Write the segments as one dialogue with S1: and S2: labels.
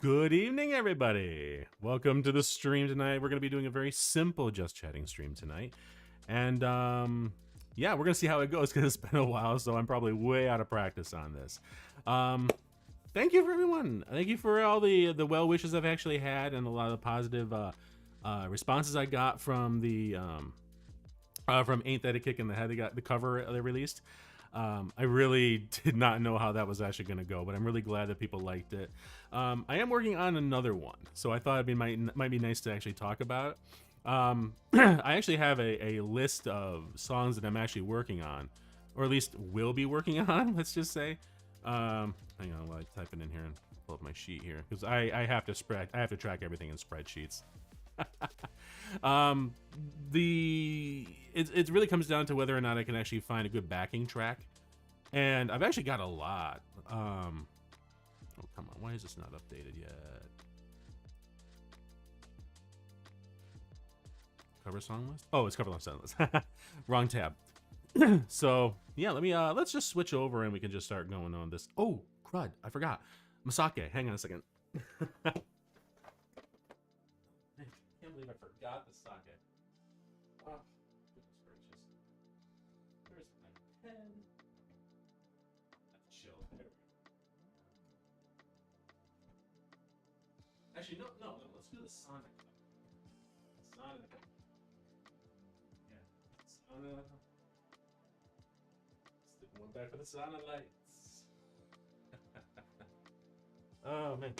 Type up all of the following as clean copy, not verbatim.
S1: Good evening, everybody. Welcome to the stream tonight. We're going to be doing a very simple just chatting stream tonight. And yeah, we're going to see how it goes because it's been a while, so I'm probably way out of practice on this. Thank you for everyone. Thank you for all the well wishes I've actually had and a lot of the positive responses I got from the from Ain't That a Kick in the Head. They got the cover they released. I really did not know how that was actually going to go, but I'm really glad that people liked it. I am working on another one, so I thought it might be nice to actually talk about it. I actually have a list of songs that I'm actually working on, or at least will be working on, let's just say. Hang on while I type it in here and pull up my sheet here, because I have to track everything in spreadsheets. It really comes down to whether or not I can actually find a good backing track, and I've actually got a lot. Oh come on, why is this not updated yet? Cover song list? Oh, it's cover song list. Wrong tab. So yeah, let's just switch over and we can just start going on this. Oh crud, I forgot Masake. Hang on a second. I can't believe I forgot the sake. Oh, goodness gracious. Where's my pen? That's chill. There we go. Actually, no. Let's do the Sonic. Sonic. Yeah. Sonic. One back for the Sonic lights. Oh, man.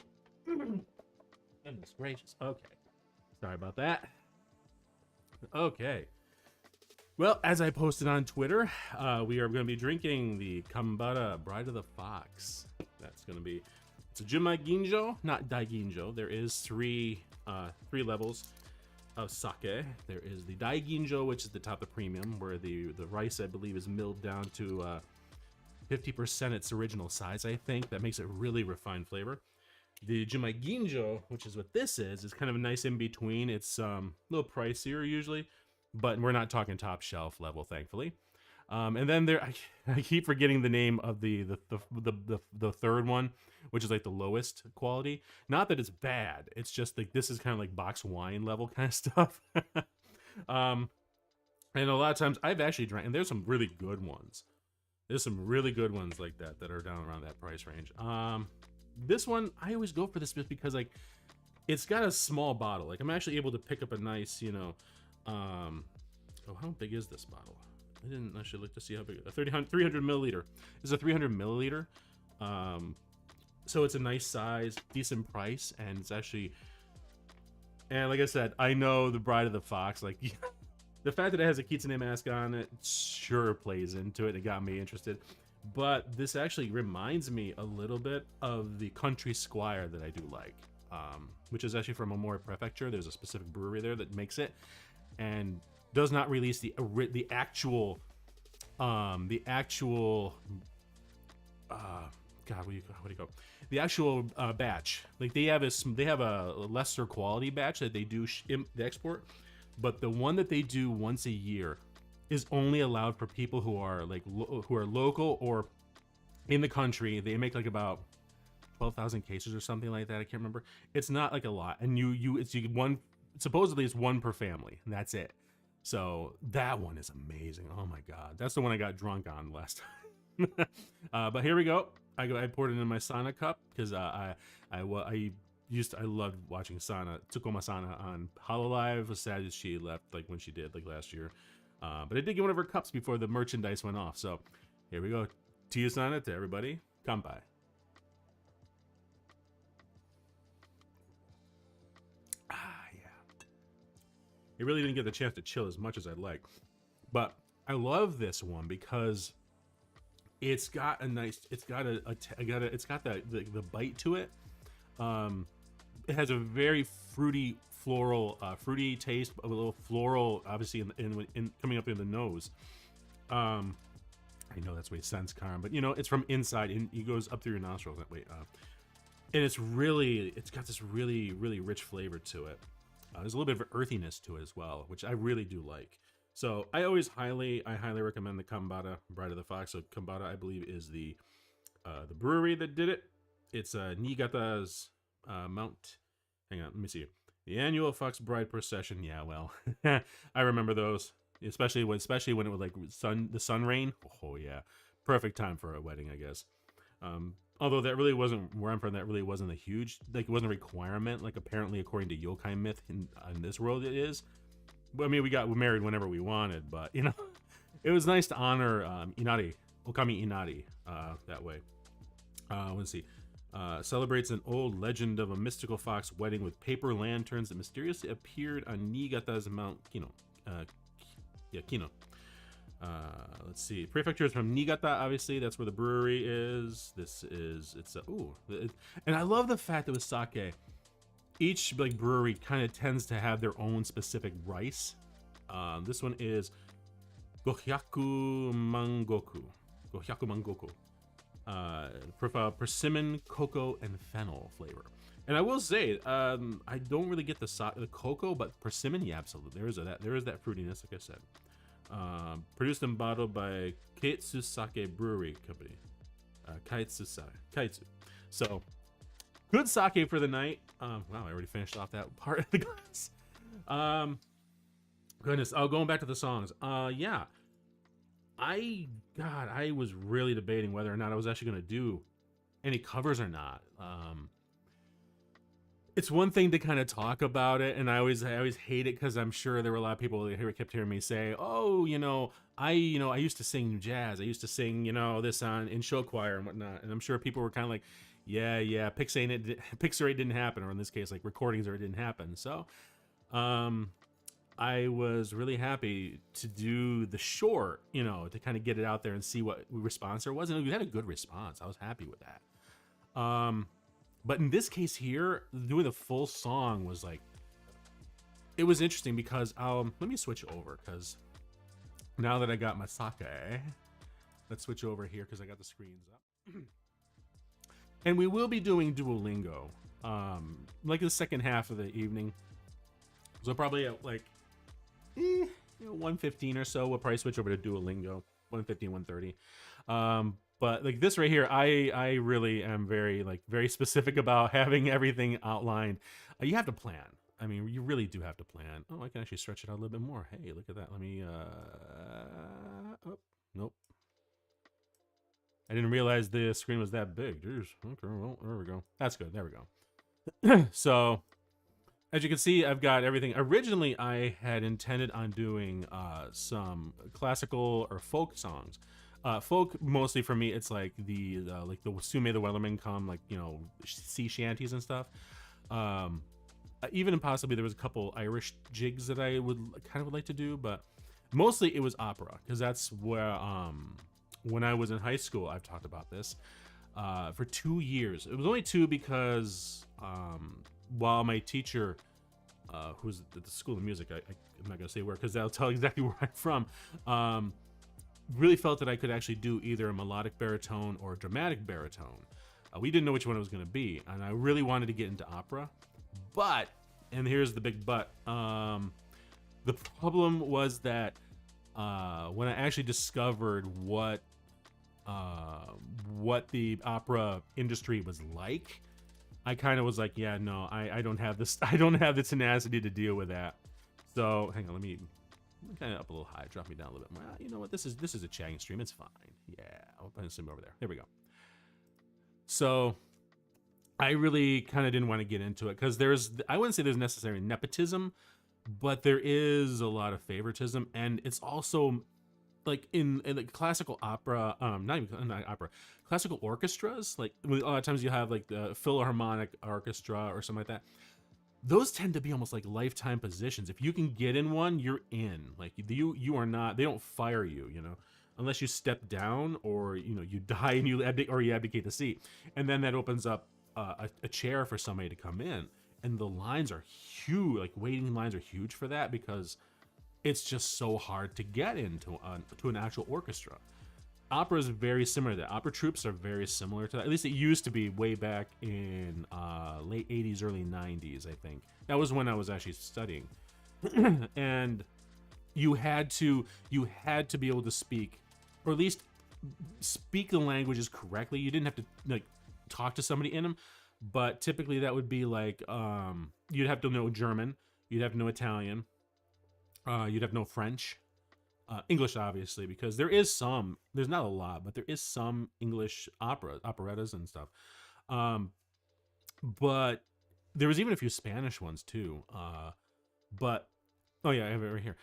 S1: Goodness gracious. Okay. Sorry about that. Okay. Well, as I posted on Twitter, we are going to be drinking the Kambara Bride of the Fox. That's going to be, it's a Junmai Ginjo, not Daiginjo. There is three levels of sake. There is the Daiginjo, which is the top of premium, where the rice, I believe, is milled down to 50% its original size, I think. That makes it really refined flavor. The Junmai Ginjo, which is what this is kind of a nice in-between. It's a little pricier usually, but we're not talking top shelf level, thankfully. And then there, I keep forgetting the name of the third one, which is like the lowest quality. Not that it's bad, it's just like this is kind of like box wine level kind of stuff. And a lot of times I've actually drank, and there's some really good ones. There's some really good ones like that are down around that price range. This one, I always go for this just because like it's got a small bottle. Like I'm actually able to pick up a nice, oh, how big is this bottle? I didn't actually look to see how big. A 300 milliliter. It's a 300 milliliter. So it's a nice size, decent price, and it's actually, and like I said, I know the Bride of the Fox, like the fact that it has a kitsune mask on it sure plays into it. It got me interested. But this actually reminds me a little bit of the Country Squire that I do like, which is actually from Omori Prefecture. There's a specific brewery there that makes it, and does not release the actual God, what do you go? The actual batch. Like they have a lesser quality batch that they do export, but the one that they do once a year is only allowed for people who are like who are local or in the country. They make like about 12,000 cases or something like that. I can't remember. It's not like a lot, and it's one. Supposedly it's one per family, and that's it. So that one is amazing. Oh my god, that's the one I got drunk on last time. But here we go. I poured it in my Sana cup because I loved watching Tsukoma Sana on Hololive. I was sad that she left like when she did like last year. But I did get one of her cups before the merchandise went off. So here we go. To you, Sana, to everybody. Kanpai. It really didn't get the chance to chill as much as I'd like, but I love this one because it's got a nice, it's got the bite to it. It has a very fruity, floral, fruity taste, a little floral, obviously in coming up in the nose. I know that's what it sounds, Karen, but it's from inside and it goes up through your nostrils that way. And it's got this really, really rich flavor to it. There's a little bit of earthiness to it as well, which I really do like. So I highly recommend the Kambara Bride of the Fox. So Kambara, I believe, is the brewery that did it. It's Niigata's Mount. Hang on, let me see. The annual Fox Bride procession. Yeah, well, I remember those, especially when it was like the sun rain. Oh yeah, perfect time for a wedding, I guess. Although that really wasn't where I'm from. That really wasn't a huge, like, it wasn't a requirement. Like, apparently, according to yokai myth in this world, it is. But I mean, we got married whenever we wanted, but it was nice to honor Inari, Okami Inari, that way. Let's see. Celebrates an old legend of a mystical fox wedding with paper lanterns that mysteriously appeared on Niigata's Mount Kino. Kino. Let's see. Prefecture is from Niigata, obviously. That's where the brewery is. And I love the fact that with sake, each like brewery kind of tends to have their own specific rice. This one is Gohyaku Mangoku. Profile persimmon, cocoa, and fennel flavor. And I will say, I don't really get the cocoa, but persimmon, yeah, absolutely. There is that fruitiness, like I said. Produced and bottled by Kaitsu Sake Brewery Company. Kaitsu. So, good sake for the night. Wow, I already finished off that part of the glass. Goodness. Going back to the songs. Yeah. I was really debating whether or not I was actually going to do any covers or not. It's one thing to kind of talk about it, and I always hate it because I'm sure there were a lot of people that kept hearing me say, "Oh, I used to sing jazz. I used to sing, this in show choir and whatnot." And I'm sure people were kind of like, "Yeah, Pixar didn't happen," or in this case, like recordings or it didn't happen. So, I was really happy to do the short, to kind of get it out there and see what response there was, and we had a good response. I was happy with that. But in this case here, doing the full song was like, it was interesting because let me switch over because now that I got my sake, let's switch over here because I got the screens up. And we will be doing DuoLingo, like the second half of the evening. So probably at like 1:15 or so, we'll probably switch over to DuoLingo, 1:15, 1:30. But like this right here, I really am very specific about having everything outlined. You have to plan. I mean, you really do have to plan. Oh, I can actually stretch it out a little bit more. Hey, look at that. Let me, oh, nope. I didn't realize the screen was that big. Jeez. Okay, well, there we go. That's good. There we go. So, as you can see, I've got everything. Originally, I had intended on doing some classical or folk songs. Folk, mostly for me, it's like the Sume the Wellerman Come, like, sea shanties and stuff. Even possibly there was a couple Irish jigs that I would like to do, but mostly it was opera, because that's where when I was in high school, I've talked about this for 2 years. It was only 2 because while my teacher, who's at the School of Music, I'm not gonna say where because that'll tell exactly where I'm from, really felt that I could actually do either a melodic baritone or a dramatic baritone. We didn't know which one it was going to be, and I really wanted to get into opera. But, and here's the big but, the problem was that when I actually discovered what the opera industry was like, I kind of was like, yeah, no, I don't have this. I don't have the tenacity to deal with that. So hang on, let me kind of up a little high, drop me down a little bit more. You know what? This is a chatting stream. It's fine. Yeah, I'll put some over there. There we go. So I really kind of didn't want to get into it because I wouldn't say there's necessarily nepotism, but there is a lot of favoritism, and it's also like in like classical opera, not opera, classical orchestras. Like a lot of times you have like the Philharmonic Orchestra or something like that. Those tend to be almost like lifetime positions. If you can get in one, you're in. Like you are not. They don't fire you, unless you step down or you die and you abdicate the seat, and then that opens up a chair for somebody to come in. And the lines are huge. Like waiting lines are huge for that because it's just so hard to get into to an actual orchestra. Opera is very similar to that. Opera troupes are very similar to that. At least it used to be way back in late 80s, early 90s, I think. That was when I was actually studying. And you had to be able to speak, or at least speak the languages correctly. You didn't have to like talk to somebody in them, but typically that would be like you'd have to know German, you'd have to know Italian, you'd have to know French, English obviously, because there's not a lot, but there is some English operettas and stuff. Um, but there was even a few Spanish ones too. But oh yeah, I have it right here.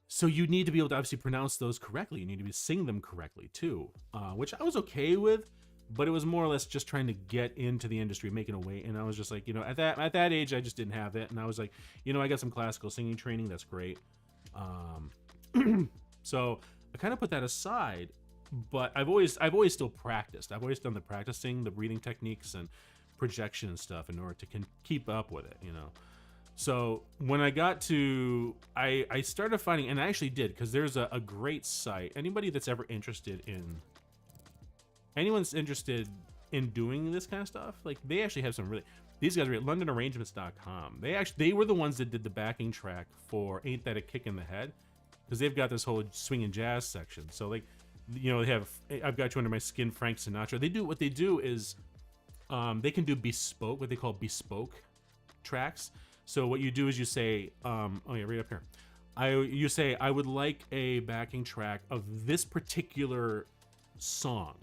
S1: So you need to be able to obviously pronounce those correctly. You need to be sing them correctly too, which I was okay with, but it was more or less just trying to get into the industry, making a way. And I was just like, at that age, I just didn't have it. And I was like, I got some classical singing training. That's great. So I kind of put that aside, but I've always still practiced. I've always done the practicing, the breathing techniques and projection and stuff in order to keep up with it, So when I got to, I started finding, and I actually did, because there's a great site. Anybody that's ever anyone's interested in doing this kind of stuff, like they actually have some really, these guys are at LondonArrangements.com. They were the ones that did the backing track for Ain't That a Kick in the Head, because they've got this whole swing and jazz section. So like, they have, I've got you under my skin, Frank Sinatra. What they do is, they can do what they call bespoke tracks. So what you do is you say, oh yeah, right up here. You say, I would like a backing track of this particular song.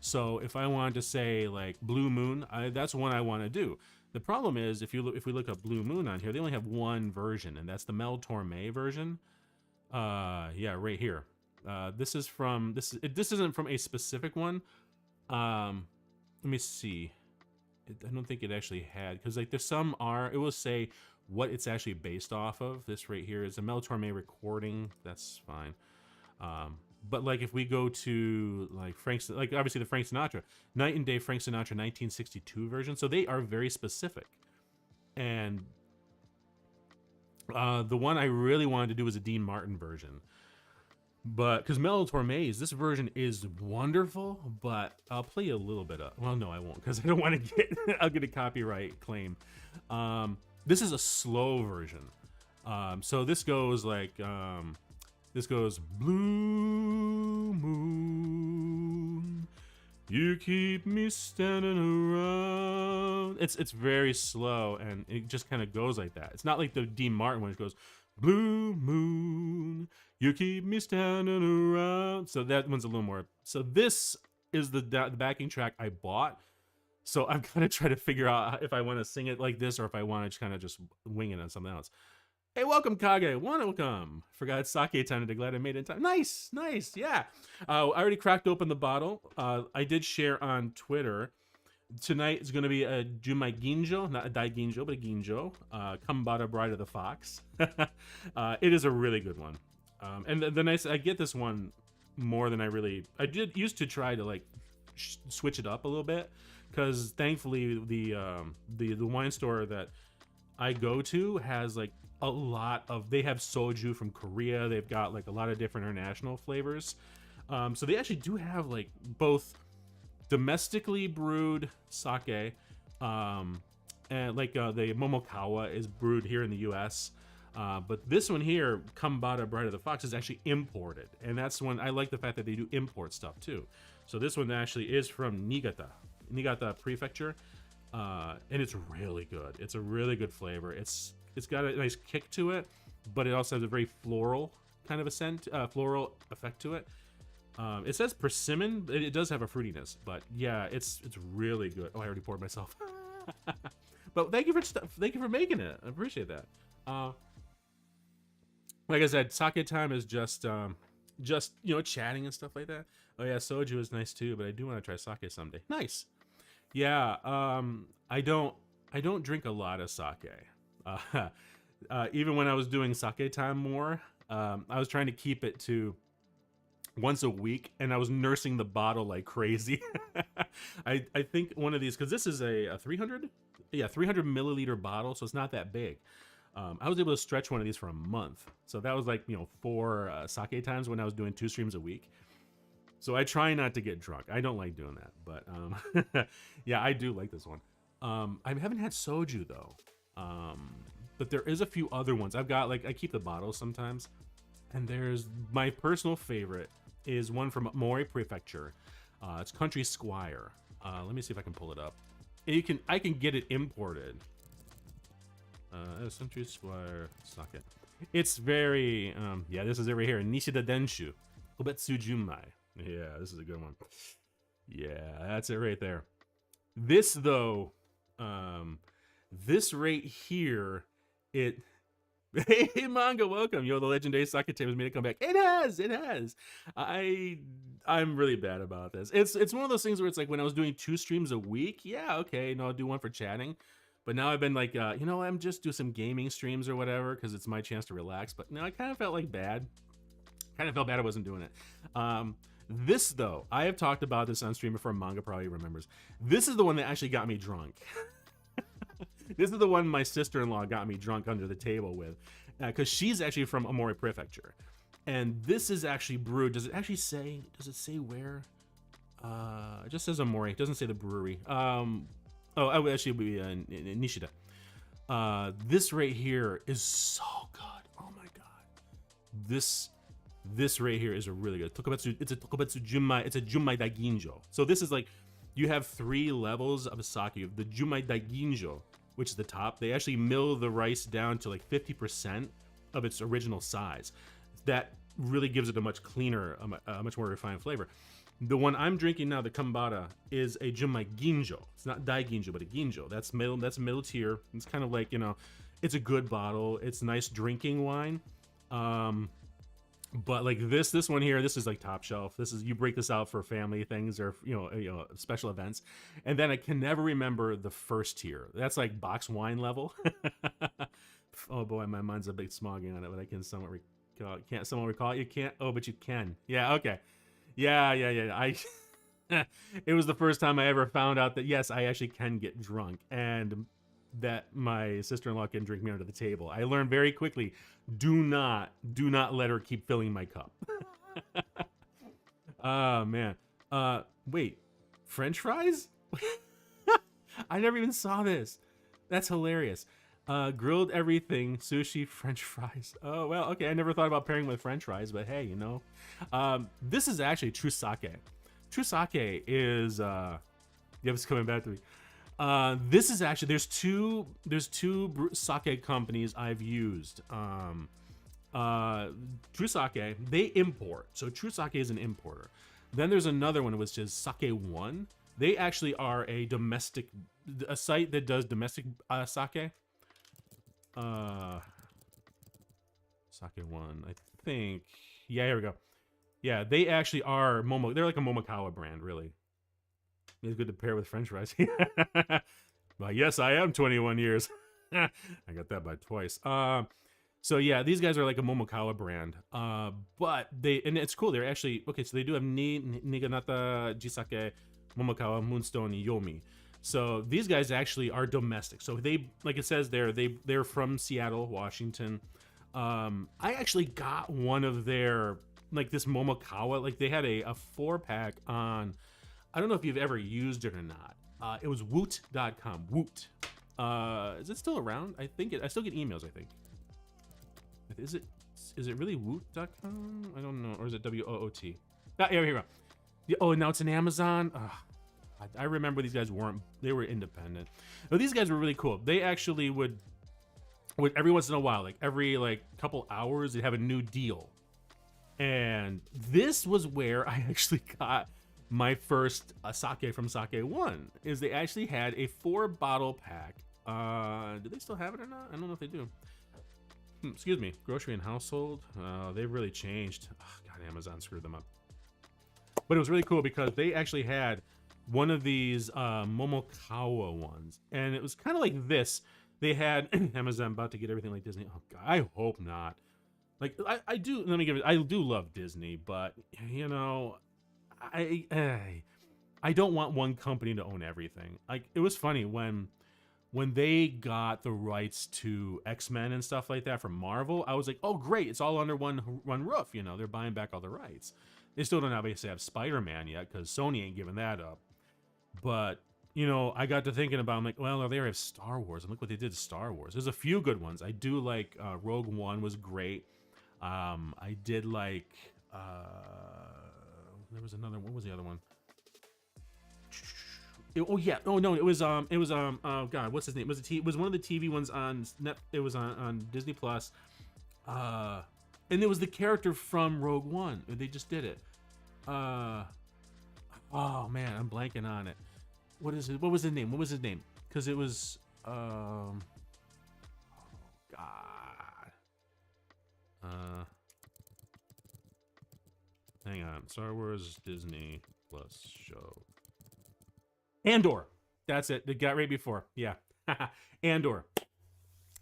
S1: So if I wanted to say like Blue Moon, that's one I want to do. The problem is if we look up Blue Moon on here, they only have one version, and that's the Mel Torme version. Yeah, right here. This isn't from a specific one. Let me see. I don't think it actually had, because like it will say what it's actually based off of. This right here is a Mel Torme recording. That's fine. But like if we go to like obviously the Frank Sinatra, Night and Day Frank Sinatra 1962 version. So they are very specific. And the one I really wanted to do was a Dean Martin version. But because Mel Torme's, this version is wonderful, but I'll play you a little bit of, well, no, I won't, because I don't want to I'll get a copyright claim. This is a slow version. So this goes like, Blue Moon, you keep me standing around. It's very slow, and it just kind of goes like that. It's not like the Dean Martin one, it goes, Blue Moon, you keep me standing around. So that one's a little more. So this is the backing track I bought. So I'm gonna try to figure out if I want to sing it like this or if I want to kind of just wing it on something else. Hey, welcome, Kage. Welcome. Forgot it's sake time today. Glad I made it in time. Nice, yeah. I already cracked open the bottle. I did share on Twitter. Tonight is going to be a Jumai Ginjo, not a Dai Ginjo, but a Ginjo. Kambata Bride of the Fox. It is a really good one. And the nice, I get this one more than I used to try to like switch it up a little bit, because thankfully the wine store that I go to has like a lot of, they have soju from Korea. They've got like a lot of different international flavors. So they actually do have like both domestically brewed sake, and like the Momokawa is brewed here in the US. But this one here, Kambata Bride of the Fox, is actually imported. And that's when I like the fact that they do import stuff too. So this one actually is from Niigata Prefecture. And it's really good. It's a really good flavor. It's got a nice kick to it, but it also has a very floral kind of a scent, floral effect to it. It says persimmon. It does have a fruitiness, but yeah, it's really good. Oh, I already poured myself. But thank you for making it. I appreciate that. Like I said, sake time is just chatting and stuff like that. Oh yeah, soju is nice too, but I do want to try sake someday. Nice. Yeah. I don't drink a lot of sake. Even when I was doing sake time more, I was trying to keep it to once a week, and I was nursing the bottle like crazy. I think one of these, because this is a 300 milliliter bottle, so it's not that big. I was able to stretch one of these for a month. So that was like, 4 sake times when I was doing 2 streams a week. So I try not to get drunk. I don't like doing that, but yeah, I do like this one. I haven't had soju though. But there is a few other ones. I've got I keep the bottles sometimes. And there's my personal favorite is one from Mori Prefecture. It's Country Squire. Let me see if I can pull it up. I can get it imported. Century Squire Socket. It's very yeah, this is it right here. Nishida Denshu. Kobetsu Junmai. Yeah, this is a good one. Yeah, that's it right there. This though, this right here, it hey manga, welcome. Yo, the legendary Socket tape has made a comeback. It has. I'm really bad about this. It's one of those things where it's like when I was doing 2 streams a week, yeah, okay, no, I'll do one for chatting. But now I've been like, you know, I'm just do some gaming streams or whatever because it's my chance to relax. But now I kind of felt like bad. Kind of felt bad I wasn't doing it. This though, I have talked about this on stream before. Manga probably remembers. This is the one that actually got me drunk. This is the one my sister-in-law got me drunk under the table with, because she's actually from Amori Prefecture, and this is actually brewed. Does it actually say? Does it say where? It just says Amori. It doesn't say the brewery. Oh, I would actually be in Nishida. This right here is so good. Oh my god. This right here is a really good Tokubetsu. It's a Tokubetsu Junmai. It's a Junmai Daiginjo. So this is like, you have 3 levels of a sake. The Junmai Daiginjo, which is the top. They actually mill the rice down to like 50% of its original size. That really gives it a much cleaner, a much more refined flavor. The one I'm drinking now, the Kambara, is a Junmai Ginjo. It's not Daiginjo, but a Ginjo. That's middle tier. It's kind of like, you know, it's a good bottle. It's nice drinking wine. But like this one here, this is like top shelf. This is, you break this out for family things or you know special events. And then I can never remember the first tier. That's like box wine level. Oh boy, my mind's a big smogging on it, but I can somewhat recall. Can't someone recall it? You can't. Oh, but you can. Yeah. Okay. Yeah. It was the first time I ever found out that yes, I actually can get drunk, and that my sister-in-law can drink me under the table. I learned very quickly, do not let her keep filling my cup. Oh man. Wait, French fries? I never even saw this. That's hilarious. Grilled everything, sushi, French fries. Oh, well, okay. I never thought about pairing with French fries, but hey, you know. This is actually true sake. True sake is, yeah, it's coming back to me. This is actually, there's two sake companies I've used. True Sake, they import. So True Sake is an importer. Then there's another one, which is Sake One. They actually are a site that does domestic sake. Sake One, I think. Yeah, here we go. Yeah, they actually are they're like a Momokawa brand, really. It's good to pair with French fries. Well, yes, I am 21 years. I got that by twice. So yeah, these guys are like a Momokawa brand. But and it's cool. They're actually, okay, so they do have Niigata, Jisake, Momokawa, Moonstone, Yomi. So these guys actually are domestic. So they, like it says there, they're from Seattle, Washington. I actually got one of their, like this Momokawa, like they had a 4-pack on, I don't know if you've ever used it or not. It was woot.com. Woot. Is it still around? I still get emails, I think. Is it really woot.com? I don't know. Or is it W-O-O-T? Ah, here we go. Yeah, oh, now it's an Amazon. I remember these guys they were independent. But these guys were really cool. They actually would every once in a while, like every couple hours, they'd have a new deal. And this was where I actually got my first sake from Sake One, is they actually had a 4-bottle pack. Do they still have it or not? I don't know if they do. Excuse me. Grocery and household. They've really changed. Oh, God, Amazon screwed them up. But it was really cool because they actually had one of these Momokawa ones. And it was kind of like this. They had Amazon about to get everything like Disney. Oh, God, I hope not. Like, I do love Disney, but, you know, I don't want one company to own everything. Like, it was funny when they got the rights to X-Men and stuff like that from Marvel. I was like, oh great, it's all under one roof. You know, they're buying back all the rights. They still don't obviously have Spider-Man yet because Sony ain't giving that up. But you know, I got to thinking about, I'm like, well, they have Star Wars, and look what they did to Star Wars. There's a few good ones. I do like Rogue One was great. I did like there was another. What was the other one? Oh yeah. Oh no, it was oh god, what's his name? It was one of the TV ones on Net. It was on Disney Plus. And it was the character from Rogue One. They just did it. Oh man, I'm blanking on it. What is it? What was his name? What was his name? Because it was oh god. Hang on. Star Wars Disney Plus show. Andor. That's it. They got right before. Yeah. Andor.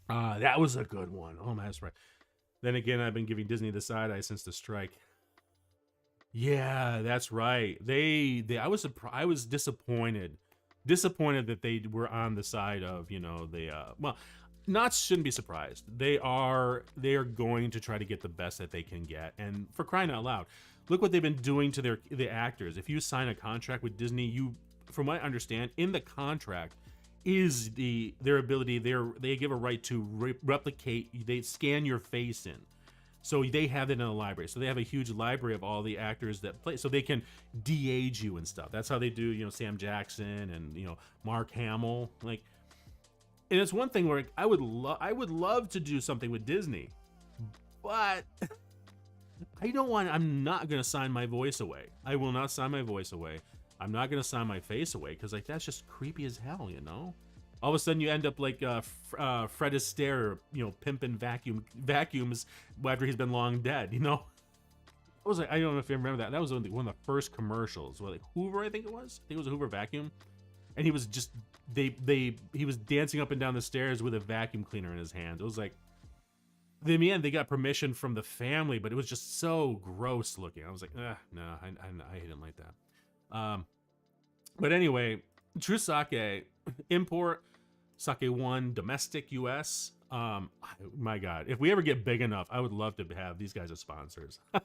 S1: That was a good one. Oh man, that's right. Then again, I've been giving Disney the side eye since the strike. Yeah, that's right. I was surprised. I was disappointed that they were on the side of, you know, well, not shouldn't be surprised. They are going to try to get the best that they can get. And for crying out loud, look what they've been doing to the actors. If you sign a contract with Disney, you, from what I understand, in the contract is their ability. They give a right to replicate. They scan your face in. So they have it in a library. So they have a huge library of all the actors that play, so they can de-age you and stuff. That's how they do, you know, Sam Jackson and, you know, Mark Hamill. Like, and it's one thing where I would love to do something with Disney, but I'm not gonna sign my voice away. I will not sign my voice away. I'm not gonna sign my face away because, like, that's just creepy as hell, you know. All of a sudden, you end up like Fred Astaire, you know, pimping vacuums after he's been long dead. You know, I was like, I don't know if you remember that. That was one of the first commercials. Like Hoover, I think it was. I think it was a Hoover vacuum, and he was just he was dancing up and down the stairs with a vacuum cleaner in his hand. It was like, in the end, they got permission from the family, but it was just so gross looking. I was like, no, I didn't like that. But anyway, True Sake import. Sake One domestic US. My God, if we ever get big enough, I would love to have these guys as sponsors. It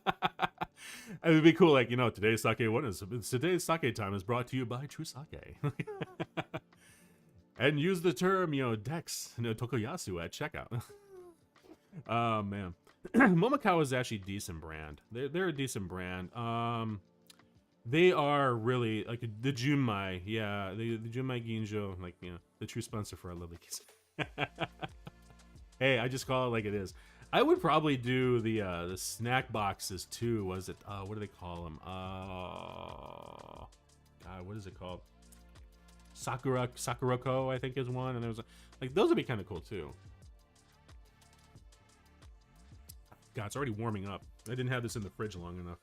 S1: would be cool, like, you know, today's Sake Sake time is brought to you by True Sake. And use the term, you know, Dex, you know, Tokoyasu at checkout. Oh man, Momakawa is actually a decent brand. They're a decent brand. They are really like the Junmai, yeah, the Junmai Ginjo, like, you know, the true sponsor for our lovely kids. Hey, I just call it like it is. I would probably do the snack boxes too. Was it what do they call them? God, what is it called? Sakurako, I think is one, and there was like those would be kind of cool too. God, it's already warming up. I didn't have this in the fridge long enough.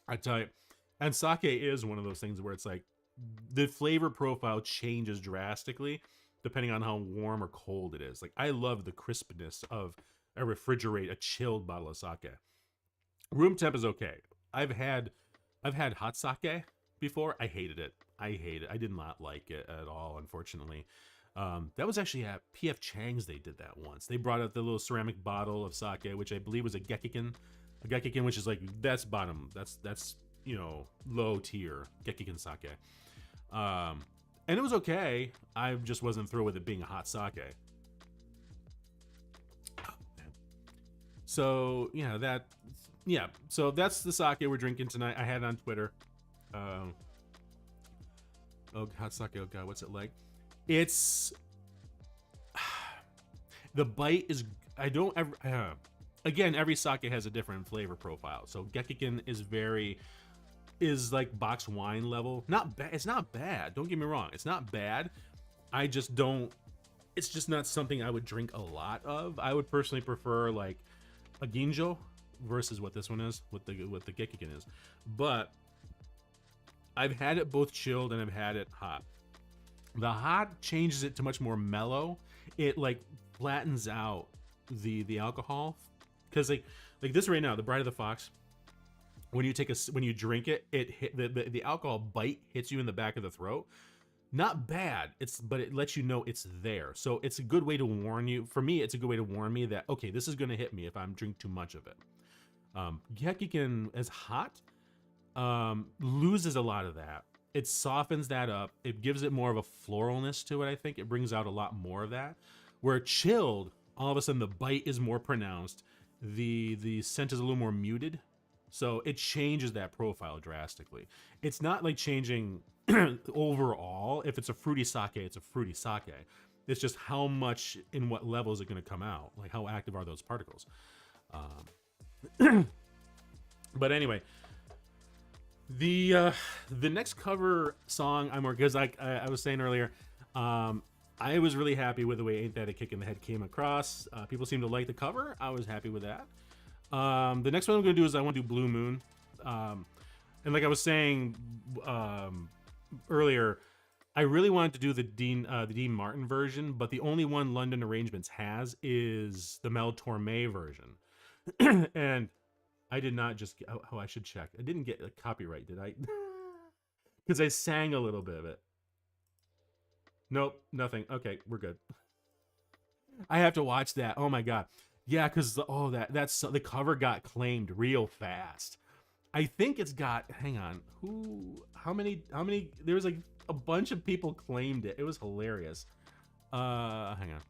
S1: I tell you. And sake is one of those things where it's like the flavor profile changes drastically depending on how warm or cold it is. Like, I love the crispness of a chilled bottle of sake. Room temp is okay. I've had hot sake before. I hated it. I did not like it at all, unfortunately. That was actually at PF Chang's. They did that once. They brought out the little ceramic bottle of sake, which I believe was a gekiken, which is like, that's bottom. That's you know, low tier gekiken sake. And it was okay. I just wasn't thrilled with it being a hot sake. So yeah, so that's the sake we're drinking tonight. I had it on Twitter. Oh, hot sake. Oh God, what's it like? It's the bite is. I don't ever. Again, every sake has a different flavor profile. So gekiken is like box wine level. Not bad. It's not bad. Don't get me wrong. It's not bad. I just don't. It's just not something I would drink a lot of. I would personally prefer like a ginjo versus what this one is, what the gekiken is. But I've had it both chilled and I've had it hot. The hot changes it to much more mellow. It like flattens out the alcohol, because like this right now, the Bride of the Fox. When you drink it, the alcohol bite hits you in the back of the throat. Not bad. But it lets you know it's there. So it's a good way to warn you. For me, it's a good way to warn me that, okay, this is going to hit me if I'm drink too much of it. Gekiken as hot loses a lot of that. It softens that up. It gives it more of a floralness to it. I think it brings out a lot more of that. Where chilled, all of a sudden the bite is more pronounced. The scent is a little more muted. So it changes that profile drastically. It's not like changing overall, if it's a fruity sake, it's a fruity sake. It's just how much in what level is it going to come out? Like how active are those particles? But anyway, the next cover song I'm working, because I was saying earlier, I was really happy with the way Ain't That a Kick in the Head came across. People seem to like the cover. I was happy with that. The next one I'm going to do is I want to do Blue Moon. And like I was saying earlier, I really wanted to do the Dean Martin version, but the only one London Arrangements has is the Mel Torme version. And I did not just get, oh, I should check. I didn't get a copyright, did I? Because I sang a little bit of it. Nope, nothing. Okay, we're good. I have to watch that. Oh my god. Yeah, because that's the cover got claimed real fast. I think it's got, hang on, how many, there was like a bunch of people claimed it. It was hilarious. Hang on.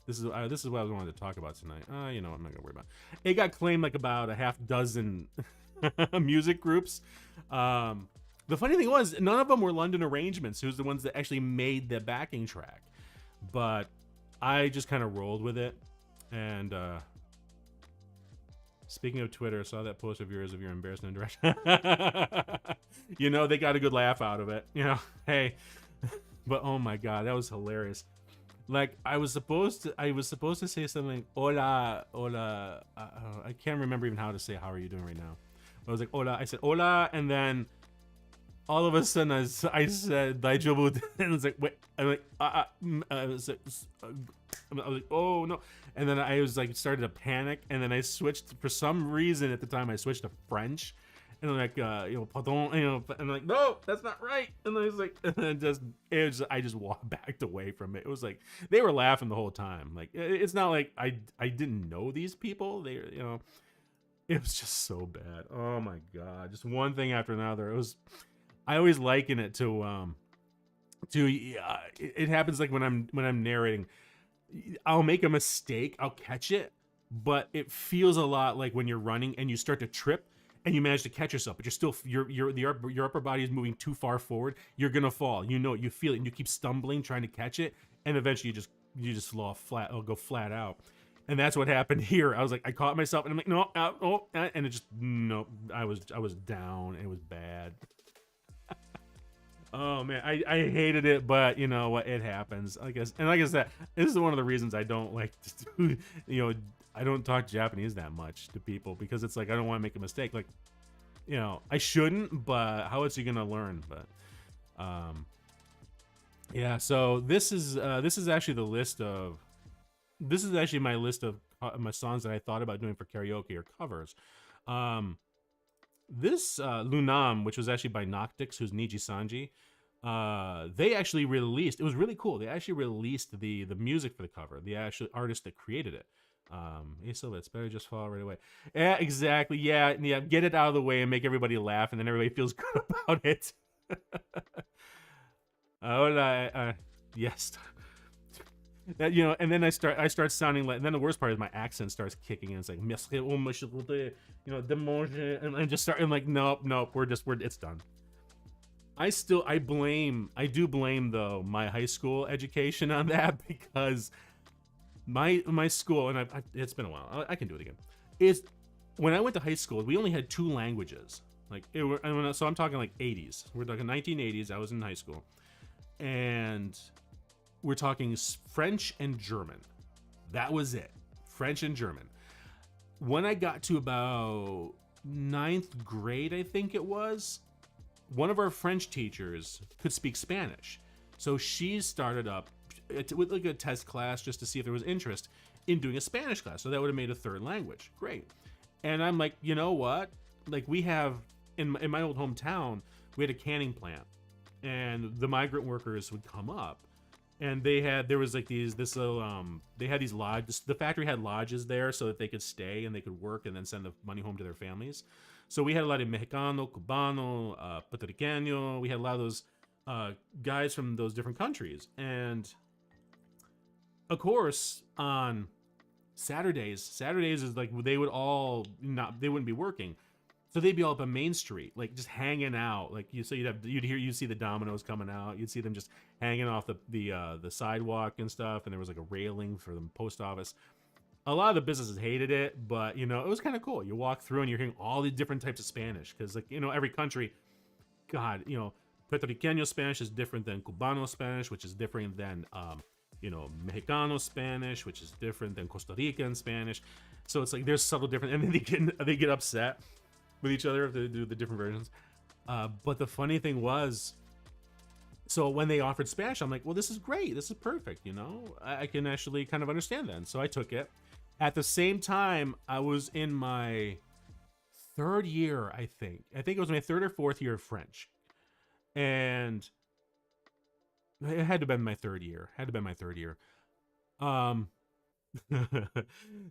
S1: This is what I wanted to talk about tonight. You know, I'm not gonna worry about it. It got claimed like about a half dozen music groups. The funny thing was, none of them were London Arrangements, who's the ones that actually made the backing track. But I just kind of rolled with it. And speaking of Twitter, I saw that post of yours of your embarrassment direction. You know, they got a good laugh out of it. You know, hey. But oh my god, that was hilarious. Like I was supposed to say something. Hola, hola. I can't remember even how to say how are you doing right now. But I was like hola. I said hola, and then all of a sudden I said daijoubu, and it's like wait. I'm like I was like oh no, and then I was like started to panic, and then I switched for some reason at the time I switched to French. And I'm like, you know, pardon, you know, and I'm like, no, that's not right. And then I was like, and I just backed away from it. It was like, they were laughing the whole time. Like, it's not like I didn't know these people. They, you know, it was just so bad. Oh my God. Just one thing after another. I always liken it to it happens like when I'm narrating, I'll make a mistake, I'll catch it, but it feels a lot like when you're running and you start to trip, and you manage to catch yourself, but you're still your upper body is moving too far forward. You're gonna fall. You know it. You feel it, and you keep stumbling trying to catch it, and eventually you just fall flat. It'll go flat out, and that's what happened here. I was like, I caught myself, and I'm like, no, oh, and it just no. I was down. It was bad. Oh man, I hated it, but you know what? It happens. I guess, and like I said, this is one of the reasons I don't like to do, you know. I don't talk Japanese that much to people because it's like I don't want to make a mistake. Like, you know, I shouldn't, but how is he gonna learn? But, yeah. So this is actually the list of, this is actually my list of my songs that I thought about doing for karaoke or covers. This Lunam, which was actually by Noctix, who's Niji Sanji, they actually released. It was really cool. They actually released the music for the cover. The actual artist that created it. So it's better just fall right away. Yeah, exactly. Yeah, get it out of the way and make everybody laugh, and then everybody feels good about it. Yes. That, you know, and then I start sounding like, and then the worst part is my accent starts kicking in. It's like, you know, and just start, and like, nope, it's done. I do blame though my high school education on that, because my school, and it's been a while, I can do it again, is when I went to high school, we only had 2 languages. Like so I'm talking like 80s. We're talking 1980s. I was in high school, and we're talking French and German. That was it. French and German. When I got to about 9th grade, I think it was, one of our French teachers could speak Spanish, so she started up with like a test class just to see if there was interest in doing a Spanish class. So that would have made a 3rd language. Great. And I'm like, you know what? Like, we have in my old hometown, we had a canning plant, and the migrant workers would come up, and they had these lodges. The factory had lodges there so that they could stay and they could work and then send the money home to their families. So we had a lot of Mexicano, Cubano, Puerto Rican. We had a lot of those guys from those different countries. And of course, on Saturdays is like they wouldn't be working. So they'd be all up on Main Street, like just hanging out. Like you'd see the dominoes coming out. You'd see them just hanging off the sidewalk and stuff. And there was like a railing for the post office. A lot of the businesses hated it, but you know, it was kind of cool. You walk through and you're hearing all the different types of Spanish, because like, you know, every country, God, you know, Puerto Riqueño Spanish is different than Cubano Spanish, which is different than you know, Mexicano Spanish, which is different than Costa Rican Spanish. So it's like there's subtle different, and then they get upset with each other if they do the different versions. But the funny thing was, so when they offered Spanish, I'm like, well, this is great. This is perfect. You know, I can actually kind of understand that. And so I took it. At the same time, I was in my third year, I think. I think it was my third or fourth year of French. And it had to have been my third year.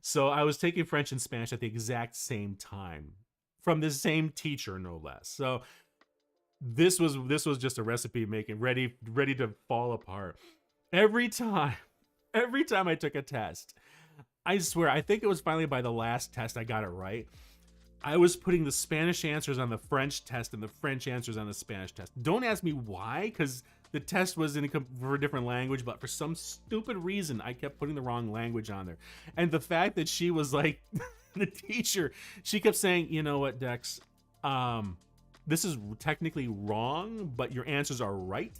S1: So I was taking French and Spanish at the exact same time from the same teacher, no less. So this was just a recipe making ready to fall apart. Every time I took a test, I swear, I think it was finally by the last test I got it right. I was putting the Spanish answers on the French test and the French answers on the Spanish test. Don't ask me why, because the test was for a different language, but for some stupid reason, I kept putting the wrong language on there. And the fact that she was like, the teacher, she kept saying, you know what, Dex, this is technically wrong, but your answers are right.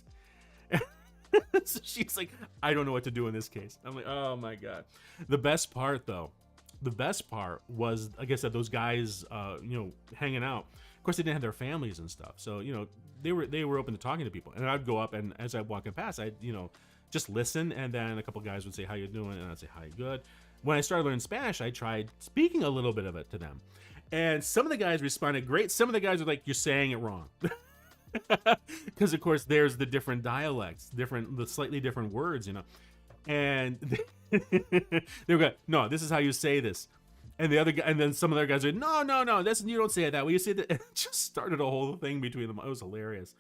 S1: So she's like, I don't know what to do in this case. I'm like, oh my God. The best part was, like I said, those guys, you know, hanging out. Of course, they didn't have their families and stuff. So, you know, they were open to talking to people. And I'd go up, and as I'm walking past, I'd, you know, just listen. And then a couple guys would say, how you doing? And I'd say, hi, good. When I started learning Spanish, I tried speaking a little bit of it to them. And some of the guys responded great. Some of the guys were like, you're saying it wrong. Because of course there's the different dialects, the slightly different words, you know. And they were going, no, this is how you say this. And the other guy, and then some of the other guys are, no, that's, you don't say it that way. You say that. It just started a whole thing between them. It was hilarious.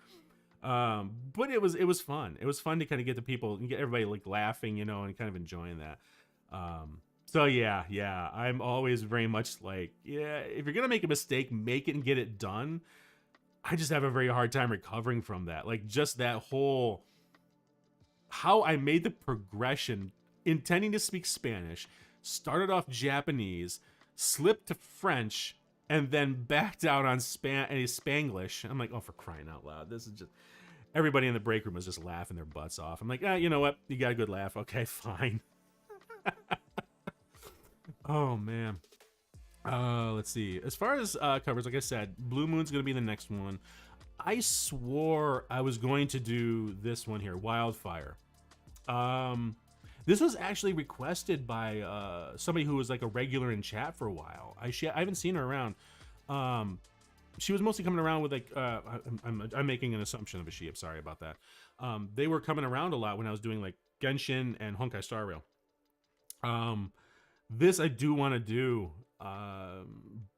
S1: But it was fun. It was fun to kind of get the people and get everybody like laughing, you know, and kind of enjoying that. So yeah, I'm always very much like, yeah, if you're gonna make a mistake, make it and get it done. I just have a very hard time recovering from that. Like just that whole, how I made the progression, intending to speak Spanish, started off Japanese, slipped to French, and then backed out on Spanglish. I'm like, oh, for crying out loud. This is just, everybody in the break room was just laughing their butts off. I'm like, you know what? You got a good laugh. Okay, fine. Oh, man. Let's see. As far as covers, like I said, Blue Moon's going to be the next one. I swore I was going to do this one here, Wildfire. This was actually requested by somebody who was like a regular in chat for a while. I haven't seen her around. She was mostly coming around with like, I'm making an assumption of a she. I'm sorry about that. They were coming around a lot when I was doing like Genshin and Honkai Star Rail. This I do want to do.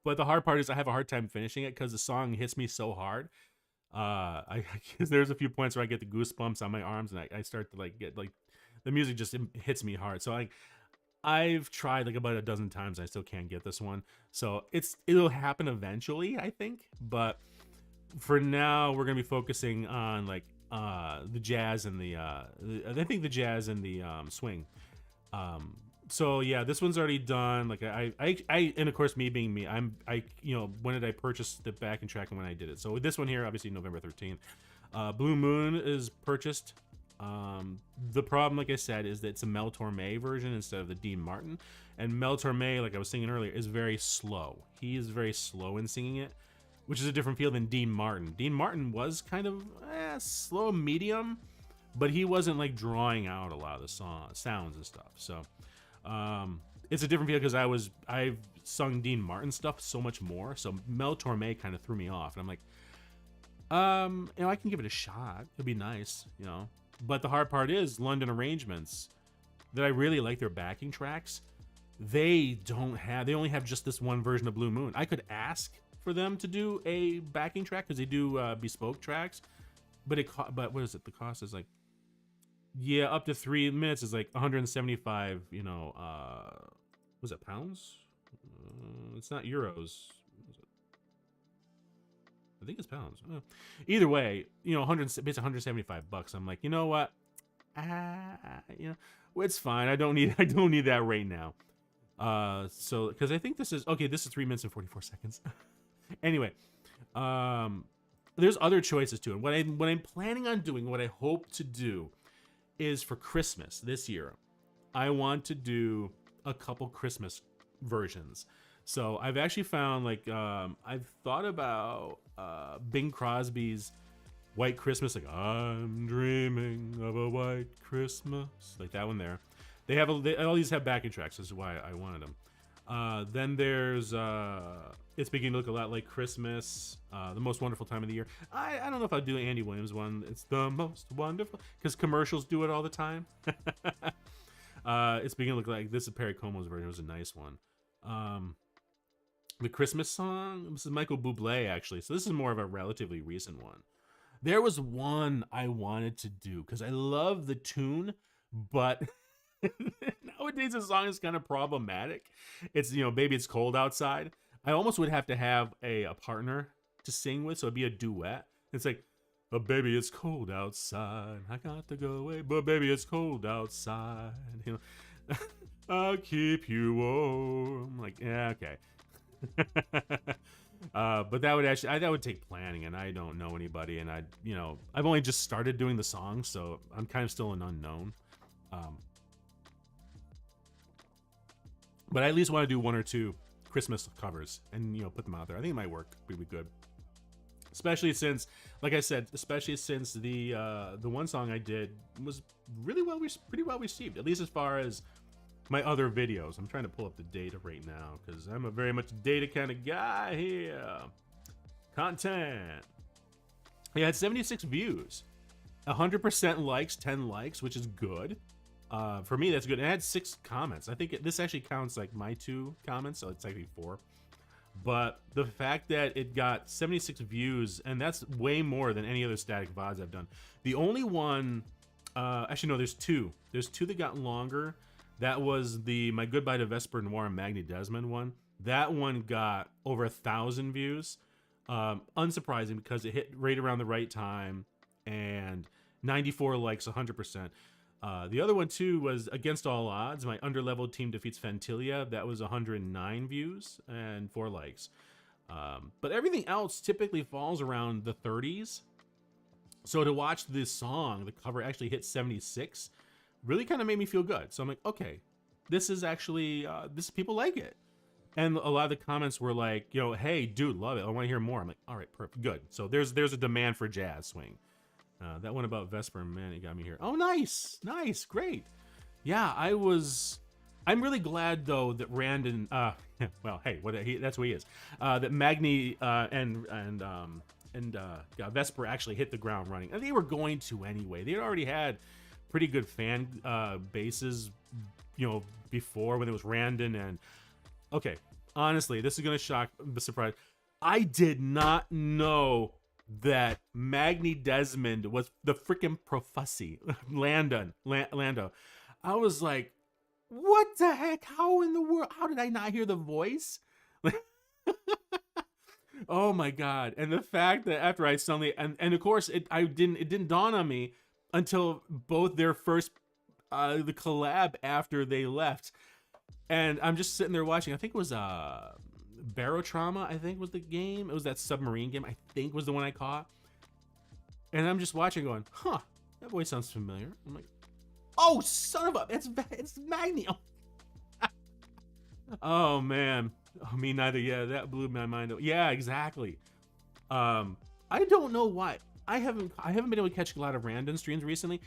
S1: But the hard part is I have a hard time finishing it because the song hits me so hard. There's a few points where I get the goosebumps on my arms, and I start to like get like the music just hits me hard. So I've tried like about a dozen times. I still can't get this one. So it'll happen eventually, I think. But for now, we're gonna be focusing on like the jazz and the jazz and the swing. So yeah, this one's already done. Like I and of course me being me, you know, when did I purchase the backing track and when I did it? So this one here, obviously November 13th. Blue Moon is purchased. The problem, like I said, is that it's a Mel Torme version instead of the Dean Martin. And Mel Torme, like I was singing earlier, is very slow. He is very slow in singing it, which is a different feel than Dean Martin. Dean Martin was kind of slow medium, but he wasn't like drawing out a lot of the sounds and stuff. So it's a different feel because I've sung Dean Martin stuff so much more. So Mel Torme kind of threw me off, and I'm like, you know, I can give it a shot. It'd be nice, you know. But the hard part is London Arrangements, that I really like their backing tracks. They only have just this one version of Blue Moon. I could ask for them to do a backing track because they do bespoke tracks, but what is it? The cost is like, yeah, up to 3 minutes is like 175. You know, was it pounds? It's not euros. I think it's pounds. Either way, you know, it's $175. I'm like, you know what? You know, it's fine. I don't need that right now. So because I think this is 3 minutes and 44 seconds. Anyway, there's other choices too. And what I'm planning on doing, what I hope to do, is for Christmas this year, I want to do a couple Christmas versions. So I've actually found, like, I've thought about Bing Crosby's White Christmas, like I'm dreaming of a white Christmas, like that one there. They all these have backing tracks. This is why I wanted them. Then there's It's Beginning to Look a Lot Like Christmas, The Most Wonderful Time of the Year. I don't know if I'd do an Andy Williams one. It's the most wonderful, because commercials do it all the time. It's Beginning to Look Like, this is Perry Como's version. It was a nice one. The Christmas song, this is Michael Bublé, actually. So this is more of a relatively recent one. There was one I wanted to do because I love the tune, but nowadays the song is kind of problematic. It's, you know, Baby It's Cold Outside. I almost would have to have a partner to sing with, so it'd be a duet. It's like, but baby, it's cold outside. I got to go away, but baby, it's cold outside. You know, I'll keep you warm. Like, yeah, okay. But that would actually, that would take planning, and I don't know anybody, and I've only just started doing the song, so I'm kind of still an unknown. But I at least want to do one or two Christmas covers and, you know, put them out there. I think it might work. It'd be good. Especially since, like I said, the one song I did was pretty well received, at least as far as my other videos. I'm trying to pull up the data right now because I'm a very much data kind of guy here. Content. Yeah, it had 76 views, 100% likes, 10 likes, which is good. For me, that's good. And it had 6 comments. I think this actually counts like my 2 comments, so it's actually 4. But the fact that it got 76 views, and that's way more than any other static VODs I've done. The only one, actually no, there's 2. There's 2 that got longer. That was the My Goodbye to Vesper Noir and Magni Desmond one. That one got over 1,000 views. Unsurprising because it hit right around the right time, and 94 likes, 100%. The other one too was Against All Odds. My Underleveled Team Defeats Fantilia. That was 109 views and 4 likes. But everything else typically falls around the 30s. So to watch this song, the cover actually hit 76, really kind of made me feel good. So I'm like, okay, this is actually, people like it. And a lot of the comments were like, you know, hey, dude, love it. I want to hear more. I'm like, all right, perfect, good. So there's a demand for jazz swing. That one about Vesper, man, it got me here. Oh, nice, great. Yeah, I'm really glad though that Randon, well, hey, that's what he is. That Magni and Vesper actually hit the ground running. And they were going to anyway. They had already had pretty good fan bases, you know, before when it was Randon and. Okay, honestly, this is gonna shock the surprise. I did not know that Magni Desmond was the freaking Professy Lando. I was like, what the heck? How in the world? How did I not hear the voice? Oh my god! And the fact that after I suddenly and of course it didn't dawn on me until both their first the collab after they left. And I'm just sitting there watching. I think it was Barotrauma, I think was the game. It was that submarine game, I think was the one I caught. And I'm just watching going, huh, that voice sounds familiar. I'm like, oh, son of a, it's Magni. Oh, man. Oh, me neither. Yeah, that blew my mind. Yeah, exactly. I don't know why. I haven't been able to catch a lot of random streams recently.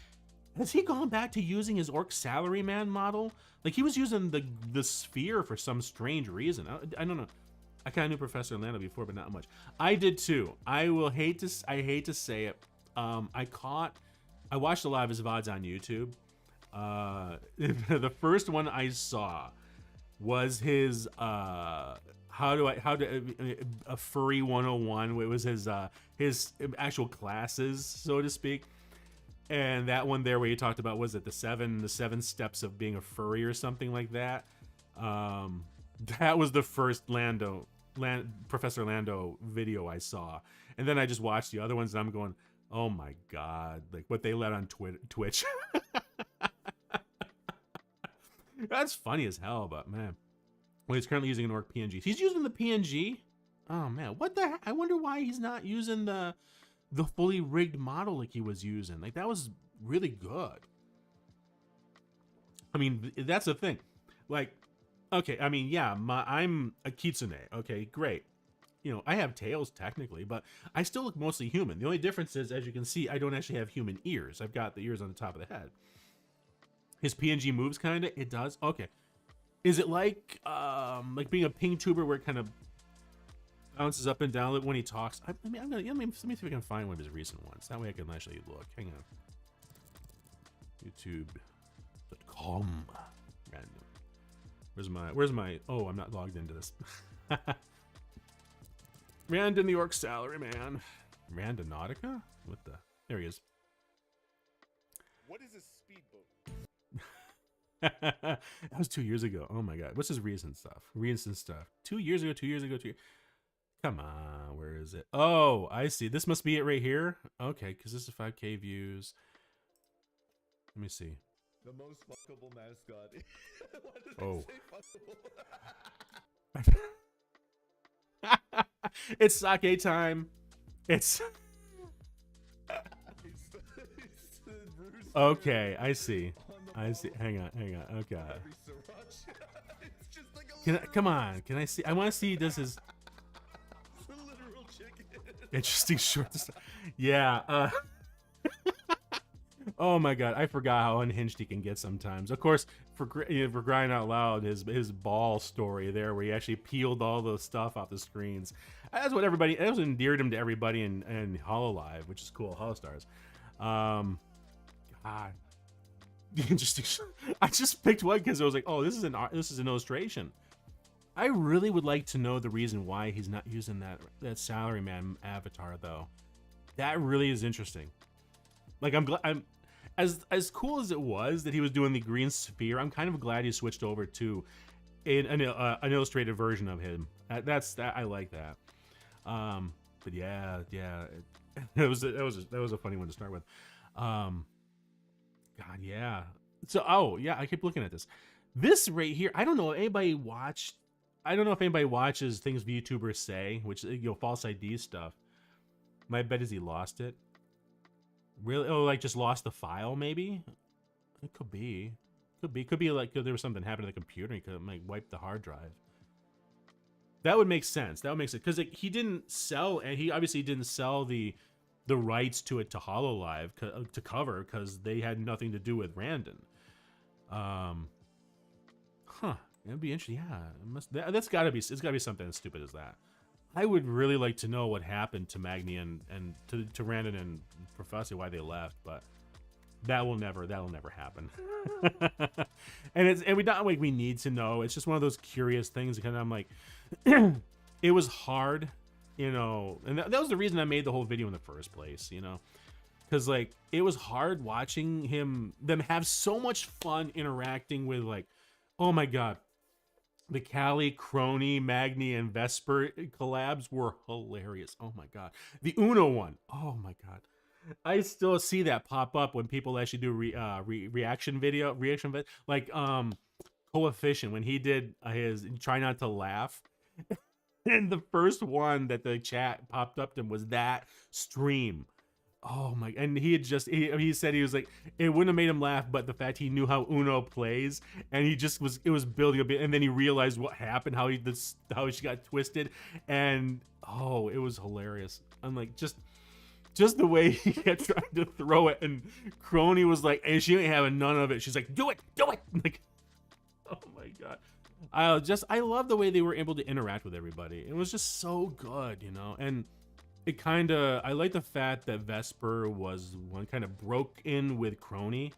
S1: Has he gone back to using his Orc Salaryman model? Like, he was using the sphere for some strange reason. I don't know. I kind of knew Professor Lando before, but not much. I did too. I hate to say it. I watched a lot of his VODs on YouTube. The first one I saw was his a furry 101. It was his actual classes, so to speak. And that one there where he talked about, was it the seven steps of being a furry or something like that? That was the first Lando Professor Lando video I saw, and then I just watched the other ones, and I'm going, oh my god, like what they let on Twitch. That's funny as hell, but man. Well, he's currently using an orc PNG. He's using the PNG? Oh man, what the heck? I wonder why he's not using the fully rigged model like he was using. Like that was really good. I mean, that's the thing. Like, okay, I mean, yeah, I'm a kitsune. Okay, great. You know, I have tails technically, but I still look mostly human. The only difference is, as you can see, I don't actually have human ears. I've got the ears on the top of the head. His PNG moves kind of, it does. Okay. Is it like being a ping tuber where it kind of bounces up and down when he talks? Let me see if I can find one of his recent ones. That way I can actually look. Hang on. YouTube.com. Random. Where's my, oh, I'm not logged into this. Random New York salary man. Randonautica? What the, there he is.
S2: What is a speedboat?
S1: That was 2 years ago. Oh my god. What's his recent stuff? 2 years ago. Come on, where is it? Oh, I see. This must be it right here. Okay, because this is 5K views. Let me see.
S2: The most fuckable mascot. Why did
S1: Oh.
S2: I say fuckable?
S1: It's sake time. It's okay. I see. Hang on. Okay. Come on? Can I see? I want to see. This is
S2: Literal chicken.
S1: interesting shorts. Yeah. Oh my god, I forgot how unhinged he can get sometimes. Of course, for crying out loud, his ball story there, where he actually peeled all the stuff off the screens. That's what endeared him to everybody in HoloLive, which is cool. HoloStars. God. Interesting. I just picked one because I was like, oh, this is an illustration. I really would like to know the reason why he's not using that salaryman avatar though. That really is interesting. Like I'm as cool as it was that he was doing the green sphere. I'm kind of glad he switched over to an illustrated version of him. I like that. But yeah, that was a funny one to start with. God, yeah. So, oh, yeah, I keep looking at this. This right here, I don't know if anybody watches things VTubers say, which, you know, false ID stuff. My bet is he lost it. Really? Oh, like just lost the file, maybe? It could be. Could be like there was something happened to the computer. He could like wipe the hard drive. That would make sense. Because he didn't sell, and he obviously didn't sell the rights to it to HoloLive to cover, because they had nothing to do with Randon. It'd be interesting. Yeah, it's gotta be something as stupid as that. I would really like to know what happened to Magni and to Randon and Professor, why they left, but that'll never happen. and we need to know. It's just one of those curious things. Kind of, I'm like, it was hard. You know, and that was the reason I made the whole video in the first place, you know, because like it was hard watching them have so much fun interacting with, like, oh my god, the Callie, Crony, Magni, and Vesper collabs were hilarious. Oh my god, the Uno one, oh my god, I still see that pop up when people actually do reaction video, like Coefficient when he did his Try Not to Laugh. And the first one that the chat popped up to him was that stream. Oh my, and he said he was like, it wouldn't have made him laugh, but the fact he knew how Uno plays, and it was building a bit, and then he realized what happened, how she got twisted, and oh, it was hilarious. I'm like, just the way he kept trying to throw it, and Crony was like, and she ain't having none of it. She's like, do it. Like, oh my god. I love the way they were able to interact with everybody. It was just so good, you know, and it kind of, I like the fact that Vesper was one kind of broke in with Crony.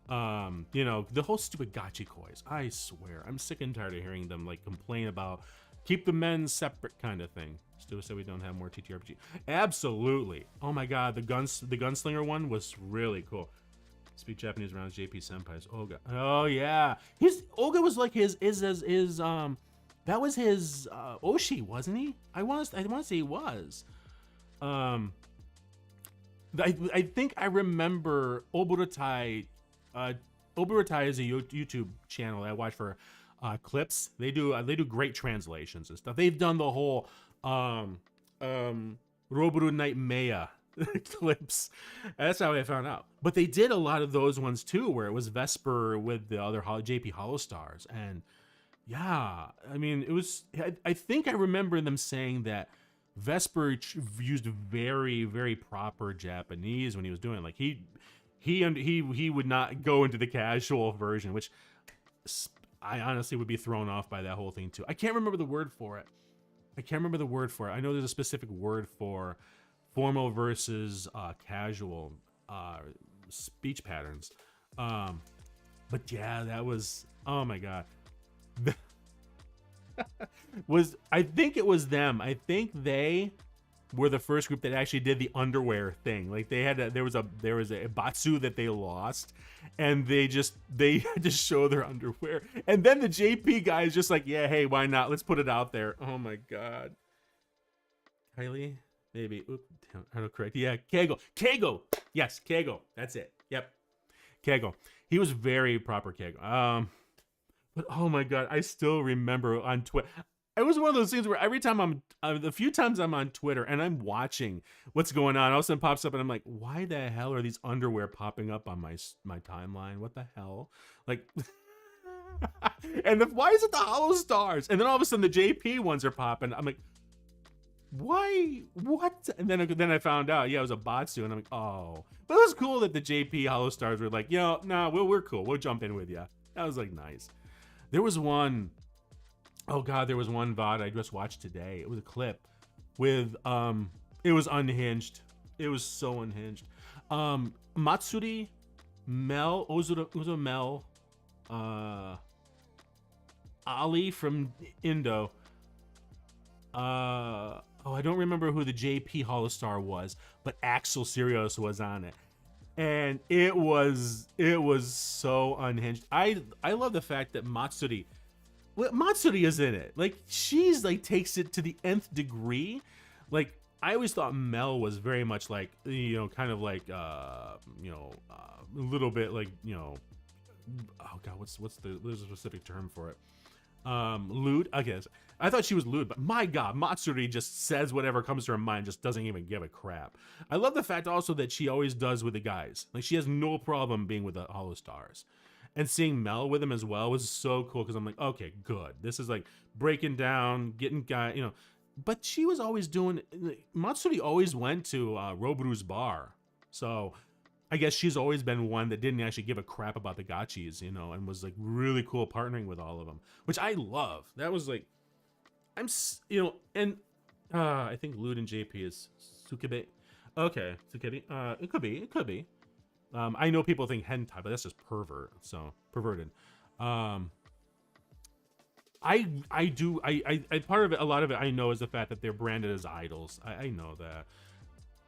S1: You know, the whole stupid gachikois. I swear, I'm sick and tired of hearing them like complain about keep the men separate kind of thing. Stu said we don't have more TTRPG. Absolutely. Oh my god, the gunslinger one was really cool. Speak Japanese around JP Senpai's Olga. Oh yeah, Olga was like his That was his Oshi, wasn't he? I want to say he was. I think I remember Oburotai. Oburotai is a YouTube channel that I watch for clips. They do great translations and stuff. They've done the whole Roburu Night Maya clips. That's how I found out. But they did a lot of those ones too, where it was Vesper with the other JP Hollow Stars. And yeah, I mean, it was. I think I remember them saying that Vesper used very, very proper Japanese when he was doing it. Like he would not go into the casual version, which I honestly would be thrown off by that whole thing too. I can't remember the word for it. I know there's a specific word for formal versus casual speech patterns. But yeah, that was, oh my god. I think it was them. I think they were the first group that actually did the underwear thing. Like there was a Batsu that they lost, and they had to show their underwear. And then the JP guy is just like, yeah, hey, why not? Let's put it out there. Oh my god. Kylie, maybe. Oop, I don't correct. Yeah, Keigo. Yes, Keigo. That's it. Yep, Keigo. He was very proper Keigo. But oh my god, I still remember on Twitter. It was one of those things where every time the few times I'm on Twitter and I'm watching what's going on, all of a sudden pops up and I'm like, why the hell are these underwear popping up on my timeline? What the hell? Like, and why is it the Hollow Stars? And then all of a sudden the JP ones are popping. I'm like, why? What? And then I found out, yeah, it was a Batsu, and I'm like, oh. But it was cool that the JP Hollow Stars were like, yo, nah, we're cool. We'll jump in with you. That was like nice. There was one, oh god, there was one VOD I just watched today. It was a clip with, it was unhinged. It was so unhinged. Matsuri, Mel, Ozura Mel, Ali from Indo. I don't remember who the JP Hollow Star was, but Axel Sirius was on it. And it was so unhinged. I love the fact that Matsuri is in it. Like, she's like takes it to the nth degree. Like, I always thought Mel was very much like, you know, kind of like a little bit like, you know, oh god, there's a specific term for it. Lewd, I guess. I thought she was lewd, but my god, Matsuri just says whatever comes to her mind, just doesn't even give a crap. I love the fact also that she always does with the guys. Like, she has no problem being with the Hollow Stars. And seeing Mel with him as well was so cool, because I'm like, okay, good. This is like breaking down, getting guy, you know. But she was always doing, Matsuri always went to Roburu's bar. So I guess she's always been one that didn't actually give a crap about the gachis, you know, and was like really cool partnering with all of them, which I love. That was like, you know, and I think Lewd and JP is Sukebe. Okay, Sukebe. It could be. I know people think hentai, but that's just perverted. I part of it, a lot of it I know is the fact that they're branded as idols. I know that.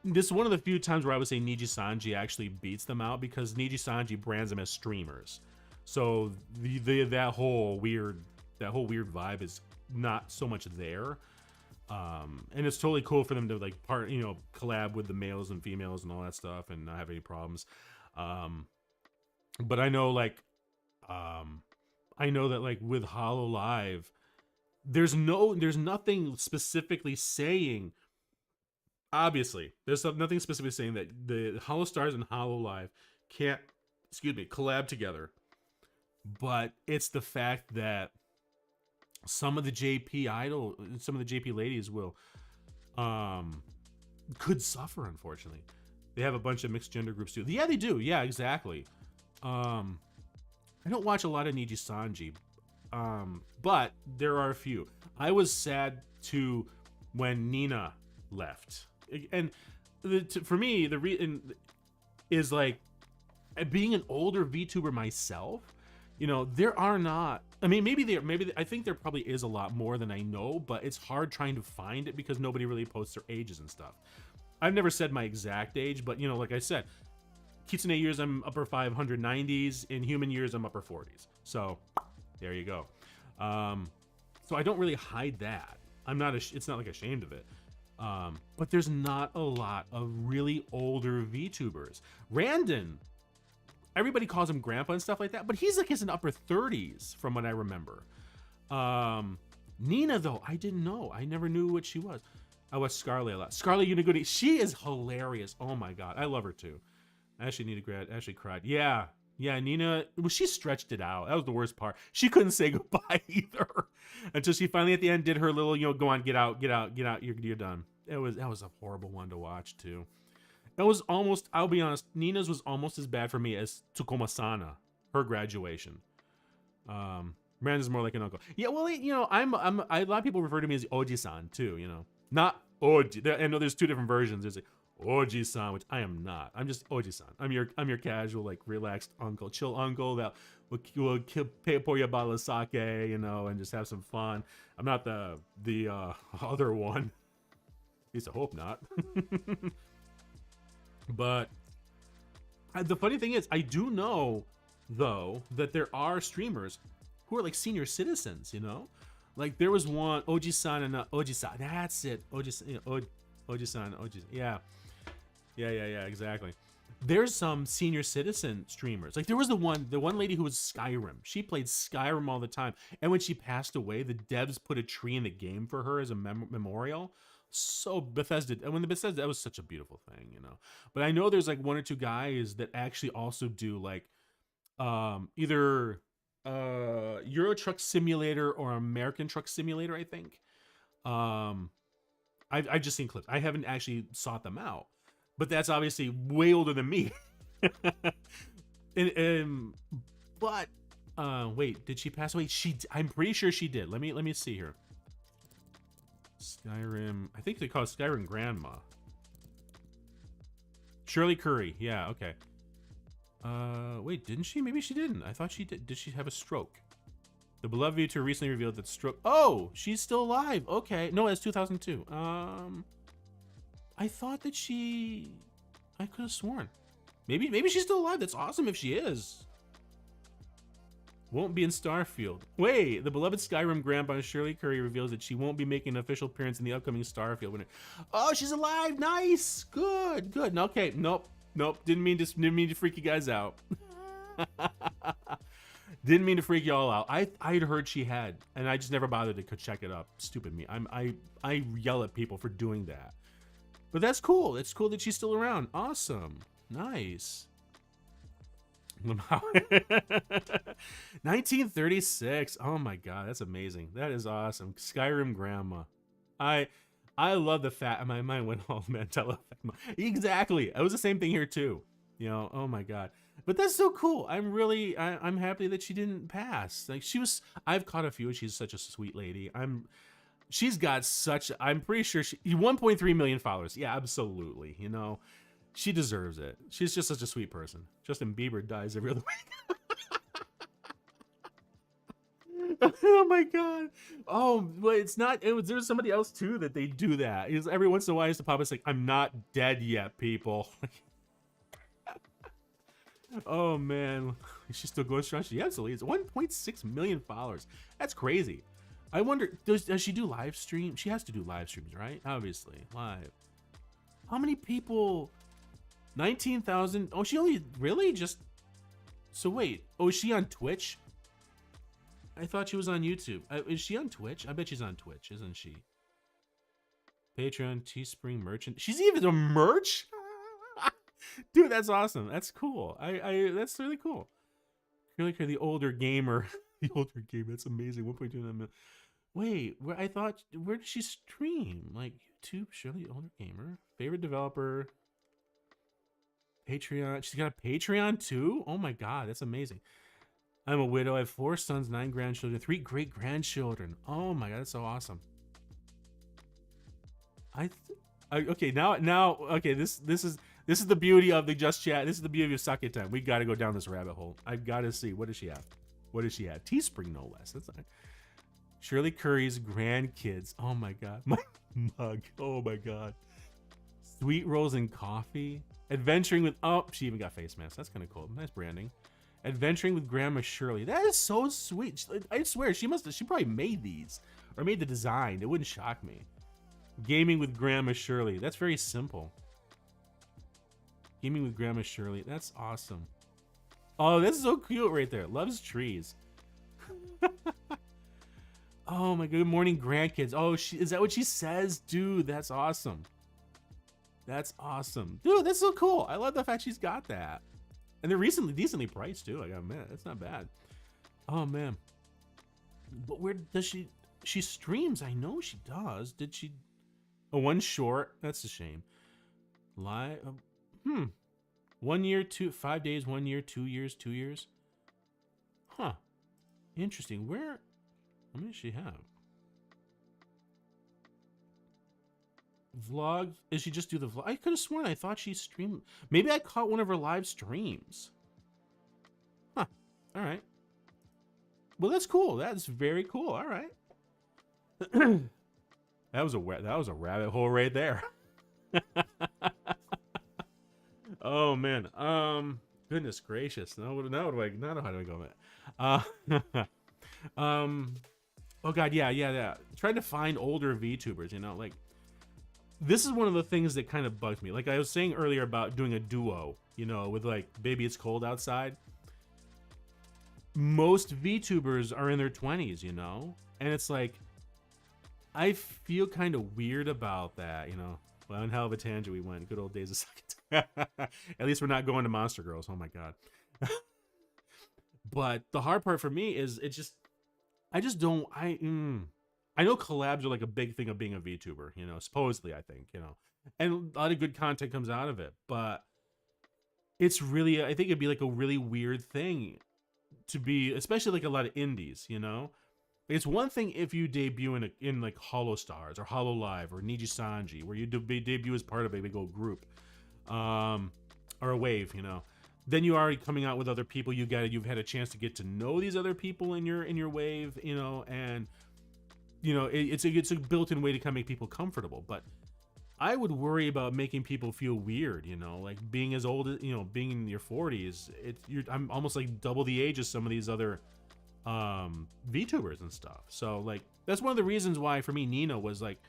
S1: This is one of the few times where I would say Niji Sanji actually beats them out, because Niji Sanji brands them as streamers. So that whole weird vibe is not so much there. And it's totally cool for them to like collab with the males and females and all that stuff and not have any problems. But I know that like with Hollow Live, there's nothing specifically saying. Obviously, there's nothing specifically saying that the Hollow Stars and Hollow Live can't, collab together. But it's the fact that some of the JP ladies could suffer, unfortunately. They have a bunch of mixed gender groups too. Yeah, they do. Yeah, exactly. I don't watch a lot of Niji Sanji, but there are a few. I was sad too when Nina left. And for me, the reason is like, being an older VTuber myself, you know, there are not. I mean, I think there probably is a lot more than I know, but it's hard trying to find it because nobody really posts their ages and stuff. I've never said my exact age, but you know, like I said, Kitsune years I'm upper 590s, in human years I'm upper 40s. So there you go. So I don't really hide that. I'm not, it's not like ashamed of it. But there's not a lot of really older VTubers. Randon, everybody calls him grandpa and stuff like that, but he's like in upper 30s from what I remember. Nina though, I didn't know. I never knew what she was. I watched Scarlet a lot. Scarlet Unigudi, she is hilarious. Oh my god, I love her too. Ashley Nina grad, Ashley cried. Yeah, Nina, well, she stretched it out. That was the worst part. She couldn't say goodbye either until she finally at the end did her little, go on, get out, you're done. That was a horrible one to watch too. That was almost, I'll be honest, Nina's was almost as bad for me as Tsukoma-sana, her graduation. Brandon's more like an uncle. Yeah, well, a lot of people refer to me as Oji-san too, Not Oji. I know there's two different versions. There's like Oji-san, which I am not. I'm just Oji-san. I'm your casual, like, relaxed uncle, chill uncle that will pay for you a bottle of sake, and just have some fun. I'm not the other one. At least I hope not. But the funny thing is, I do know, though, that there are streamers who are like senior citizens, Like there was one, Oji-san and Oji-san. That's it. Oji-san, yeah. Yeah, exactly. There's some senior citizen streamers. Like there was the one lady who was Skyrim. She played Skyrim all the time. And when she passed away, the devs put a tree in the game for her as a memorial. So Bethesda, and when the Bethesda, that was such a beautiful thing, But I know there's like one or two guys that actually also do like either Euro Truck Simulator or American Truck Simulator, I think. I've just seen clips. I haven't actually sought them out, but that's obviously way older than me. But wait, did she pass away? I'm pretty sure she did. Let me see here. Skyrim, I think they call it Skyrim Grandma. Shirley Curry, yeah, okay. Wait, didn't she? Maybe she didn't. I thought she did. Did she have a stroke? The beloved VTuber recently revealed that stroke. Oh, she's still alive. Okay, no, it's 2002. I thought that I could have sworn. Maybe she's still alive. That's awesome if she is. Won't be in Starfield. Wait, the beloved Skyrim grandpa Shirley Curry reveals that she won't be making an official appearance in the upcoming Starfield winter. Oh, she's alive. Nice. Good. Okay. Nope. Didn't mean to freak you guys out. Didn't mean to freak y'all out. I'd heard she had, and I just never bothered to check it up. Stupid me. I yell at people for doing that. But that's cool. It's cool that she's still around. Awesome. Nice. 1936. Oh my god, that's amazing. That is awesome. Skyrim grandma. I love the fact my mind went all Mandela effect. Exactly. It was the same thing here too. Oh my god. But that's so cool. I'm happy that she didn't pass. Like I've caught a few. She's such a sweet lady. She's got I'm pretty sure 1.3 million followers. Yeah, absolutely. She deserves it. She's just such a sweet person. Justin Bieber dies every other week. Oh my god. Oh, but it's not. There's somebody else too that they do that. Every once in a while, I used to pop up like, "I'm not dead yet, people." Oh man, she's still going strong. She absolutely is. 1.6 million followers. That's crazy. I wonder, does she do live stream? She has to do live streams, right? Obviously, live. How many people? 19,000. Oh, she only really just. So wait. Oh, is she on Twitch? I thought she was on YouTube. Is she on Twitch? I bet she's on Twitch, isn't she? Patreon, Teespring, merchant. She's even a merch? Dude, that's awesome. That's cool. That's really cool. Really cool. The older gamer. The older gamer. That's amazing. 1.2 million. Wait, where did she stream? Like YouTube, surely older gamer. Favorite developer. Patreon. She's got a Patreon too? Oh my god, that's amazing. I'm a widow. I have 4 sons, 9 grandchildren, 3 great grandchildren. Oh my god, that's so awesome. Okay, now okay, this is the beauty of the Just Chat. This is the beauty of Sake Time. We got to go down this rabbit hole. I've got to see, what does she have? What does she have? Teespring, no less. That's not. Shirley Curry's grandkids. Oh my god, my mug. Oh my god. Sweet rolls and coffee. Adventuring with. Oh, she even got face masks. That's kind of cool. Nice branding. Adventuring with Grandma Shirley. That is so sweet. I swear she probably made these. or made the design. It wouldn't shock me. Gaming with Grandma Shirley. That's very simple. Gaming with Grandma Shirley. That's awesome. Oh, that's so cute right there. Loves trees. Oh my good morning, grandkids. Oh, is that what she says? Dude, that's awesome. That's awesome. Dude, that's so cool. I love the fact she's got that. And they're decently priced too. I gotta admit, that's not bad. Oh man. But where does she streams? I know she does. Did she? Oh, one short. That's a shame. Live. 1 year, 5 days, 1 year, 2 years, 2 years. Huh. Interesting. Where? How many does she have? Vlog? Does she just do the vlog? I could have sworn I thought she streamed. Maybe I caught one of her live streams. Huh. All right. Well, that's cool. That's very cool. All right. that was a rabbit hole right there. Oh man. Goodness gracious. Now what do I not know how do I go, man? Oh god, yeah. Trying to find older VTubers, you know, like this is one of the things that kind of bugs me. Like I was saying earlier about doing a duo, you know, with like Baby It's Cold Outside. Most VTubers are in their 20s, you know? And it's like I feel kind of weird about that, you know. Well, on hell of a tangent we went. Good old days of second. At least we're not going to Monster Girls. Oh my god. But the hard part for me is I know collabs are like a big thing of being a VTuber, you know, supposedly, I think, you know, and a lot of good content comes out of it, but it's really, I think it'd be like a really weird thing to be, especially like a lot of indies, you know. It's one thing if you debut in like Hollow Stars or Hollow Live or Niji Sanji, where you debut as part of a big old group, or a wave, you know. Then you are already coming out with other people. You've had a chance to get to know these other people in your wave, you know, and you know it's a built-in way to kind of make people comfortable. But I would worry about making people feel weird, you know, like being as old as, you know, being in your 40s. I'm almost like double the age of some of these other VTubers and stuff. So like that's one of the reasons why for me Nina was like,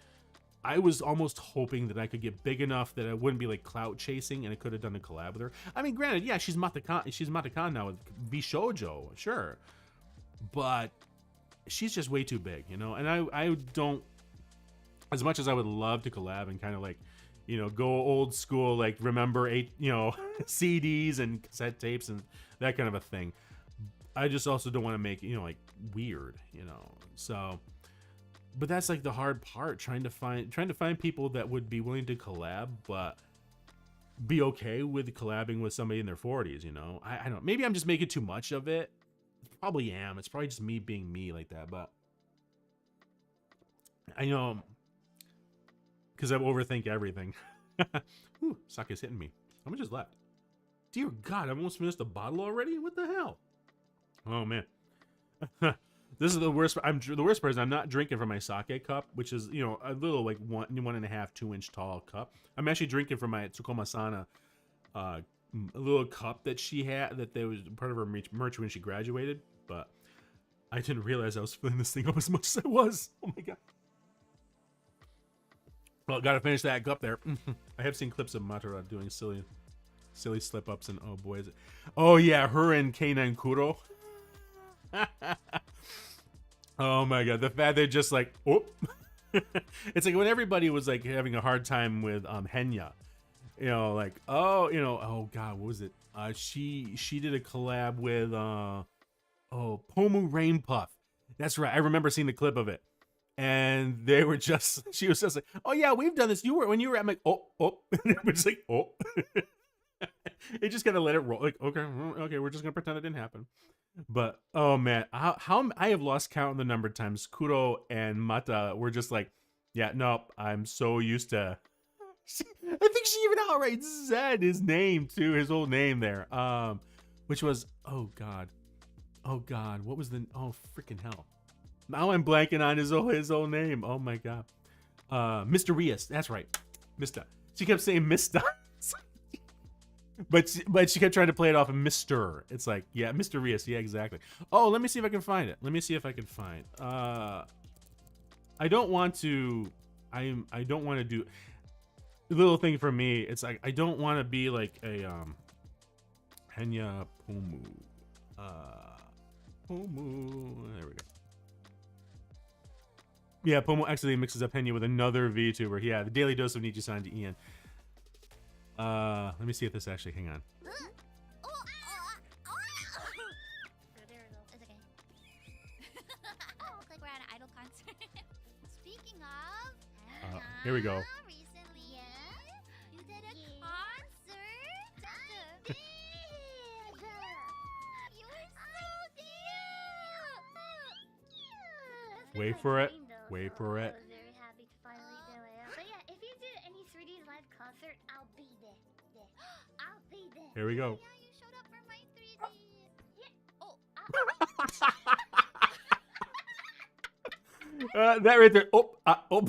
S1: I was almost hoping that I could get big enough that I wouldn't be like clout chasing and I could have done a collab with her. I mean, granted, yeah, she's Matakan now with Bishoujo, sure, but she's just way too big, you know. And I don't, as much as I would love to collab and kind of like, you know, go old school, like remember CDs and cassette tapes and that kind of a thing. I just also don't want to make, you know, like weird, you know. So, but that's like the hard part, trying to find people that would be willing to collab, but be okay with collabing with somebody in their 40s, you know. I don't know. Maybe I'm just making too much of it. Probably am. It's probably just me being me like that, but I know because I overthink everything. Ooh, sake's hitting me. How much is left? Dear God, I almost finished the bottle already. What the hell? Oh man. This is the worst. The worst part is I'm not drinking from my sake cup, which is, you know, a little like 1.5, 2 inch tall cup. I'm actually drinking from my Tsukoma-sana, a little cup that she had, that there was part of her merch when she graduated. But I didn't realize I was filling this thing up as much as I was. Oh my god. Well, gotta finish that cup there. I have seen clips of Matara doing silly slip ups, and oh boy, is it. Oh yeah, her and K9 Kuro. Oh my god, the fact they're just like, oh. It's like when everybody was like having a hard time with Henya, you know, like, oh, you know, oh god, what was it? She did a collab with Pomu Rain Puff. That's right, I remember seeing the clip of it, and they were just, she was just like, oh yeah, we've done this. When you were, I'm like, oh, and we're just like, oh. It just kind of let it roll, like, okay, we're just gonna pretend it didn't happen. But oh man, how I have lost count on the number of times Kuro and Mata were just like, yeah, nope, I'm so used to. I think she even outright said his name too, his old name there, which was, oh god, what was the, oh freaking hell, now I'm blanking on his old name. Oh my god, Mr. Rias, that's right, Mr. She kept saying Mr. But she kept trying to play it off of Mr. It's like, yeah, Mr. Rias, yeah, exactly. Oh, let me see if I can find it. Let me see if I can find. I don't want to. I don't want to do. The little thing for me, it's like I don't want to be like a Henya Pomu. Pomu. There we go. Yeah, Pomo accidentally mixes up Henya with another VTuber. Yeah, the Daily Dose of Nichi-san to Ian. Let me see if this actually. Hang on.
S3: There we go. It's okay. Looks like we're at an idol concert. Speaking of,
S1: Here we go.
S3: recently, you did a concert. You were so cute.
S1: Wait for it. Wait for it.
S3: I was very happy to finally do it. But yeah, if you do any 3D live concert, I'll be there. I'll be there.
S1: Here we go.
S3: Yeah, you showed up for my 3D. Yeah. Oh,
S1: That right there. Oh, oh.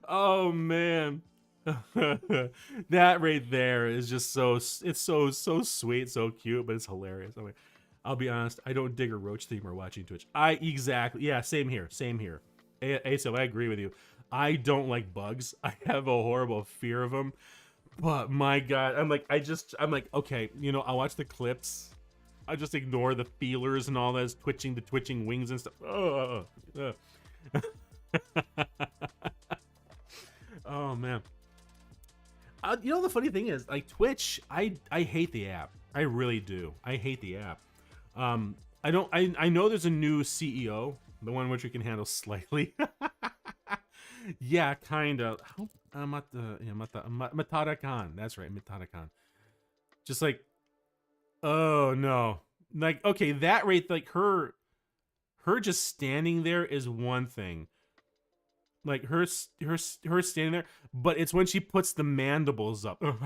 S1: Oh man. That right there is just so. It's so sweet, so cute, but it's hilarious. I mean, I'll be honest. I don't dig a roach theme or watching Twitch. Yeah, same here. Same here. Aso, I agree with you. I don't like bugs. I have a horrible fear of them. But my God, I'm like, okay, you know, I'll watch the clips. I just ignore the feelers and all that, the twitching wings and stuff. Oh man. You know, the funny thing is, like Twitch, I hate the app. I really do. I hate the app. I know there's a new CEO, the one which we can handle slightly. Yeah, kind of. Matada-kan. That's right, Matada-kan. Just like, oh no. Like, okay, that rate, like her just standing there is one thing. Like her standing there, but it's when she puts the mandibles up. Nope.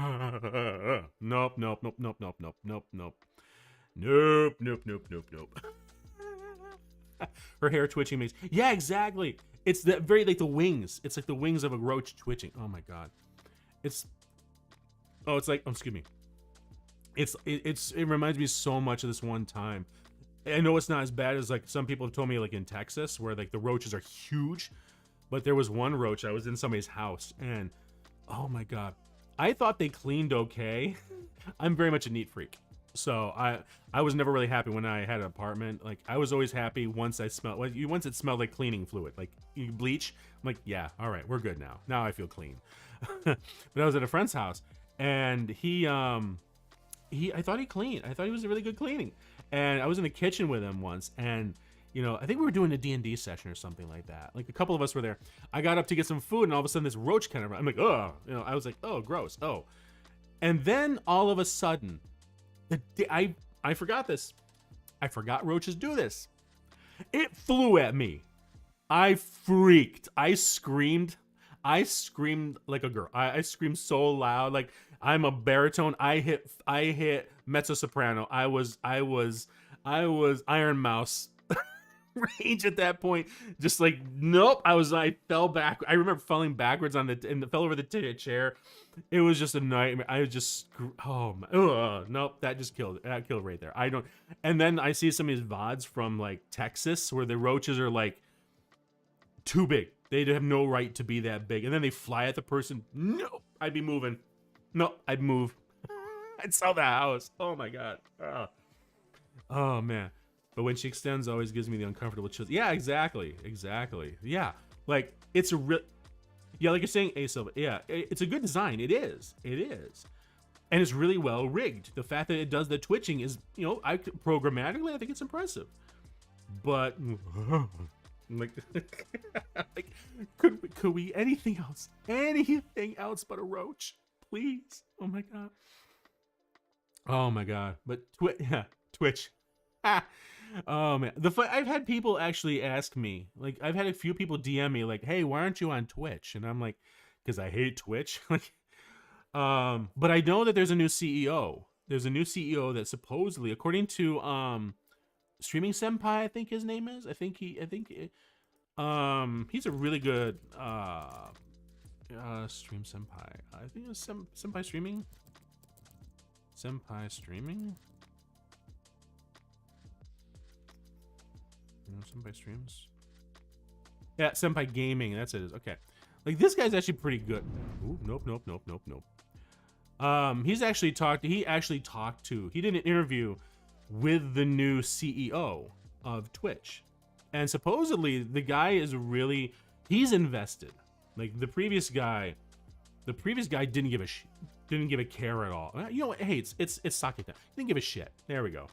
S1: Her hair twitching makes, yeah, exactly. It's that very, like the wings. It's like the wings of a roach twitching. Oh my God. It's like, oh, excuse me. It reminds me so much of this one time. I know it's not as bad as like some people have told me, like in Texas, where like the roaches are huge. But there was one roach. I was in somebody's house, and oh my God, I thought they cleaned okay. I'm very much a neat freak, so I was never really happy when I had an apartment. Like I was always happy once it smelled like cleaning fluid, like bleach. I'm like, yeah, all right, we're good now. Now I feel clean. But I was at a friend's house, and I thought he cleaned. I thought he was a really good cleaning, and I was in the kitchen with him once, and you know, I think we were doing a D&D session or something like that. Like a couple of us were there. I got up to get some food, and all of a sudden this roach kind of, I'm like, oh, you know, I was like, oh, gross, oh. And then all of a sudden, I forgot this. I forgot roaches do this. It flew at me. I freaked. I screamed like a girl. I screamed so loud, like I'm a baritone. I hit mezzo soprano. I was Iron Mouse range at that point. Just like, nope. I fell back. I remember falling backwards and fell over the chair. It was just a nightmare. I just, oh my, nope. That killed right there. And then I see some of these VODs from like Texas where the roaches are like too big. They have no right to be that big. And then they fly at the person. No, I'd be moving. No, I'd move. I'd sell the house. Oh my God. Oh man. But when she extends, always gives me the uncomfortable chills. Yeah, exactly. Yeah, like it's a real. Yeah, like you're saying, Ace. Yeah, it's a good design. It is, and it's really well rigged. The fact that it does the twitching is, you know, programmatically, I think it's impressive. But like, like, could we anything else but a roach, please? Oh my God. But Twitch. Oh man, I've had people actually ask me, like I've had a few people DM me like, hey, why aren't you on Twitch? And I'm like, because I hate Twitch. Like, but I know that there's a new CEO. There's a new CEO that supposedly, according to Streaming Senpai, I think his name is. He's a really good Stream Senpai. I think it's Senpai Streaming. Senpai Streaming. You know, Senpai streams. Yeah, Senpai Gaming. That's it. Okay. Like, this guy's actually pretty good. Ooh, nope. He actually talked to, he did an interview with the new CEO of Twitch. And supposedly the guy is really, he's invested. Like, the previous guy didn't give a care at all. You know what? Hey, it's sake time. He didn't give a shit. There we go.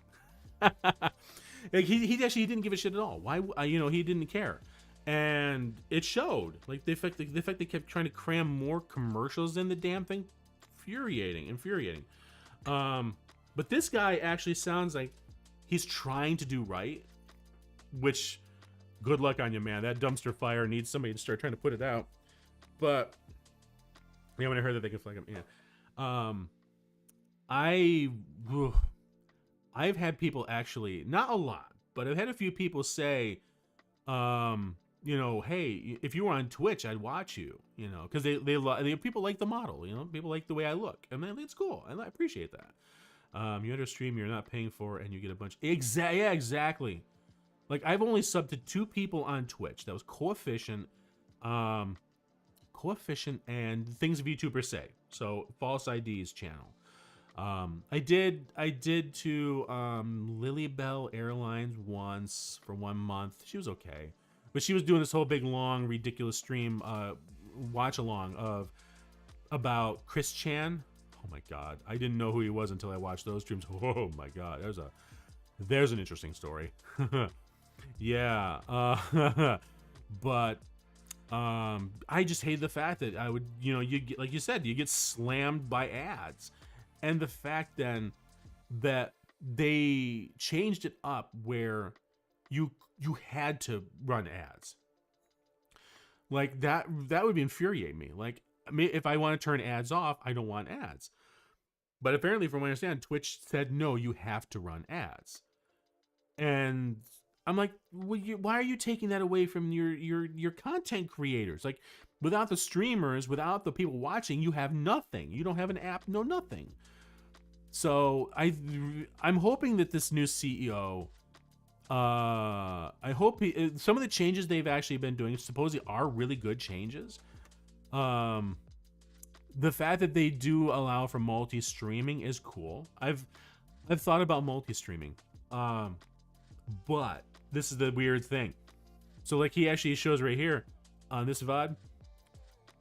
S1: Like, he didn't give a shit at all. Why? He didn't care. And it showed. Like, the fact they kept trying to cram more commercials in the damn thing, infuriating. But this guy actually sounds like he's trying to do right, which, good luck on you, man. That dumpster fire needs somebody to start trying to put it out. But yeah, when I heard that they could flag him, yeah. I've had people actually, not a lot, but I've had a few people say, hey, if you were on Twitch, I'd watch you, because they people like the model, people like the way I look, and it's cool, and I appreciate that. You enter a stream you're not paying for, and you get a bunch. Yeah, exactly. Like, I've only subbed to 2 people on Twitch. That was Coefficient, and Things of YouTubers Say. So False ID's channel. I did to Lilybell Airlines once for 1 month. She was okay, but she was doing this whole big long ridiculous stream watch along about Chris Chan. Oh my god, I didn't know who he was until I watched those streams. Oh my god, there's an interesting story. Yeah, but I just hate the fact that I would, you get, like you said, you get slammed by ads. And the fact then that they changed it up where you had to run ads. Like, that would infuriate me. Like, I mean, if I want to turn ads off, I don't want ads. But apparently, from what I understand, Twitch said, no, you have to run ads. And I'm like, well, why are you taking that away from your content creators? Like, without the streamers, without the people watching, you have nothing. You don't have an app, no nothing. So I'm hoping that this new CEO, I hope some of the changes they've actually been doing supposedly are really good changes. The fact that they do allow for multi-streaming is cool. I've thought about multi-streaming, but this is the weird thing. So, like, he actually shows right here on this VOD,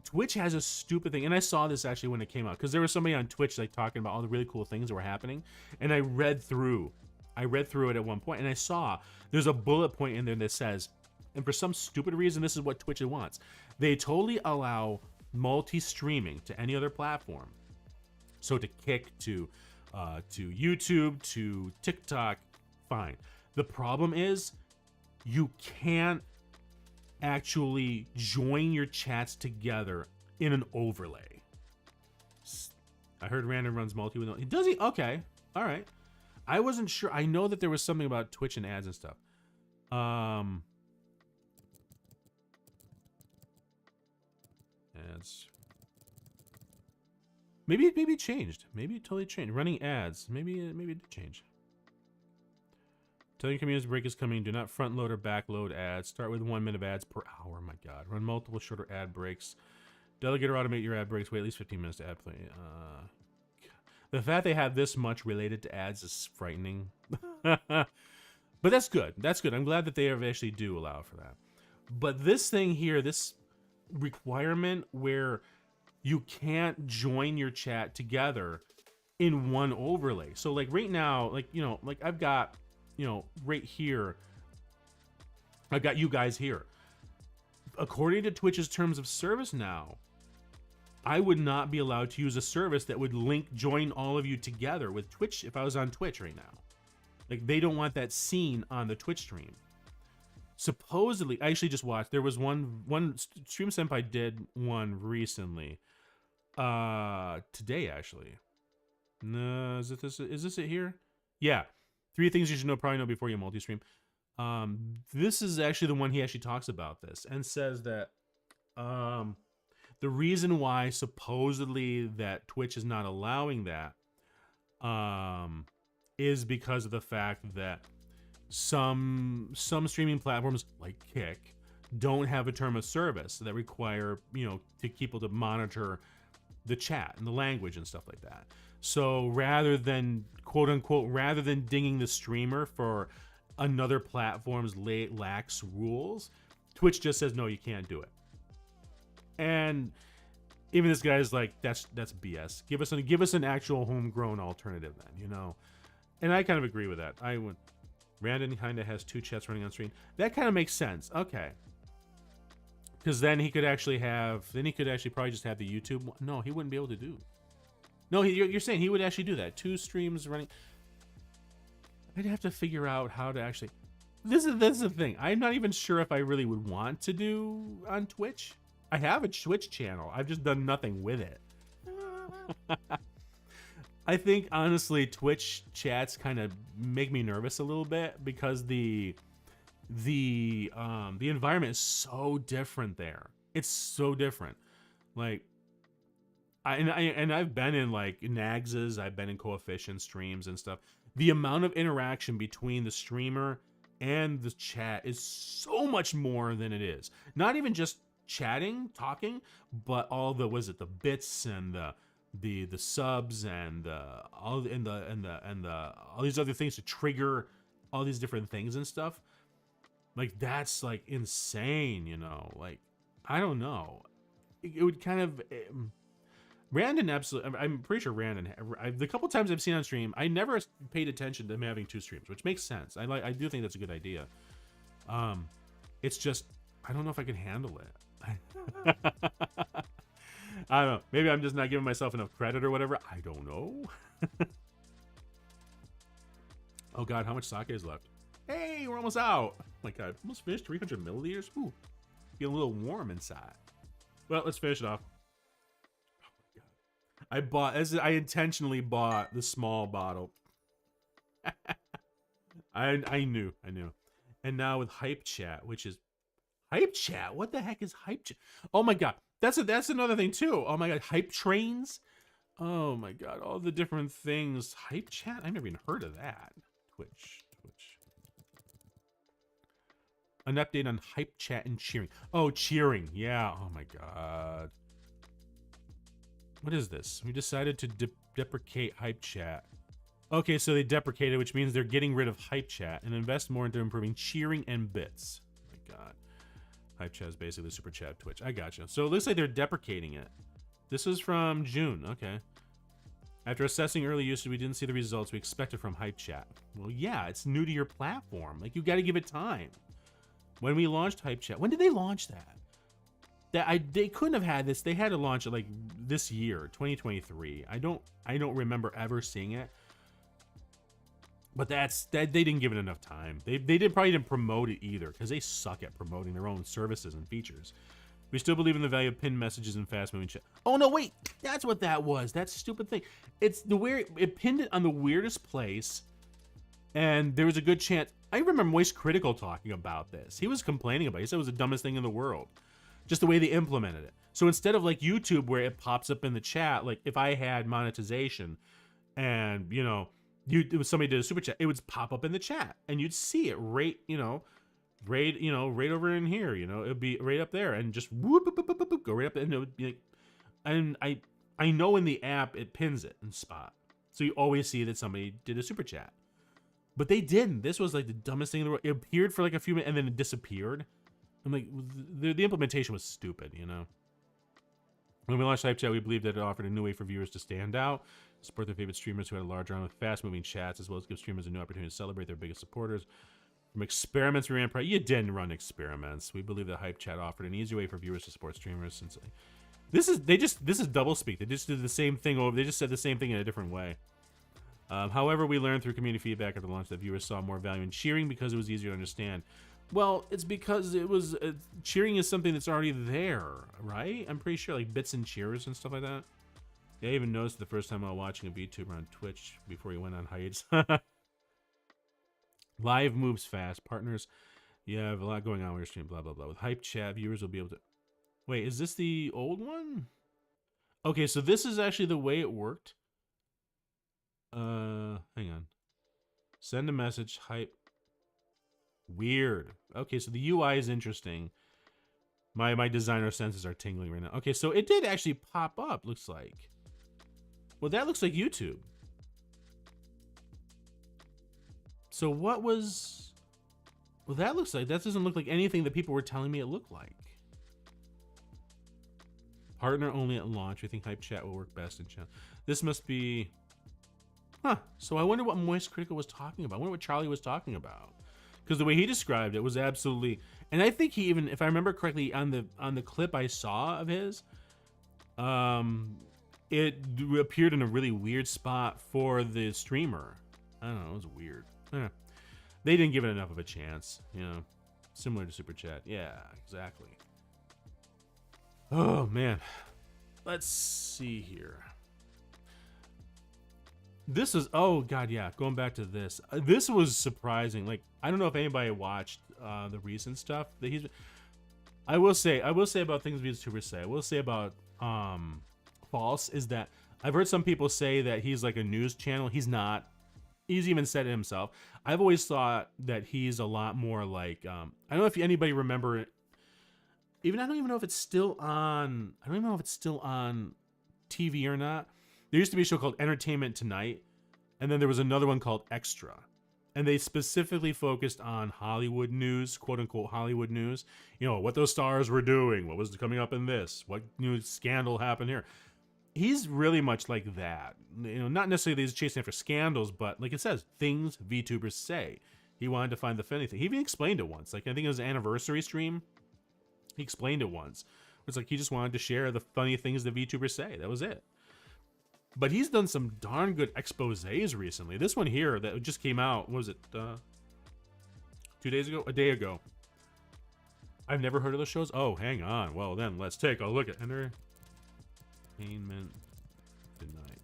S1: Twitch has a stupid thing, and I saw this actually when it came out, because there was somebody on Twitch like talking about all the really cool things that were happening, and I read through it at one point, and I saw there's a bullet point in there that says, and for some stupid reason, this is what Twitch wants. They totally allow multi-streaming to any other platform. So to Kick, to YouTube, to TikTok, fine. The problem is you can't actually join your chats together in an overlay. I heard Random runs multi with no. Does he? Okay. All right. I wasn't sure. I know that there was something about Twitch and ads and stuff. Ads. Maybe it changed. Maybe it totally changed. Running ads. Maybe it did change. Telling community break is coming. Do not front load or back load ads. Start with 1 minute of ads per hour. My God. Run multiple shorter ad breaks. Delegate or automate your ad breaks. Wait at least 15 minutes to ad play. The fact they have this much related to ads is frightening. But that's good. That's good. I'm glad that they actually do allow for that. But this thing here, this requirement where you can't join your chat together in one overlay. So, like, right now, like, like I've got, right here, I've got you guys here. According to Twitch's terms of service now, I would not be allowed to use a service that would join all of you together with Twitch if I was on Twitch right now. Like, they don't want that seen on the Twitch stream. Supposedly, I actually just watched, there was one Stream Senpai did one recently. Today, actually. No, is this it here? Yeah. 3 things you should probably know before you multi-stream. This is actually the one he actually talks about this and says that the reason why supposedly that Twitch is not allowing that is because of the fact that some streaming platforms like Kick don't have a term of service that require, you know, to people to monitor the chat and the language and stuff like that. So rather than, quote unquote, rather than dinging the streamer for another platform's lax rules, Twitch just says, no, you can't do it. And even this guy's like, that's BS. Give us an actual homegrown alternative then, you know? And I kind of agree with that. Randon kind of has 2 chats running on stream. That kind of makes sense. Okay. Because then he could actually probably just have the YouTube one. No, he wouldn't be able to do. No, you're saying he would actually do that. 2 streams running. I'd have to figure out how to actually. This is the thing. I'm not even sure if I really would want to do on Twitch. I have a Twitch channel. I've just done nothing with it. I think honestly, Twitch chats kind of make me nervous a little bit because the environment is so different there. It's so different. Like, I've been in like Nags's, I've been in Coefficient streams and stuff. The amount of interaction between the streamer and the chat is so much more than it is. Not even just chatting, talking, but all the the bits and the subs and all these other things to trigger all these different things and stuff. Like, that's like insane, you know. Like, I don't know. It would kind of Randon absolutely. I'm pretty sure Randon. The couple times I've seen on stream, I never paid attention to him having 2 streams, which makes sense. I do think that's a good idea. It's just I don't know if I can handle it. I don't know. Maybe I'm just not giving myself enough credit or whatever. I don't know. Oh God, how much sake is left? Hey, we're almost out. Oh my God, almost finished. 300 milliliters. Ooh, feeling a little warm inside. Well, let's finish it off. I intentionally bought the small bottle. I knew. And now with Hype Chat, which is Hype Chat. What the heck is Hype Chat? Oh my God, that's another thing too. Oh my God, Hype Trains. Oh my God, all the different things. Hype Chat. I've never even heard of that. Twitch. An update on Hype Chat and cheering. Oh, cheering. Yeah. Oh my God. What is this? We decided to deprecate Hype Chat. Okay, so they deprecated, which means they're getting rid of Hype Chat and invest more into improving cheering and bits. Oh my God. Hype Chat is basically the super chat of Twitch. I gotcha. So it looks like they're deprecating it. This is from June. Okay. After assessing early usage, we didn't see the results we expected from Hype Chat. Well, yeah, it's new to your platform. Like, you got to give it time. When we launched Hype Chat, when did they launch that? They couldn't have had this. They had to launch it like this year, 2023. I don't remember ever seeing it. But they didn't give it enough time. They probably didn't promote it either, because they suck at promoting their own services and features. We still believe in the value of pinned messages and fast moving chat. Oh no, wait, that's what that was. That stupid thing. It's the weird. It pinned it on the weirdest place, and there was a good chance. I remember Moist Critical talking about this. He was complaining about it. He said it was the dumbest thing in the world. Just the way they implemented it. So instead of like YouTube where it pops up in the chat, like if I had monetization and, you know, somebody did a super chat, it would pop up in the chat and you'd see it right over in here, you know, it'd be right up there and just whoop, whoop, whoop, whoop, whoop, go right up and it would be like, and I know in the app it pins it in spot. So you always see that somebody did a super chat. But they didn't. This was like the dumbest thing in the world. It appeared for like a few minutes and then it disappeared. I'm like, the implementation was stupid, you know? When we launched Hype Chat, we believed that it offered a new way for viewers to stand out, support their favorite streamers who had a large arm with fast-moving chats, as well as give streamers a new opportunity to celebrate their biggest supporters. From experiments we ran, you didn't run experiments. We believe that Hype Chat offered an easier way for viewers to support streamers. Since this is doublespeak. They just did the same thing over. They just said the same thing in a different way. However, we learned through community feedback after the launch that viewers saw more value in cheering because it was easier to understand. Well, it's because it was cheering is something that's already there, right? I'm pretty sure, like bits and cheers and stuff like that. Yeah, I even noticed the first time while watching a VTuber on Twitch before he went on hiatus. Live moves fast. Partners, you have a lot going on with your stream, blah, blah, blah. With Hype Chat, viewers will be able to... Wait, is this the old one? Okay, so this is actually the way it worked. Hang on. Send a message, Hype... Weird. Okay, so the UI is interesting. My designer senses are tingling right now. Okay, so it did actually pop up, looks like. Well, that looks like YouTube. So what was... Well, that looks like... That doesn't look like anything that people were telling me it looked like. Partner only at launch. We think Hype Chat will work best in chat. This must be... Huh. So I wonder what Moist Critical was talking about. I wonder what Charlie was talking about. Because the way he described it was absolutely... And I think he even, if I remember correctly, on the clip I saw of his, it appeared in a really weird spot for the streamer. I don't know, it was weird. They didn't give it enough of a chance, you know. Similar to Super Chat. Yeah, exactly. Oh, man. Let's see here. This is, oh god, yeah, going back to this. This was surprising. Like, I don't know if anybody watched the recent stuff that he's... I will say about things VTubers say. I will say about False is that I've heard some people say that he's like a news channel. He's not. He's even said it himself. I've always thought that he's a lot more like, I don't know if anybody remember it. I don't even know if it's still on. I don't even know if it's still on TV or not. There used to be a show called Entertainment Tonight, and then there was another one called Extra. And they specifically focused on Hollywood news, quote unquote Hollywood news. You know, what those stars were doing, what was coming up in this, what new scandal happened here. He's really much like that. You know, not necessarily that he's chasing after scandals, but like it says, things VTubers say. He wanted to find the funny thing. He even explained it once. Like, I think it was an anniversary stream. He explained it once. It's like he just wanted to share the funny things that VTubers say. That was it. But he's done some darn good exposés recently. This one here that just came out, what was it, 2 days ago? A day ago. I've never heard of those shows. Oh, hang on. Well, then let's take a look at Entertainment Tonight.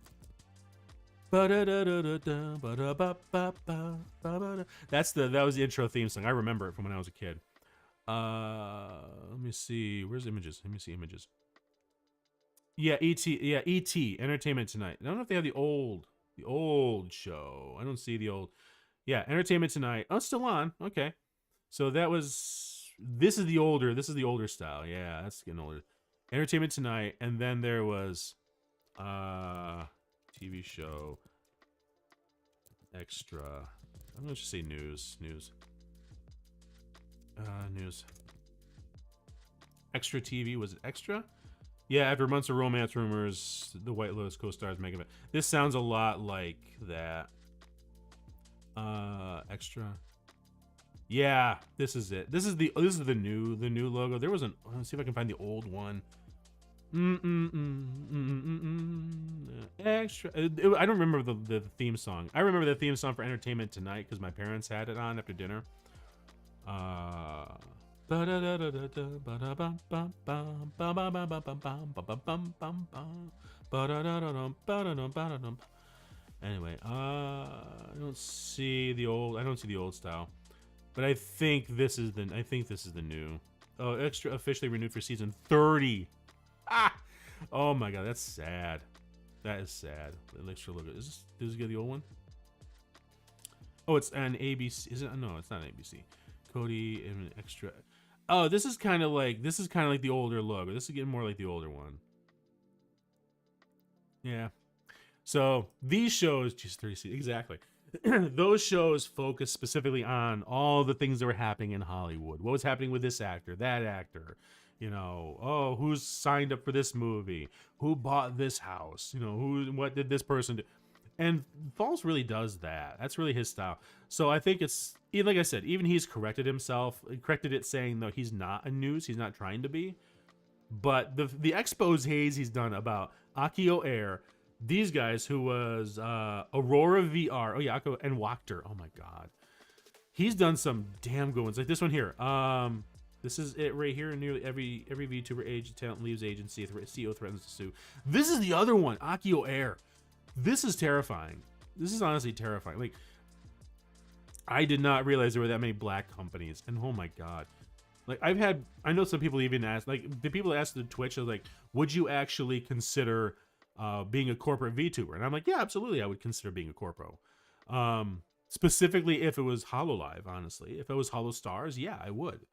S1: That was the intro theme song. I remember it from when I was a kid. Let me see. Where's images? Let me see images. Yeah, E.T. Yeah, E.T. Entertainment Tonight. I don't know if they have the old show. I don't see the old. Yeah, Entertainment Tonight. Oh, it's still on. Okay. So that was. This is the older style. Yeah, that's getting older. Entertainment Tonight, and then there was, TV show. Extra. I'm gonna just say news. News. Extra TV. Was it Extra? Yeah, after months of romance rumors, the White Lotus co-stars make it. This sounds a lot like that. Extra. Yeah, this is it. This is the new logo. There was an. Let's see if I can find the old one. Extra. I don't remember the theme song. I remember the theme song for Entertainment Tonight because my parents had it on after dinner. Anyway, I don't see the old style, but I think this is the new. Oh, Extra officially renewed for season 30. Ah, oh my god, that's sad. That is sad. The extra logo. Does this get the old one? Oh, it's an ABC. Is it? No, it's not an ABC. Cody and Extra. Oh, this is kind of like the older logo. This is getting more like the older one. Yeah. So these shows, just 30 exactly. Those shows focus specifically on all the things that were happening in Hollywood. What was happening with this actor, that actor. You know, oh, who's signed up for this movie? Who bought this house? You know, what did this person do? And Falls really does that. That's really his style. So I think it's, like I said, even he's corrected himself, corrected it saying, though, he's not a news. He's not trying to be. But the exposés he's done about Akio Air, these guys who was Aurora VR, oh yeah, Akio and Wachter, oh my god. He's done some damn good ones. Like this one here. This is it right here. Nearly every VTuber agent talent leaves agency. CEO threatens to sue. This is the other one, Akio Air. This is terrifying. This is honestly terrifying. Like, I did not realize there were that many black companies. And oh my god. Like, I know some people even ask, like, the people asked the Twitch, I was like, would you actually consider being a corporate VTuber? And I'm like, yeah, absolutely, I would consider being a corpo. Specifically if it was HoloLive, honestly. If it was HoloStars, yeah, I would.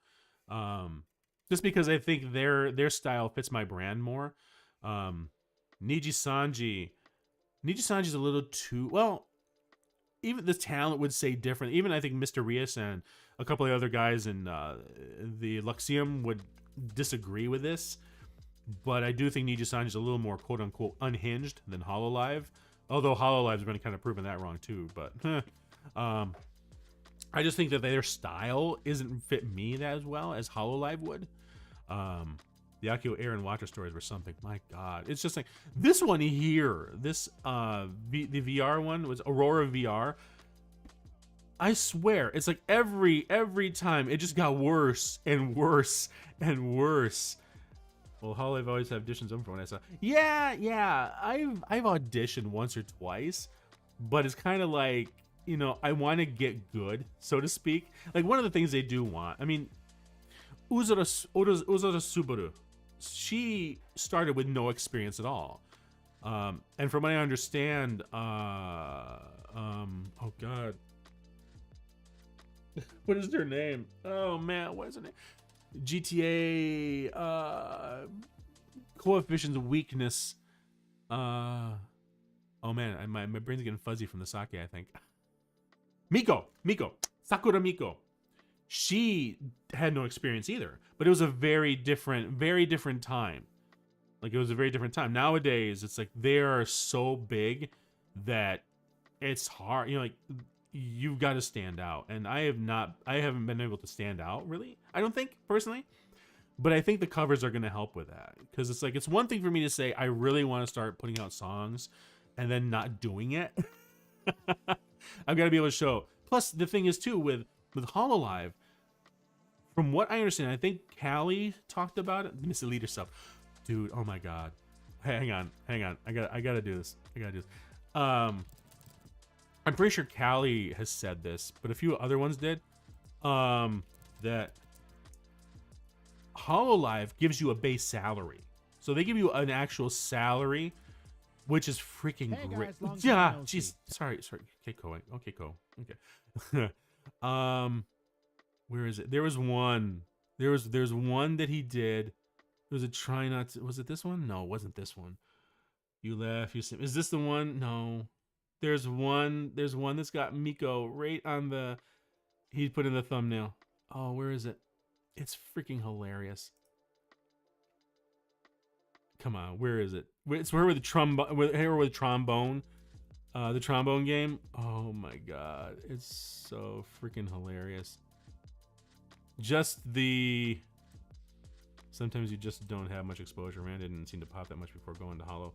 S1: just because I think their style fits my brand more. Niji Sanji's a little too well. Even the talent would say different. Even I think Mr. Rias and a couple of other guys in the Luxium would disagree with this. But I do think Niji Sanji is a little more quote unquote unhinged than HoloLive. Although HoloLive's been kind of proving that wrong too. But I just think that their style isn't fit me that as well as HoloLive would. The Akio Air and Watcher stories were something. My God, it's just like this one here. This the VR one was Aurora VR. I swear, it's like every time it just got worse and worse and worse. Well, HoloLive always have auditions over when I saw. Yeah. I've auditioned once or twice, but it's kind of like, you know, I want to get good, so to speak. Like one of the things they do want. I mean, Uzura Subaru, she started with no experience at all, and from what I understand, oh God, what is their name? Oh man, what is her name? GTA coefficients weakness. Oh man, my brain's getting fuzzy from the sake, I think. Miko, Sakura Miko. She had no experience either, but it was a very different time. Like it was a very different time. Nowadays, it's like they are so big that it's hard. You know, like you've got to stand out, and I haven't been able to stand out really. I don't think personally, but I think the covers are going to help with that because it's like it's one thing for me to say I really want to start putting out songs, and then not doing it. I've got to be able to show. Plus, the thing is too with HoloLive, from what I understand, I think Callie talked about it. Mislead yourself, dude. Oh my God, hang on. I gotta do this. I'm pretty sure Callie has said this, but a few other ones did. That HoloLive gives you a base salary, so they give you an actual salary, which is freaking great. Yeah, jeez. Sorry. Keiko. Okay, Keiko. Okay. Where is it? There was one. There's one that he did. It was a try not to. Was it this one? No, it wasn't this one. You laugh. You say, is this the one? No. There's one that's got Miko right on the. He put in the thumbnail. Oh, where is it? It's freaking hilarious. Come on, where is it? It's where with the trombone. With the trombone. The trombone game. Oh my God, it's so freaking hilarious. Just the. Sometimes you just don't have much exposure. Rand didn't seem to pop that much before going to Holo.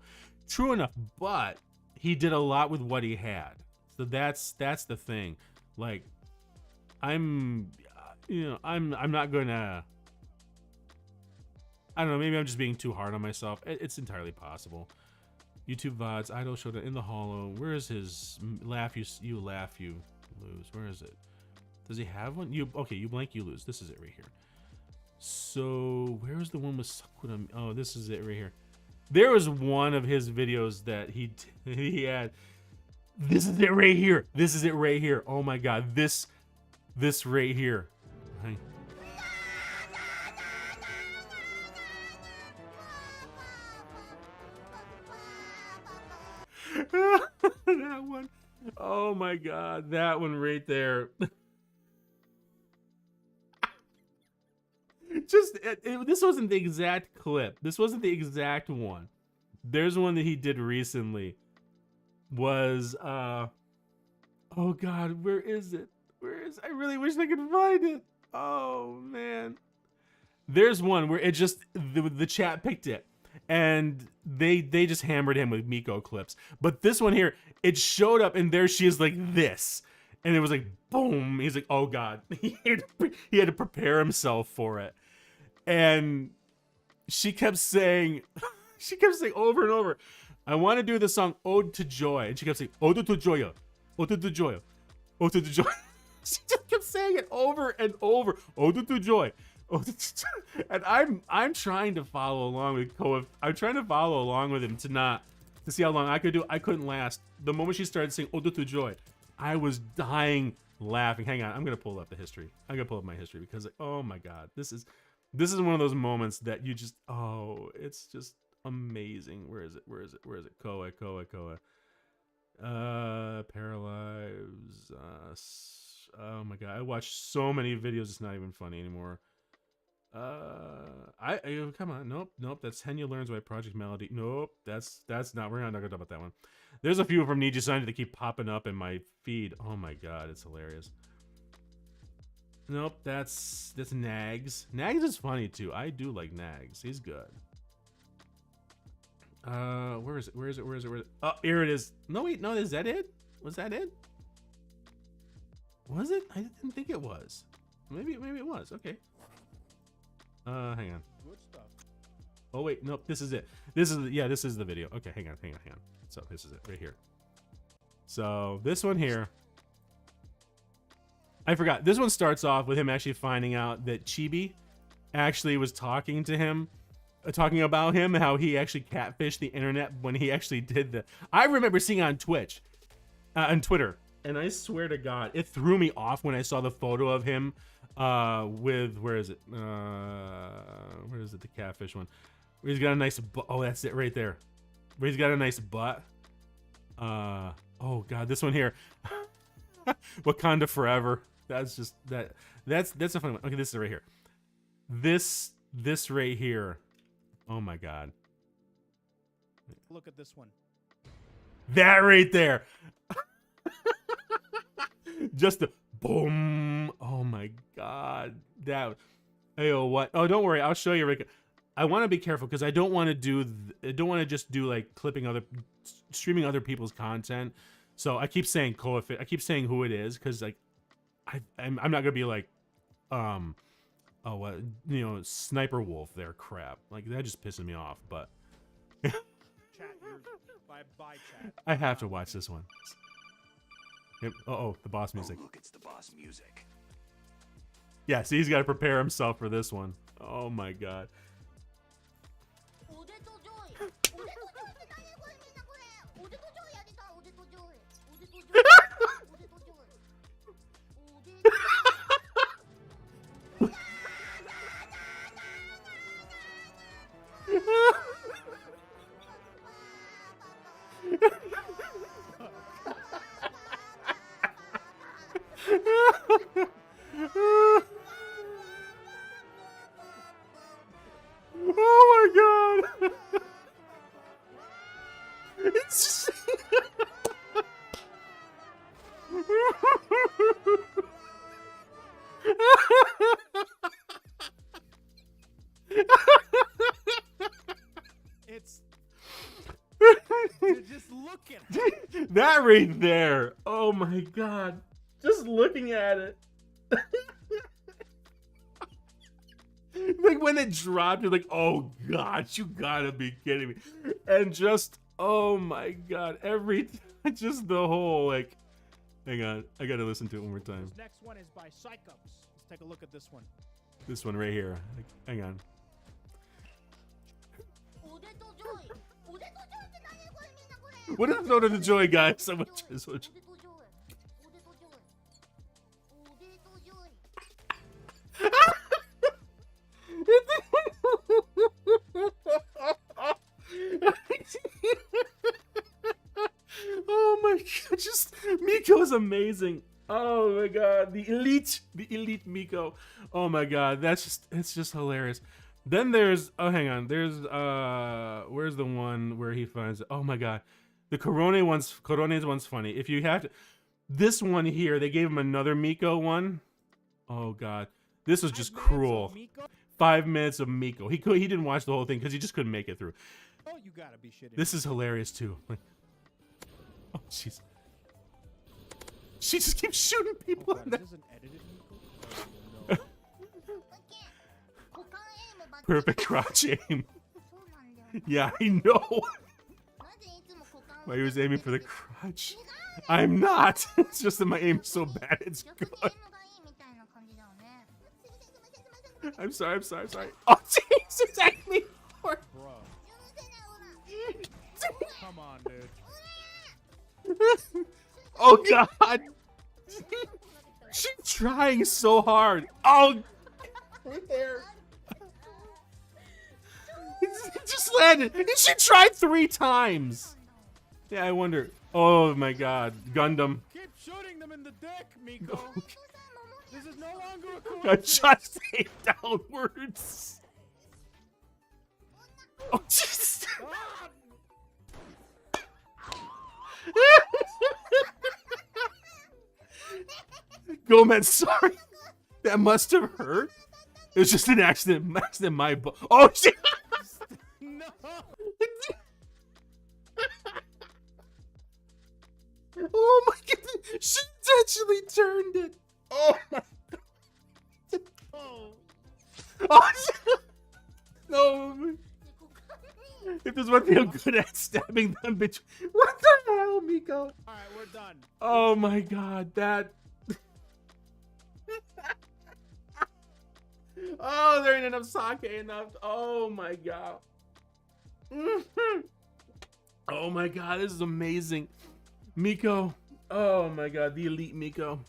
S1: True enough, but he did a lot with what he had. So that's the thing. Like, I'm not gonna. I don't know. Maybe I'm just being too hard on myself. It's entirely possible. YouTube VODs, Idol showed it in the Holo. Where is his laugh? You laugh, you lose. Where is it? Does he have one? You blank, you lose. This is it right here. So where's the one with Sakura? Oh, this is it right here. There was one of his videos that he had. This is it right here. This is it right here. Oh my God, this right here. Right. That one. Oh my God, that one right there. This wasn't the exact clip. This wasn't the exact one. There's one that he did recently. Was oh God, where is it? I really wish I could find it. Oh man. There's one where it just the chat picked it. And they just hammered him with Miko clips. But this one here, it showed up and there she is like this. And it was like, boom. He's like, oh God. He had to prepare himself for it. And she kept saying over and over, I want to do the song Ode to Joy. And she kept saying, Ode to Joya, Ode to Joya, Ode to Joy. She just kept saying it over and over, Ode to Joy. And I'm trying to follow along with Koa. I'm trying to follow along with him to see how long I could do. I couldn't last. The moment she started saying Ode to Joy, I was dying laughing. Hang on, I'm gonna pull up the history. I'm gonna pull up my history because oh my God, this is This is one of those moments that you just, oh, it's just amazing. Where is it? Where is it? Where is it? Koa. Paralyze. Oh my god, I watched so many videos. It's not even funny anymore. Come on. Nope. That's Henya Learns by Project Melody. Nope. That's not. We're not gonna talk about that one. There's a few from Niji-san that keep popping up in my feed. Oh my god, it's hilarious. Nope, that's Nags. Nags is funny too. I do like Nags. He's good. Where is it? Oh, here it is. No, wait, no, is that it? Was that it? Was it? I didn't think it was. Maybe it was. Okay. Hang on.
S2: Good stuff.
S1: Oh wait, nope, this is it. This is the video. Okay, hang on. So this is it right here. So this one here. I forgot. This one starts off with him actually finding out that Chibi actually was talking to him, talking about him, how he actually catfished the internet when he actually did the. I remember seeing it on Twitch, on Twitter, and I swear to God, it threw me off when I saw the photo of him with, where is it? Where is it? The catfish one. Where he's got a nice butt. Oh, that's it right there. Where he's got a nice butt. Oh God, this one here. Wakanda Forever. That's just that's a funny one. Okay, this is right here. This right here. Oh my god.
S4: Look at this one.
S1: That right there. Just a boom. Oh my god. That. Ayo, what? Oh, don't worry. I'll show you, Rick. I want to be careful because I don't want to just do like streaming other people's content. So I keep saying I keep saying who it is because like I'm not gonna be like oh what, you know, Sniper Wolf there crap, like that just pisses me off. But
S4: Chat, bye chat.
S1: I have to watch this one. Yep. Oh, the boss music.
S5: Oh, look, it's the boss music.
S1: Yeah, see, he's got to prepare himself for this one. Oh my god. Oh my god. It's just...
S4: It's just look at it.
S1: That right there. Oh my god. Just looking at it. Like when it dropped, you're like, oh god, you gotta be kidding me. And just, oh my god, just the whole, like, hang on, I gotta listen to it one more time.
S4: This next one is by Psychops. Let's take a look at this one.
S1: This one right here. Like, hang on. What is Soda to Joy, guys? So much. Oh my god, just Miko is amazing. Oh my god, the elite Miko. Oh my god, it's just hilarious. Then there's, oh hang on, there's where's the one where he finds, oh my god, the Corone's one's funny. If you have to, this one here, they gave him another Miko one. Oh god, this was just cruel. 5 minutes of Miko. He didn't watch the whole thing because he just couldn't make it through.
S4: Oh, you gotta be shitting.
S1: This is hilarious too. Like, oh jeez, she just keeps shooting people.
S4: Oh, this isn't edited Miko? Oh, no.
S1: Perfect crotch aim. Yeah, I know. Why he was aiming for the crotch? I'm not. It's just that my aim is so bad. It's good. I'm sorry. Oh, jeez, it's actually.
S4: Bro. Come on, dude.
S1: Oh god. She's trying so hard. Oh, right there. just landed. And she tried 3 times. Yeah, I wonder. Oh my god. Gundam.
S4: Keep shooting them in the dick, Miko. This is no longer a
S1: I
S4: coincidence.
S1: just say downwards. Oh, just. Gomez, sorry. That must have hurt. It was just an accident. Accident. My oh shit.
S4: No.
S1: Oh my god. She intentionally turned it. Oh my god.
S4: Oh.
S1: Oh shit. No. If there's one thing I'm good at, stabbing them bitch. What the hell, Miko?
S4: All right, we're done.
S1: Oh my god, that. Oh, there ain't enough sake enough. Oh my god. Oh my god, this is amazing. Miko. Oh my god, the elite Miko.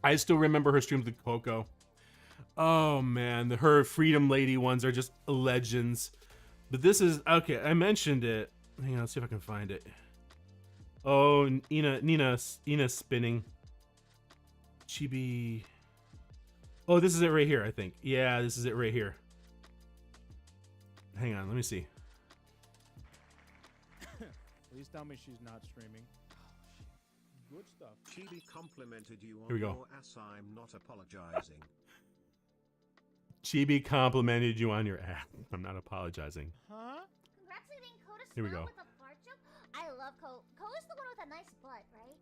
S1: I still remember her streams with Coco. Oh man, her Freedom Lady ones are just legends. But this is okay. I mentioned it. Hang on, let's see if I can find it. Oh, Nina spinning. Chibi. Oh, this is it right here, I think. Yeah, this is it right here. Hang on, let me see.
S4: Please tell me she's not streaming. Good stuff.
S5: Chibi complimented you on
S1: Here we go.
S5: your ass. I'm not apologizing.
S1: Chibi complimented you on your app. I'm not apologizing.
S4: Huh?
S3: Congrats on getting Ko to
S1: Here we
S3: smile
S1: go.
S3: with a fart joke. I love Ko. Ko is the one with a nice butt, right?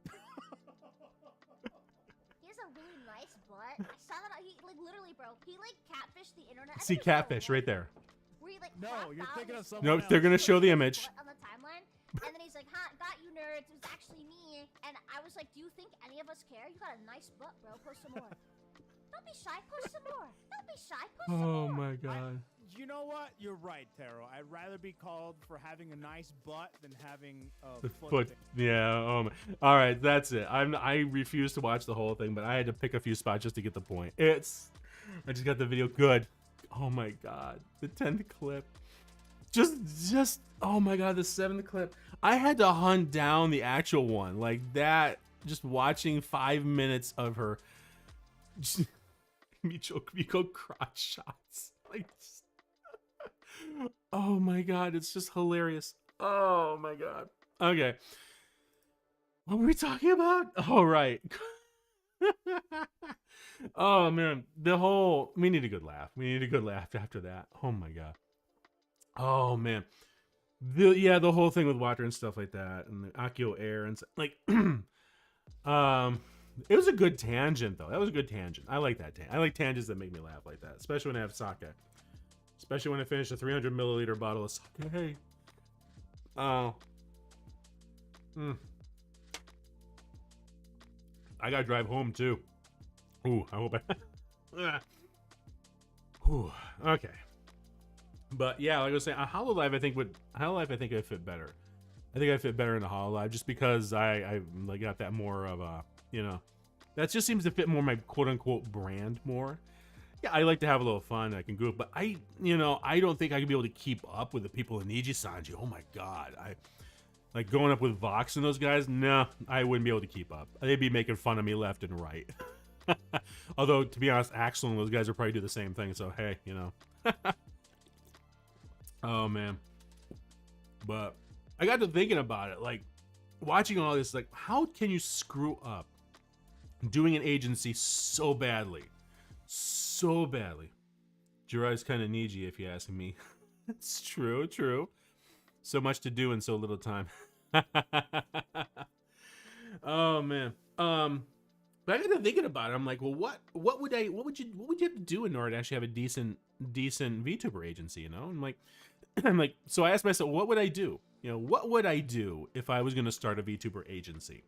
S3: He has a really nice butt. I saw that. He like literally, bro. He like catfished the internet. I
S1: See
S3: think it was
S1: catfish
S3: that
S1: right
S3: one
S1: there.
S3: Where he, like,
S4: No,
S3: cropped
S4: you're
S3: out
S4: thinking of
S3: his
S4: someone
S1: Nope,
S4: else.
S1: they're gonna show the
S3: butt
S1: image.
S3: on the timeline, and then he's like, "Ha, got you nerds. It was actually me." And I was like, "Do you think any of us care? You got a nice butt, bro. Post some more. Don't be shy. Post some more. Don't be shy. Post some
S1: Oh
S3: more."
S1: my god.
S4: You know what? You're right, Taro. I'd rather be called for having a nice butt than having a
S1: The
S4: foot.
S1: foot.
S4: thing.
S1: Yeah. Oh my. All right, that's it. I refuse to watch the whole thing, but I had to pick a few spots just to get the point. I just got the video good. Oh my god, the 10th clip. Just. Oh my god, the 7th clip. I had to hunt down the actual one like that. Just watching 5 minutes of her. Miko crotch shots. Like. Oh my god, it's just hilarious. Oh my god. Okay. What were we talking about? Oh, right. Oh man, we need a good laugh. We need a good laugh after that. Oh my god. Oh man. The whole thing with water and stuff like that, and the Akio air and like it was a good tangent though. That was a good tangent. I like that I like tangents that make me laugh like that, especially when I have sake. Especially when I finish a 300 milliliter bottle of sake. Oh. I gotta drive home too. Ooh, I hope I. Ooh, okay. But yeah, like I was saying, a Hololive I think would fit better. I think I fit better in a Hololive just because I like got that more of a, you know, that just seems to fit more my quote unquote brand more. Yeah, I like to have a little fun. I can goof, but I don't think I could be able to keep up with the people in Niji Sanji. Oh my god, I like going up with Vox and those guys. No, I wouldn't be able to keep up. They'd be making fun of me left and right. Although to be honest, Axel and those guys would probably do the same thing. So hey, you know. Oh man, but I got to thinking about it, like watching all this. Like, how can you screw up doing an agency so badly? So badly. Jiraiya's kind of Niji, if you ask me. It's true. So much to do in so little time. Oh man. But I got to thinking about it. I'm like, well, what would you have to do in order to actually have a decent VTuber agency? You know, I'm like, so I asked myself, what would I do? You know, what would I do if I was going to start a VTuber agency?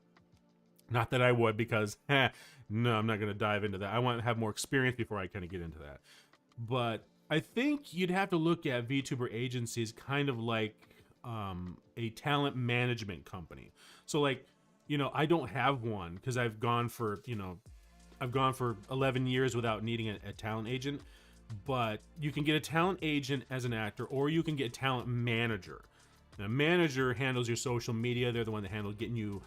S1: Not that I would, because no, I'm not going to dive into that. I want to have more experience before I kind of get into that. But I think you'd have to look at VTuber agencies kind of like a talent management company. So like, you know, I don't have one because I've gone for 11 years without needing a talent agent. but you can get a talent agent as an actor, or you can get a talent manager. Now, manager handles your social media. They're the one that handles getting you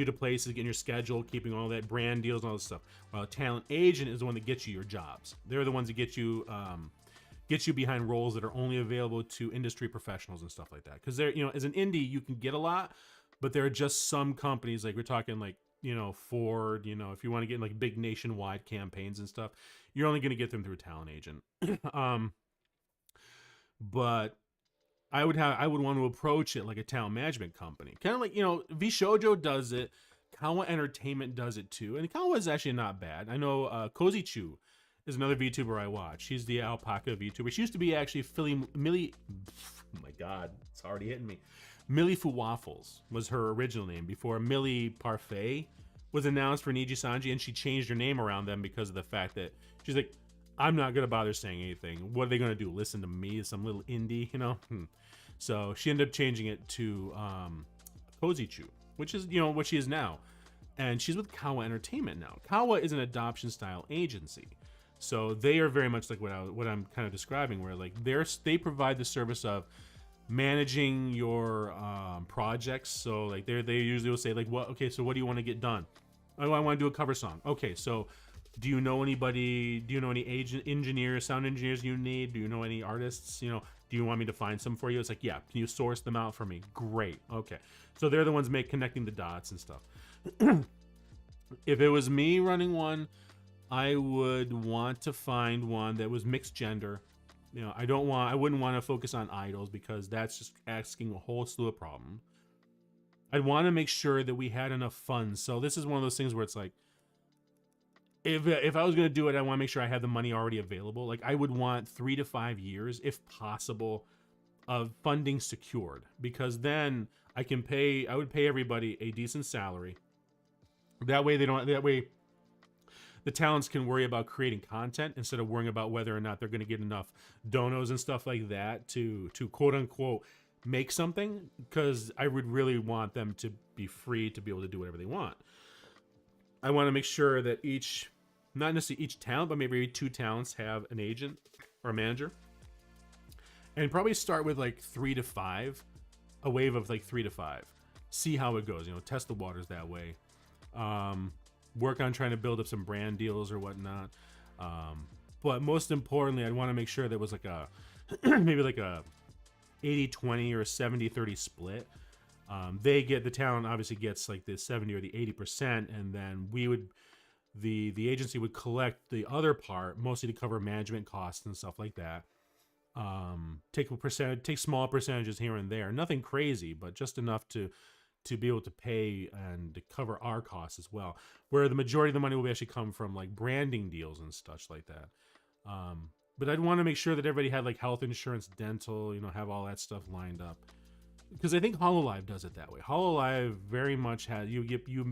S1: to places, getting your schedule, keeping all that brand deals and all this stuff. While a talent agent is the one that gets you your jobs. They're the ones that get you behind roles that are only available to industry professionals and stuff like that. Because they're, as an indie, you can get a lot, but there are just some companies, like we're talking like, Ford, if you want to get in like big nationwide campaigns and stuff, you're only going to get them through a talent agent. But I would want to approach it like a talent management company. Kind of like, Vishojo does it. Kawa Entertainment does it too. And Kawa is actually not bad. I know Kozichu is another VTuber I watch. She's the alpaca VTuber. She used to be actually Millie. Oh my God, it's already hitting me. Millie Fu Waffles was her original name before Millie Parfait was announced for Niji Sanji, and she changed her name around them because of the fact that she's like, I'm not gonna bother saying anything. What are they gonna do? Listen to me, some little indie, So she ended up changing it to Kozichu, which is what she is now, and she's with Kawa Entertainment now. Kawa is an adoption style agency. So they are very much like what I'm kind of describing, where like they provide the service of managing your projects. So like they usually will say like, so what do you want to get done? Oh, I want to do a cover song. Okay, so do you know anybody? Do you know any engineers, sound engineers you need? Do you know any artists? Do you want me to find some for you? It's like, yeah, can you source them out for me? Great. Okay, so they're the ones connecting the dots and stuff. If it was me running one, I would want to find one that was mixed gender. I wouldn't want to focus on idols because that's just asking a whole slew of problems. I'd want to make sure that we had enough funds. So this is one of those things where it's like, if I was going to do it, I want to make sure I had the money already available. Like I would want 3 to 5 years, if possible, of funding secured, because then I would pay everybody a decent salary. That way the talents can worry about creating content instead of worrying about whether or not they're going to get enough donos and stuff like that to quote unquote make something, because I would really want them to be free to be able to do whatever they want. I want to make sure that not necessarily each talent, but maybe 2 talents have an agent or a manager, and probably start with like 3 to 5, a wave of like 3 to 5, see how it goes, test the waters that way. Work on trying to build up some brand deals or whatnot. But most importantly, I'd want to make sure there was like a maybe like a 80-20 or a 70-30 split. The talent obviously gets like the 70 or the 80%, and then the agency would collect the other part, mostly to cover management costs and stuff like that. Take small percentages here and there, nothing crazy, but just enough to be able to pay and to cover our costs as well, where the majority of the money will actually come from like branding deals and such like that. But I'd want to make sure that everybody had like health insurance, dental, have all that stuff lined up, because I think HoloLive does it that way. HoloLive very much has you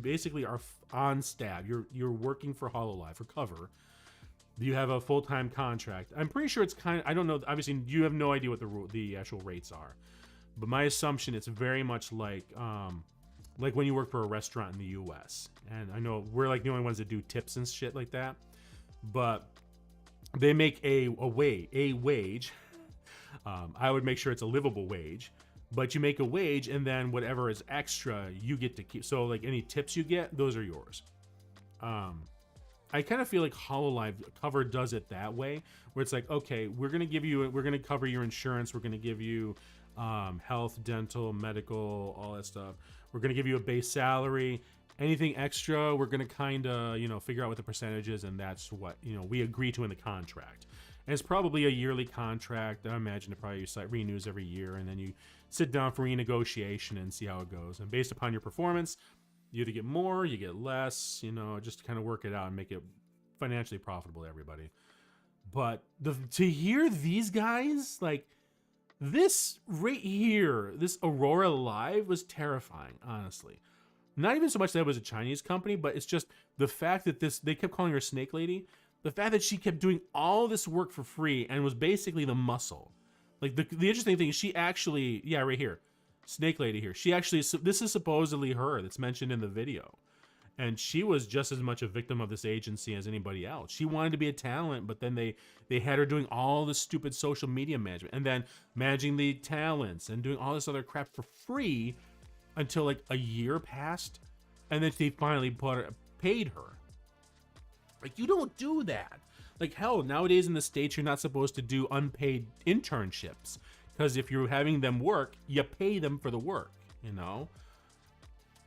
S1: basically are on staff. You're working for HoloLive for cover. You have a full-time contract. I'm pretty sure it's I don't know. Obviously, you have no idea what the actual rates are. But my assumption, it's very much like when you work for a restaurant in the U.S. And I know we're like the only ones that do tips and shit like that. But they make a wage. I would make sure it's a livable wage. But you make a wage, and then whatever is extra, you get to keep. So like any tips you get, those are yours. I kind of feel like HoloLive Cover does it that way, where it's like, okay, we're gonna cover your insurance, we're gonna give you health, dental, medical, all that stuff. We're gonna give you a base salary. Anything extra, we're gonna kind of figure out what the percentage is, and that's what we agree to in the contract. And it's probably a yearly contract. I imagine it probably renews every year, and then you sit down for renegotiation and see how it goes. And based upon your performance, you either get more, you get less, just to kind of work it out and make it financially profitable to everybody. But to hear these guys, like this right here, this Aurora Live was terrifying, honestly. Not even so much that it was a Chinese company, but it's just the fact that they kept calling her Snake Lady. The fact that she kept doing all this work for free and was basically the muscle. Like the interesting thing is she actually, right here, Snake Lady here. She actually, this is supposedly her that's mentioned in the video. And she was just as much a victim of this agency as anybody else. She wanted to be a talent, but then they had her doing all the stupid social media management and then managing the talents and doing all this other crap for free until like a year passed, and then they finally paid her. Like, you don't do that. Like, hell, nowadays in the States, you're not supposed to do unpaid internships, because if you're having them work, you pay them for the work, you know?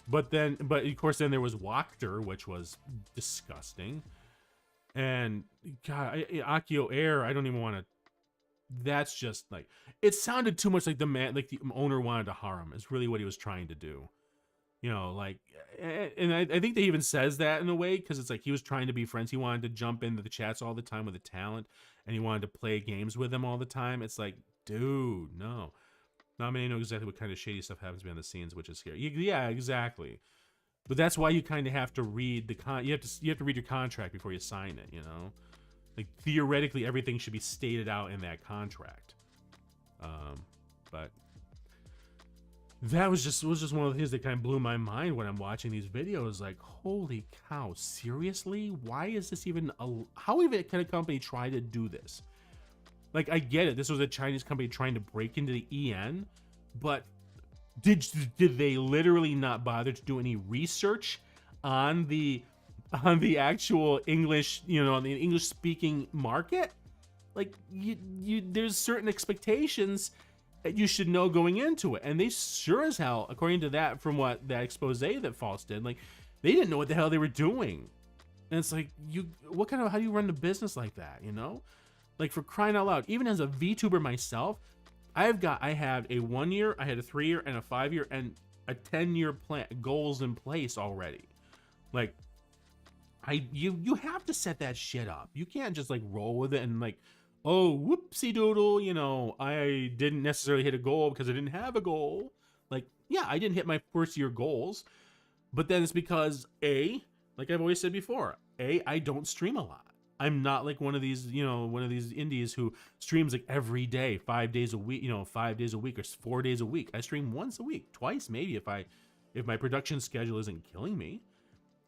S1: But of course, then there was Wachter, which was disgusting. And God, Akio Air, I don't even want to. That's just like, it sounded too much like the owner wanted to harm. Is really what he was trying to do. You know, like, and I think that he even says that in a way, because it's like he was trying to be friends. He wanted to jump into the chats all the time with the talent, and he wanted to play games with them all the time. It's like, dude, no. Not many know exactly what kind of shady stuff happens behind the scenes, which is scary. Yeah, exactly. But that's why you kind of have to read you have to read your contract before you sign it, you know? Like, theoretically, everything should be stated out in that contract. But that was just one of the things that kind of blew my mind when I'm watching these videos. Like, holy cow, seriously? Why is this even how even can a company try to do this? Like, I get it. This was a Chinese company trying to break into the EN, but did they literally not bother to do any research on the actual English, you know, the English speaking market? Like, there's certain expectations that you should know going into it, and they sure as hell, according to that, from what that expose that False did, like, they didn't know what the hell they were doing. And it's like, how do you run the business like that, you know? Like, for crying out loud, even as a VTuber myself, I have a 1 year, I had a 3 year, and a 5 year, and a 10-year plan goals in place already. Like, you have to set that shit up. You can't just like roll with it and like, oh, whoopsie doodle, you know, I didn't necessarily hit a goal because I didn't have a goal. Like, yeah, I didn't hit my first year goals, but then it's because like I've always said before, I don't stream a lot. I'm not like one of these indies who streams like every day, 5 days a week, 5 days a week or 4 days a week. I stream once a week, twice maybe if my production schedule isn't killing me.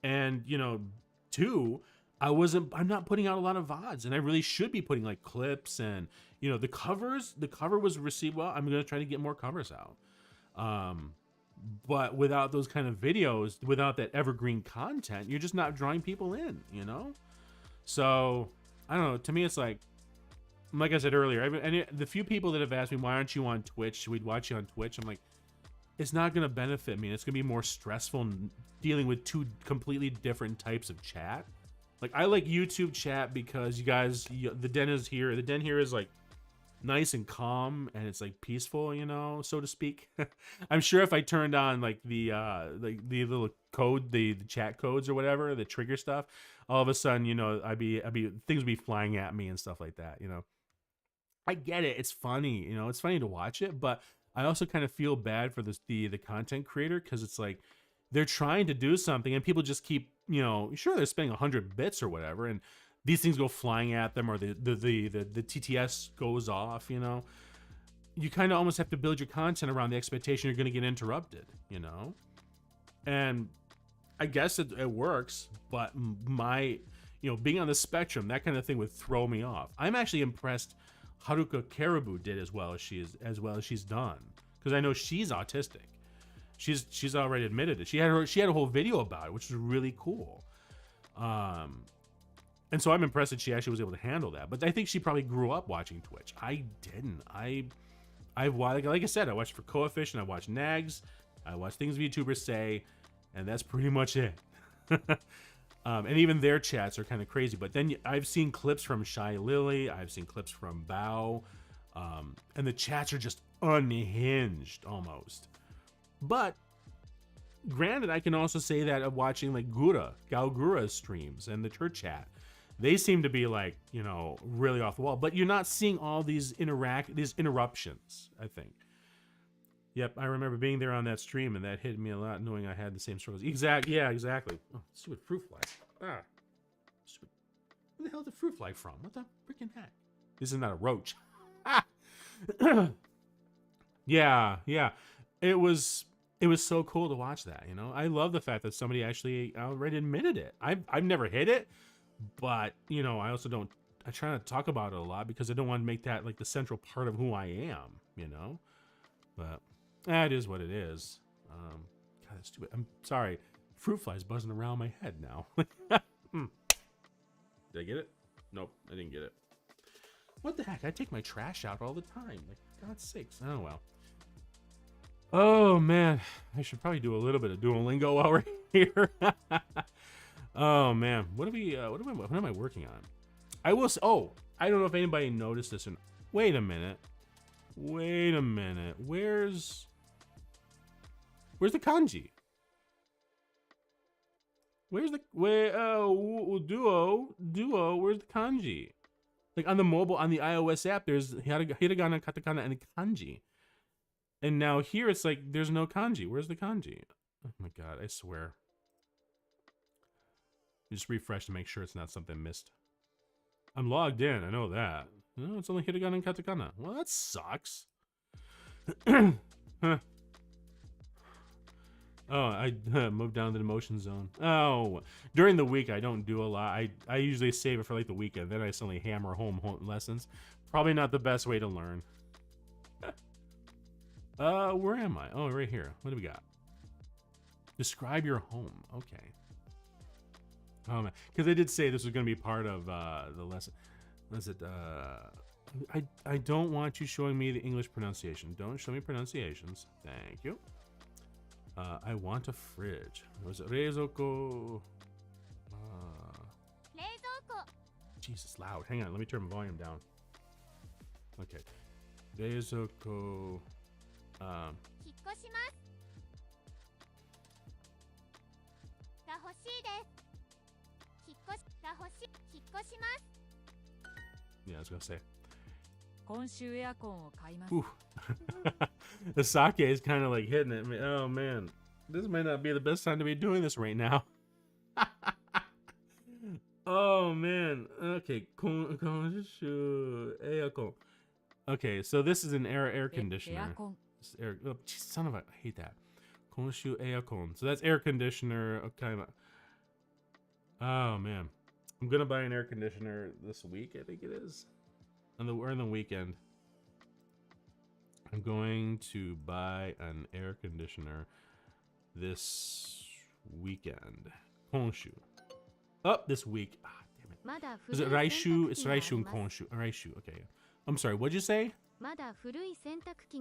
S1: And, two, I'm not putting out a lot of VODs, and I really should be putting like clips and, the cover was received well. I'm going to try to get more covers out. But without those kind of videos, without that evergreen content, you're just not drawing people in, So, I don't know. To me, it's like I said earlier, the few people that have asked me, why aren't you on Twitch? Should we watch you on Twitch? I'm like, it's not going to benefit me. It's going to be more stressful dealing with two completely different types of chat. Like, I like YouTube chat because you guys, the den is here. The den here is like nice and calm, and it's like peaceful, so to speak. I'm sure if I turned on like the little code, the chat codes or whatever, the trigger stuff, all of a sudden, things would be flying at me and stuff like that. I get it. It's funny, it's funny to watch it, but I also kind of feel bad for the content creator, because it's like they're trying to do something and people just keep, sure, they're spending 100 bits or whatever, and these things go flying at them, or the TTS goes off, You kind of almost have to build your content around the expectation you're going to get interrupted, And I guess it works, but being on the spectrum, that kind of thing would throw me off. I'm actually impressed Haruka Caribou did as well as she's done, because I know she's autistic. She's already admitted it. She had a whole video about it, which is really cool. And so I'm impressed that she actually was able to handle that. But I think she probably grew up watching Twitch. I didn't. Like I said, I watched for Coefficient, I watched Nags, I watched things VTubers say, and that's pretty much it. And even their chats are kind of crazy. But then I've seen clips from Shy Lily, I've seen clips from Bao, and the chats are just unhinged almost. But granted, I can also say that of watching like Gaogura's streams and her chat. They seem to be like, really off the wall, but you're not seeing all these interruptions, I think. Yep, I remember being there on that stream, and that hit me a lot, knowing I had the same struggles. Yeah, exactly. Oh, stupid fruit fly. Stupid. Where the hell did the fruit fly from? What the freaking heck? This is not a roach. Yeah. It was it was so cool to watch that. You know, I love the fact that somebody actually outright admitted it. I've never hit it, but you know, I also don't. I try not to talk about it a lot because I don't want to make that like the central part of who I am. You know, but that is what it is. God, that's stupid. I'm sorry. Fruit flies buzzing around my head now. Did I get it? Nope, I didn't get it. What the heck? I take my trash out all the time. Like, God's sakes. Oh, well. Oh, man. I should probably do a little bit of DuoLingo while we're here. Oh, man. What am I working on? I will say, oh, I don't know if anybody noticed this. Wait a minute. Where's the kanji? Where's the Duo? Where's the kanji? Like on the mobile, on the iOS app, there's hiragana, katakana, and kanji. And now here it's like there's no kanji. Where's the kanji? Oh my god, I swear. Just refresh to make sure it's not something missed. I'm logged in. I know that. No, it's only hiragana and katakana. Well, that sucks. Huh. Oh, I moved down to the motion zone. Oh, during the week I don't do a lot. I usually save it for like the weekend. Then I suddenly hammer home lessons. Probably not the best way to learn. Where am I? Oh, right here. What do we got? Describe your home. Okay. Oh man, because they did say this was going to be part of the lesson. Was it? I don't want you showing me the English pronunciation. Don't show me pronunciations. Thank you. I want a fridge. Was it reizoko? Jesus, loud. Hang on, let me turn my volume down. Okay. Reizoko. Yeah, I was gonna say. Ooh. The sake is kind of like hitting it. Oh man, this may not be the best time to be doing this right now. Oh man. Okay. Okay, so this is an air conditioner. Oh, geez, son of a, I hate that. Konshu earcon. So that's air conditioner. Okay. Oh man, I'm gonna buy an air conditioner this week. I think it is. On the weekend. I'm going to buy an air conditioner this weekend. Konshu. Oh, this week. Ah, damn it. Is it Raishu? It's Raishu and Konshu. Raishu. Okay. I'm sorry. What'd you say? Mada furui sentakuki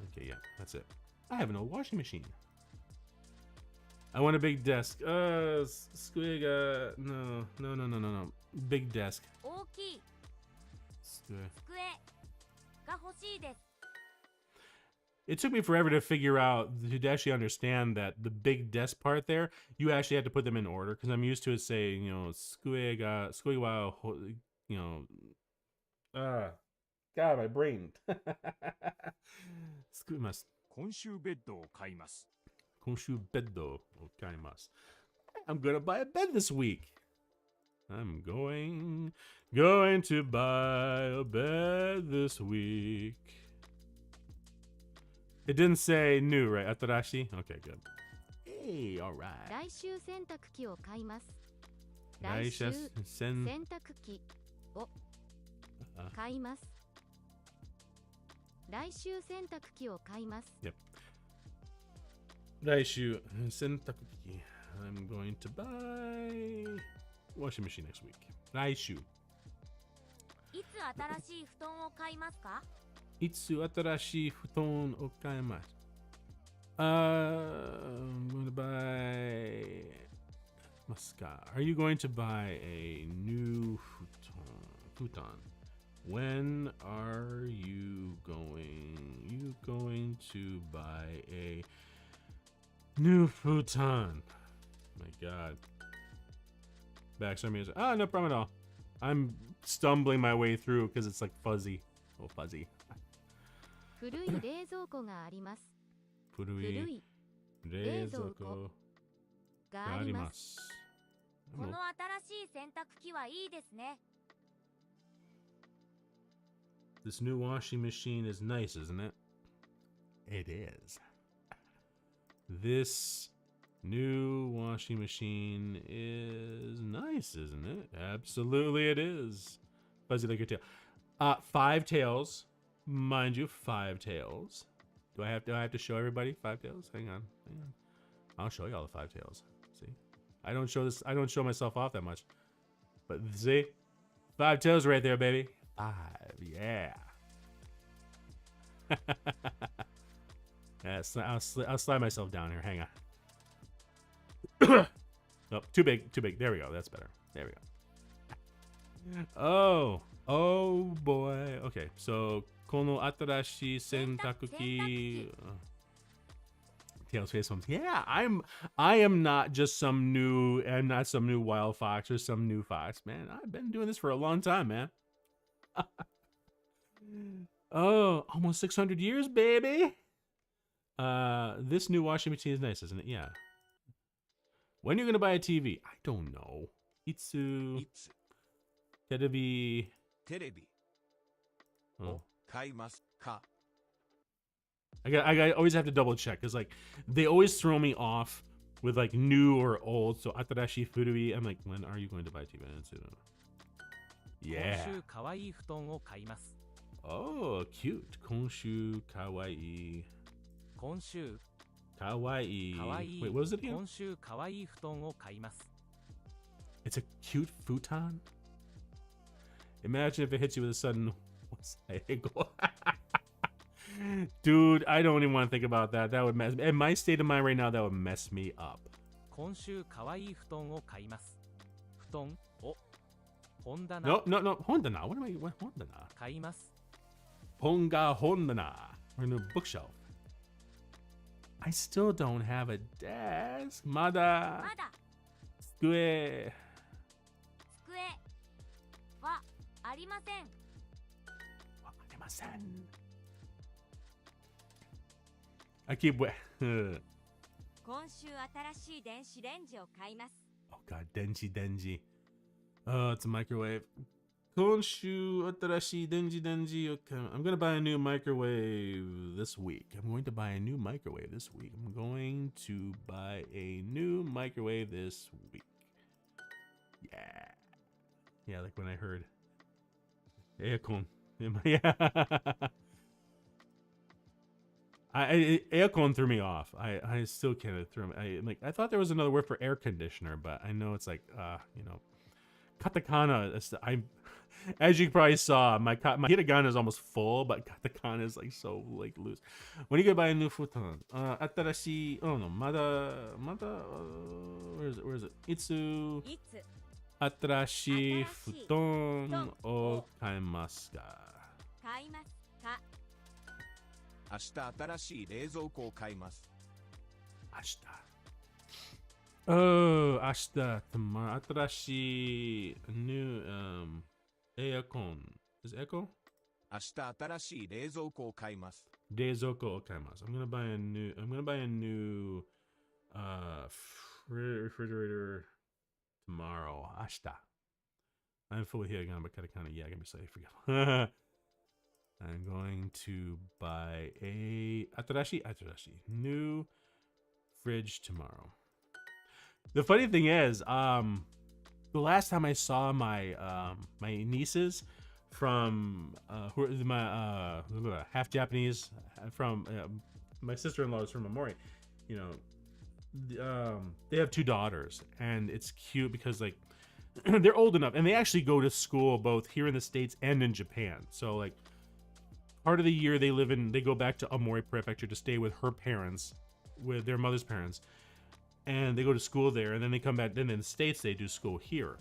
S1: Okay, yeah, that's it. I have an old washing machine. I want a big desk. Squiga. No. Big desk. It took me forever to figure out, to actually understand that the big desk part there, you actually had to put them in order, because I'm used to it saying, you know, squiga, you know, God, my brain. Squimas. Konshu beddo kaimasu. Konshu beddo kaimasu. I'm gonna buy a bed this week. I'm going to buy a bed this week. It didn't say new, right? Atarashi? Okay, good. Hey, all right. Raishu sentakuki o kaimasu. Raishu sentakuki o kaimasu. Raishu sentakuki o kaimasu. Yep. Raishu sentakuki. I'm going to buy washing machine next week. Raishu. Itsu atarashi futon o kaimasu ka? Itsu atarashi futon o kaimasu. I'm going to buy Maska. Are you going to buy a new futon? When are you going to buy a new futon? My God. Backstory music. Oh, no problem at all. I'm stumbling my way through because it's like fuzzy. Oh, fuzzy. Furui reizouko ga arimasu. Furui reizouko ga arimasu.
S3: この新しい洗濯機はいいですね。
S1: This new washing machine is nice, isn't it? It is. This new washing machine is nice, isn't it? Absolutely it is. Fuzzy like your tail. 5 tails. Mind you, 5 tails. Do I have to show everybody 5 tails? Hang on. I'll show you all the 5 tails. See? I don't show myself off that much. But see? 5 tails right there, baby. 5, yeah. Yeah, I'll slide myself down here. Hang on. Nope, too big. There we go. That's better. There we go. Oh boy. Okay, so kono atarashi sentakuki. Tails face homes. Yeah, I am not just some new wild fox or some new fox, man. I've been doing this for a long time, man. Oh, almost 600 years, baby. This new washing machine is nice, isn't it? Yeah. When are you gonna buy a TV? I don't know. Itsu. Terebi. Oh. I always have to double check because like they always throw me off with like new or old. So atarashi furui. I'm like, when are you going to buy a TV? Yeah. Oh, cute. Konshu kawaii. Kawaii. Wait, what was it again? It's a cute futon? Imagine if it hits you with a sudden Dude, I don't even want to think about that. That would mess. In my state of mind right now, that would mess me up. No. Hondana. What am I? What Hondana? Honga Hondana. We're in a bookshelf. I still don't have a desk. Mada. Tsukue.
S3: はありません。
S1: ありません。I keep wait.
S3: 今週新しい電子レンジを買います。
S1: Oh god, denji. Oh, it's a microwave. Konshu atarashi denji. Okay, I'm gonna buy a new microwave this week. I'm going to buy a new microwave this week. Yeah, like when I heard aircon. Yeah. Aircon threw me off. I still can't throw me. I thought there was another word for air conditioner, but I know it's like katakana. As you probably saw, my hiragana is almost full, but katakana is like so like loose. When are you gonna buy a new futon? Atarashi. Oh no, mada. Where is it? Itsu. Atarashi futon o kaimasu ka?
S3: 買いますか。
S2: 明日新しい冷蔵庫を買います。
S1: 明日。Oh, 明日 tomorrow. Atarashi new aircon. Is it aircon?
S2: 明日新しい冷蔵庫を買います。
S1: Deizoko o kaimasu. I'm gonna buy a new refrigerator tomorrow. Ashita. I'm full here again, but kind of yeah, gonna be safe. Forget. I'm going to buy a atarashi new fridge tomorrow. The funny thing is, the last time I saw my my nieces from who are my half Japanese from my sister-in-law is from Amori, you know, they have 2 daughters, and it's cute because like they're old enough and they actually go to school both here in the States and in Japan. So like part of the year they go back to Amori Prefecture to stay with her parents, with their mother's parents, and they go to school there, and then they come back. Then in the States they do school here.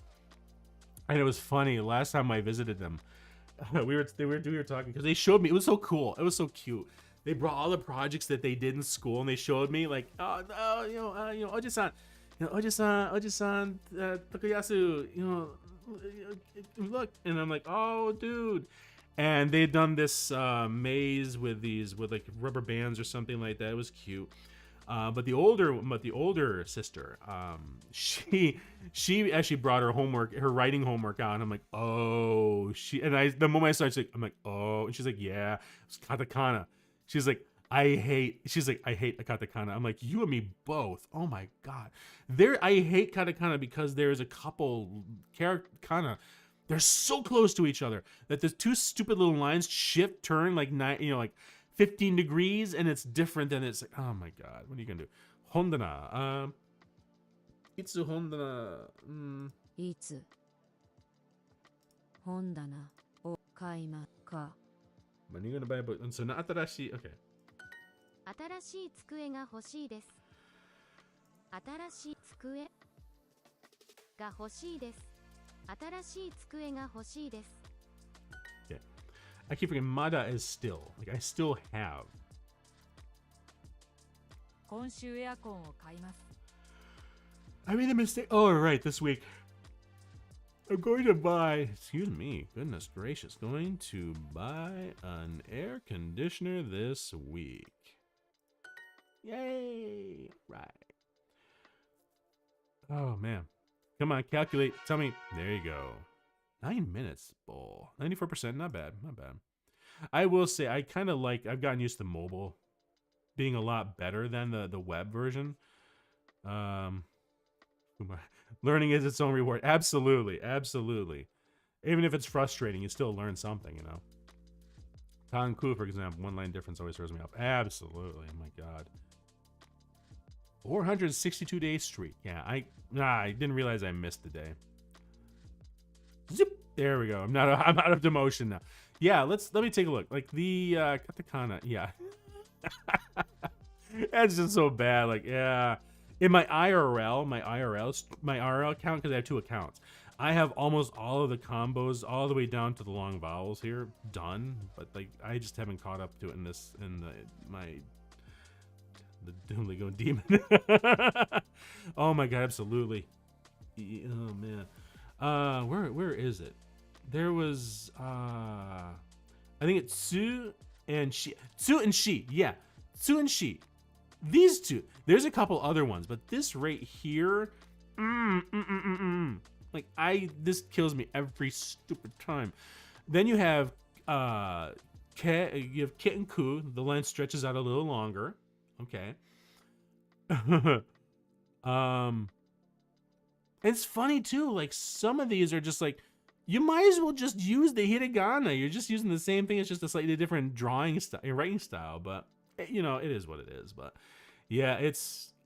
S1: And it was funny, last time I visited them, we were talking because they showed me, it was so cool, it was so cute. They brought all the projects that they did in school and they showed me like, oh no, Oji-san, Takayasu, look, and I'm like, oh dude. And they had done this maze with like rubber bands or something like that. It was cute. But the older sister, she actually brought her writing homework out, and I'm like, oh, the moment I started, I'm like, oh, and she's like, yeah, it's katakana. She's like, I hate katakana. I'm like, you and me both. Oh my god, I hate katakana because there's a couple kana. They're so close to each other that the two stupid little lines turn like 15 degrees, and it's different. And it's like, oh my god, what are you gonna do? Hondana. Itsu hondana.
S6: いつ本棚を買いますか
S1: When are you gonna buy a book? And so not atarashi. Okay.
S6: 新しい机が欲しいです。新しい机が欲しいです。新しい机が欲しいです。
S1: Yeah. I keep forgetting Mada is still. Like, I still have.
S6: 今週エアコンを買います。
S1: I made a mistake. Oh, right, this week. I'm going to buy, excuse me, goodness gracious, going to buy an air conditioner this week. Yay! Right. Oh, man. Come on, calculate. Tell me. There you go. 9 minutes, bull. 94%, not bad, not bad. I will say, I kind of I've gotten used to mobile being a lot better than the web version. Learning is its own reward. Absolutely, absolutely. Even if it's frustrating, you still learn something, you know. Tanku, for example, one line difference always throws me off. Absolutely, oh my god. 462 day streak. Yeah, I didn't realize I missed the day. Zip. There we go. I'm out of demotion now. Yeah, let me take a look. Like the katakana. Yeah. That's just so bad. Like, yeah. In my IRL account, because I have 2 accounts, I have almost all of the combos all the way down to the long vowels here done, but like I just haven't caught up to it the DuoLingo demon. Oh my god, absolutely. Oh man. Where is it? There was I think it's Tsu and Shi. Yeah. Tsu and Shi. These two. There's a couple other ones, but this right here, like this kills me every stupid time. Then you have Kit and Ku. The length stretches out a little longer. Okay. It's funny too. Like some of these are just like, you might as well just use the hiragana. You're just using the same thing. It's just a slightly different writing style, but you know, it is what it is. But yeah,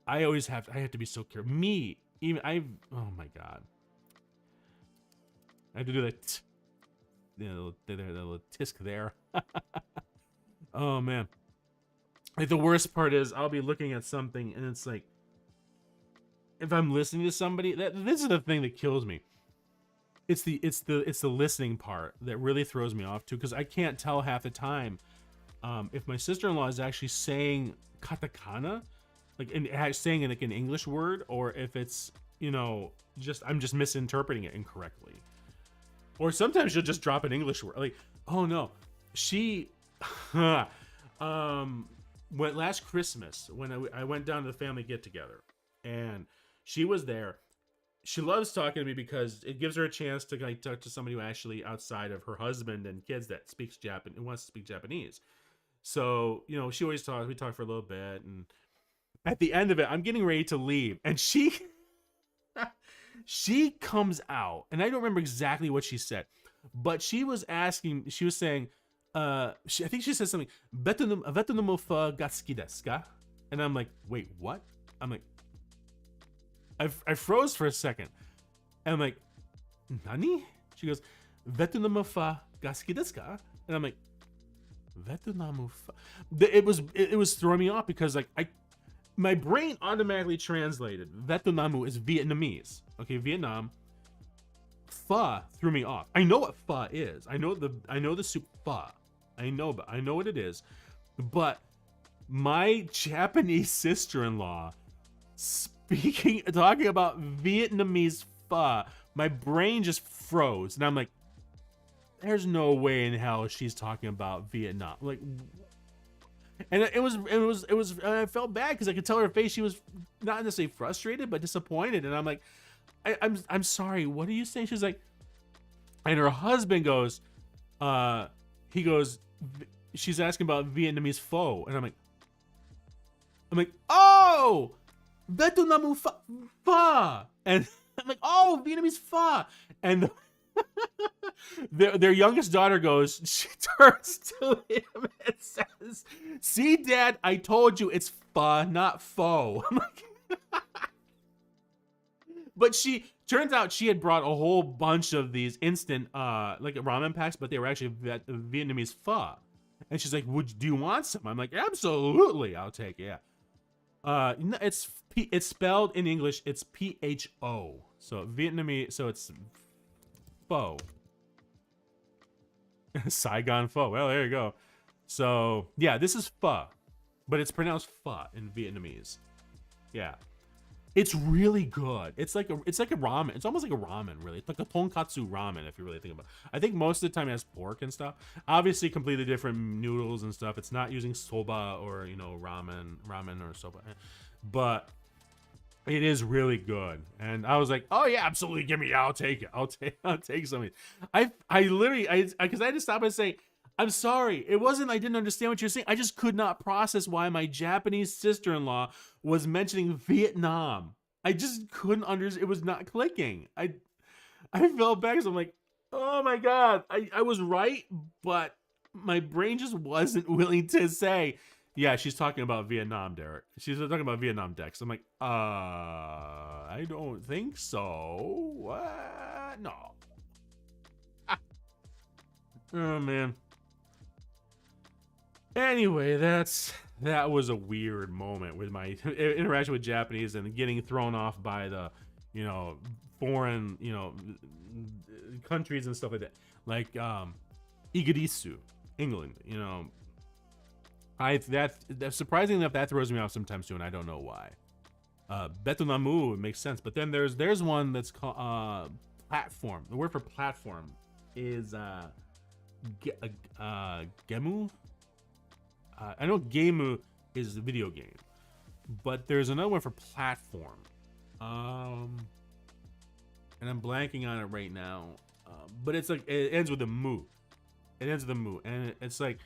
S1: I have to be so careful. Oh my god, I have to do that. The little tisk there. Oh man, like the worst part is I'll be looking at something and it's like, if I'm listening to somebody, this is the thing that kills me. It's the listening part that really throws me off too, because I can't tell half the time if my sister-in-law is actually saying katakana, like saying it like an English word, or if it's, you know, I'm just misinterpreting it incorrectly. Or sometimes she'll just drop an English word, like, oh no, she went last Christmas when I went down to the family get together, and she was there. She loves talking to me because it gives her a chance to like talk to somebody who actually, outside of her husband and kids, that speaks Japanese and wants to speak Japanese. So, you know, she always talks. We talk for a little bit, and at the end of it, I'm getting ready to leave, and she comes out, and I don't remember exactly what she said, but she was saying, I think she said something, "Veto no mofa ga suki desu ka?" And I'm like, wait, what? I'm like, I froze for a second. And I'm like, Nani? She goes, Vietnam fa ga suki desu ka? And I'm like, Vietnam fa. It was throwing me off because like my brain automatically translated Vietnam is Vietnamese. Okay, Vietnam. Pho threw me off. I know what pho is. I know the soup pho. I know what it is. But my Japanese sister-in-law talking about Vietnamese pho, my brain just froze, and I'm like, there's no way in hell she's talking about Vietnam. Like, And I felt bad because I could tell her face she was not necessarily frustrated but disappointed, and I'm like, I'm sorry, what are you saying? She's like, and her husband goes, he goes, she's asking about Vietnamese pho, and I'm like, oh, Vietnam pho, and I'm like, oh, Vietnamese pho, and their youngest daughter goes, she turns to him and says, see, Dad, I told you it's pho, not pho. I'm like, but she turns out she had brought a whole bunch of these instant like ramen packs, but they were actually Vietnamese pho. And she's like, do you want some? I'm like, absolutely, I'll take it. Yeah. No, it's spelled in English, it's PHO. So Vietnamese, so it's pho. Saigon pho. Well, there you go. So yeah, this is pho, but it's pronounced pho in Vietnamese. Yeah. It's really good. It's like a ramen. It's almost like a ramen, really. It's like a tonkatsu ramen, if you really think about it. I think most of the time it has pork and stuff. Obviously, completely different noodles and stuff. It's not using soba or, you know, ramen or soba. But it is really good. And I was like, oh yeah, absolutely, give me. I'll take it. I'll take something. I literally, because I had to stop and say, I'm sorry. It wasn't I didn't understand what you're saying. I just could not process why my Japanese sister-in-law was mentioning Vietnam. I just couldn't understand. It was not clicking. I felt back because I'm like, oh my God. I was right, but my brain just wasn't willing to say, yeah, she's talking about Vietnam, Derek. She's talking about Vietnam, Dex. I'm like, I don't think so. What? No. Oh, man. Anyway, that was a weird moment with my interaction with Japanese and getting thrown off by the, you know, foreign, you know, countries and stuff like that. Like Igirisu, England, you know. That surprisingly enough, that throws me off sometimes too, and I don't know why. Betunamu makes sense, but then there's one that's called platform. The word for platform is gemu. I know gemu is the video game, but there's another one for platform. And I'm blanking on it right now. But it's like it ends with a mu. It ends with a mu, and it's like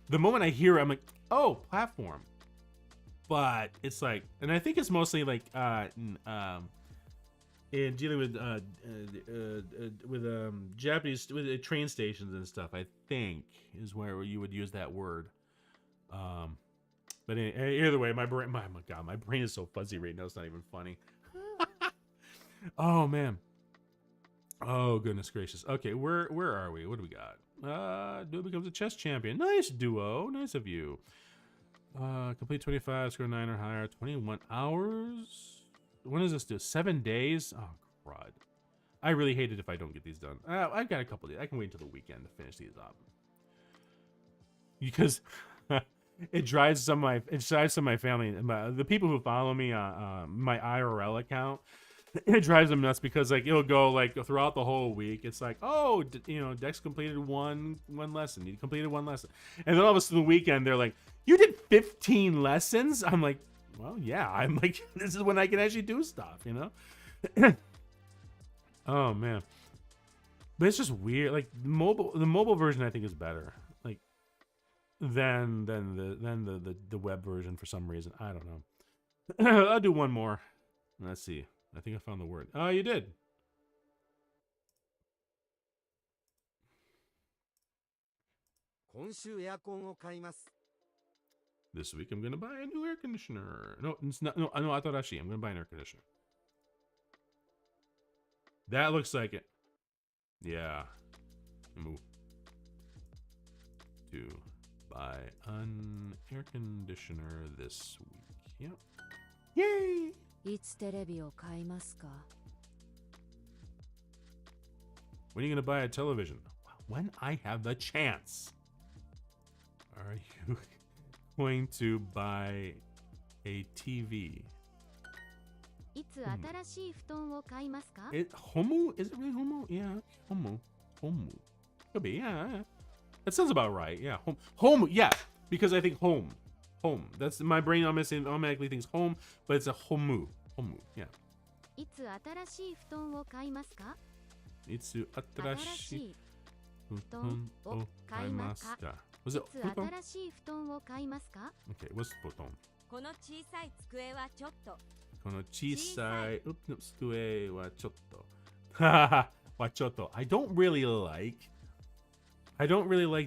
S1: the moment I hear it, I'm like, oh, platform. But it's like, and I think it's mostly like in dealing with Japanese with train stations and stuff, I think is where you would use that word. But either way, my brain is so fuzzy right now. It's not even funny. Oh man. Oh goodness gracious. Okay, where are we? What do we got? Duo becomes a chess champion. Nice, Duo. Nice of you. Complete 25, score 9 or higher. 21 hours. When does this do? 7 days? Oh crud. I really hate it if I don't get these done. I've got a couple days. I can wait until the weekend to finish these up. Because it drives some of my family, the people who follow me on my IRL account. It drives them nuts because like it'll go like throughout the whole week. It's like, oh, you know, Dex completed one lesson. You completed one lesson, and then all of a sudden the weekend they're like, you did 15 lessons. I'm like, well, yeah. I'm like, this is when I can actually do stuff, you know. Oh man, but it's just weird. Like the mobile version I think is better. Like than the web version for some reason. I don't know. I'll do one more. Let's see. I think I found the word. Oh, you did. This week I'm gonna buy a new air conditioner. No, it's not. No, Atarashi. I'm gonna buy an air conditioner. That looks like it. Yeah. Move. To buy an air conditioner this week. Yep. Yay!
S6: いつテレビを買いますか?
S1: When are you gonna buy a television? When I have the chance. Are you going to buy a TV?
S6: いつ新しい布団を買いますか?
S1: Homu? Is it really Homu? Yeah, Homu. Could be, yeah. That sounds about right. Yeah, Homu. Yeah, because I think home. Home. That's my brain automatically thinks home, but it's a homu. Homu. Yeah.
S6: いつ新しい布団を買いますか？
S1: いつ新しい布団を買いますか？ Was it
S6: いつ
S1: futon?
S6: 新しい布団を買いますか？
S1: Okay, what's futon?
S7: この小さい机はちょっと。
S1: この小さい机はちょっと。はちょっと。I don't really like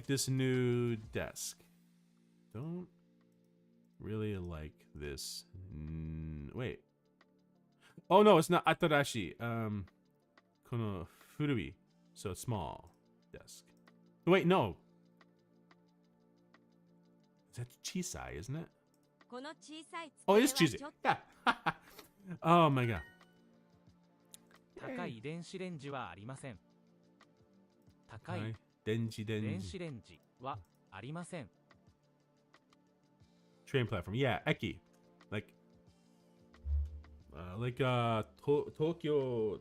S1: this new desk. Don't really like this. Wait. Oh no, it's not atarashi. この古い. So small desk. Wait, no. That's chisai, isn't it?
S7: この小さい
S1: Oh,
S7: 机
S1: it is
S7: は
S1: cheesy.
S7: ちょっと。
S1: Yeah. Oh my god.
S8: 高い電子レンジはありません。高い
S1: 電子
S8: 電子レンジはありません。
S1: Train platform. Yeah, eki. Like Tokyo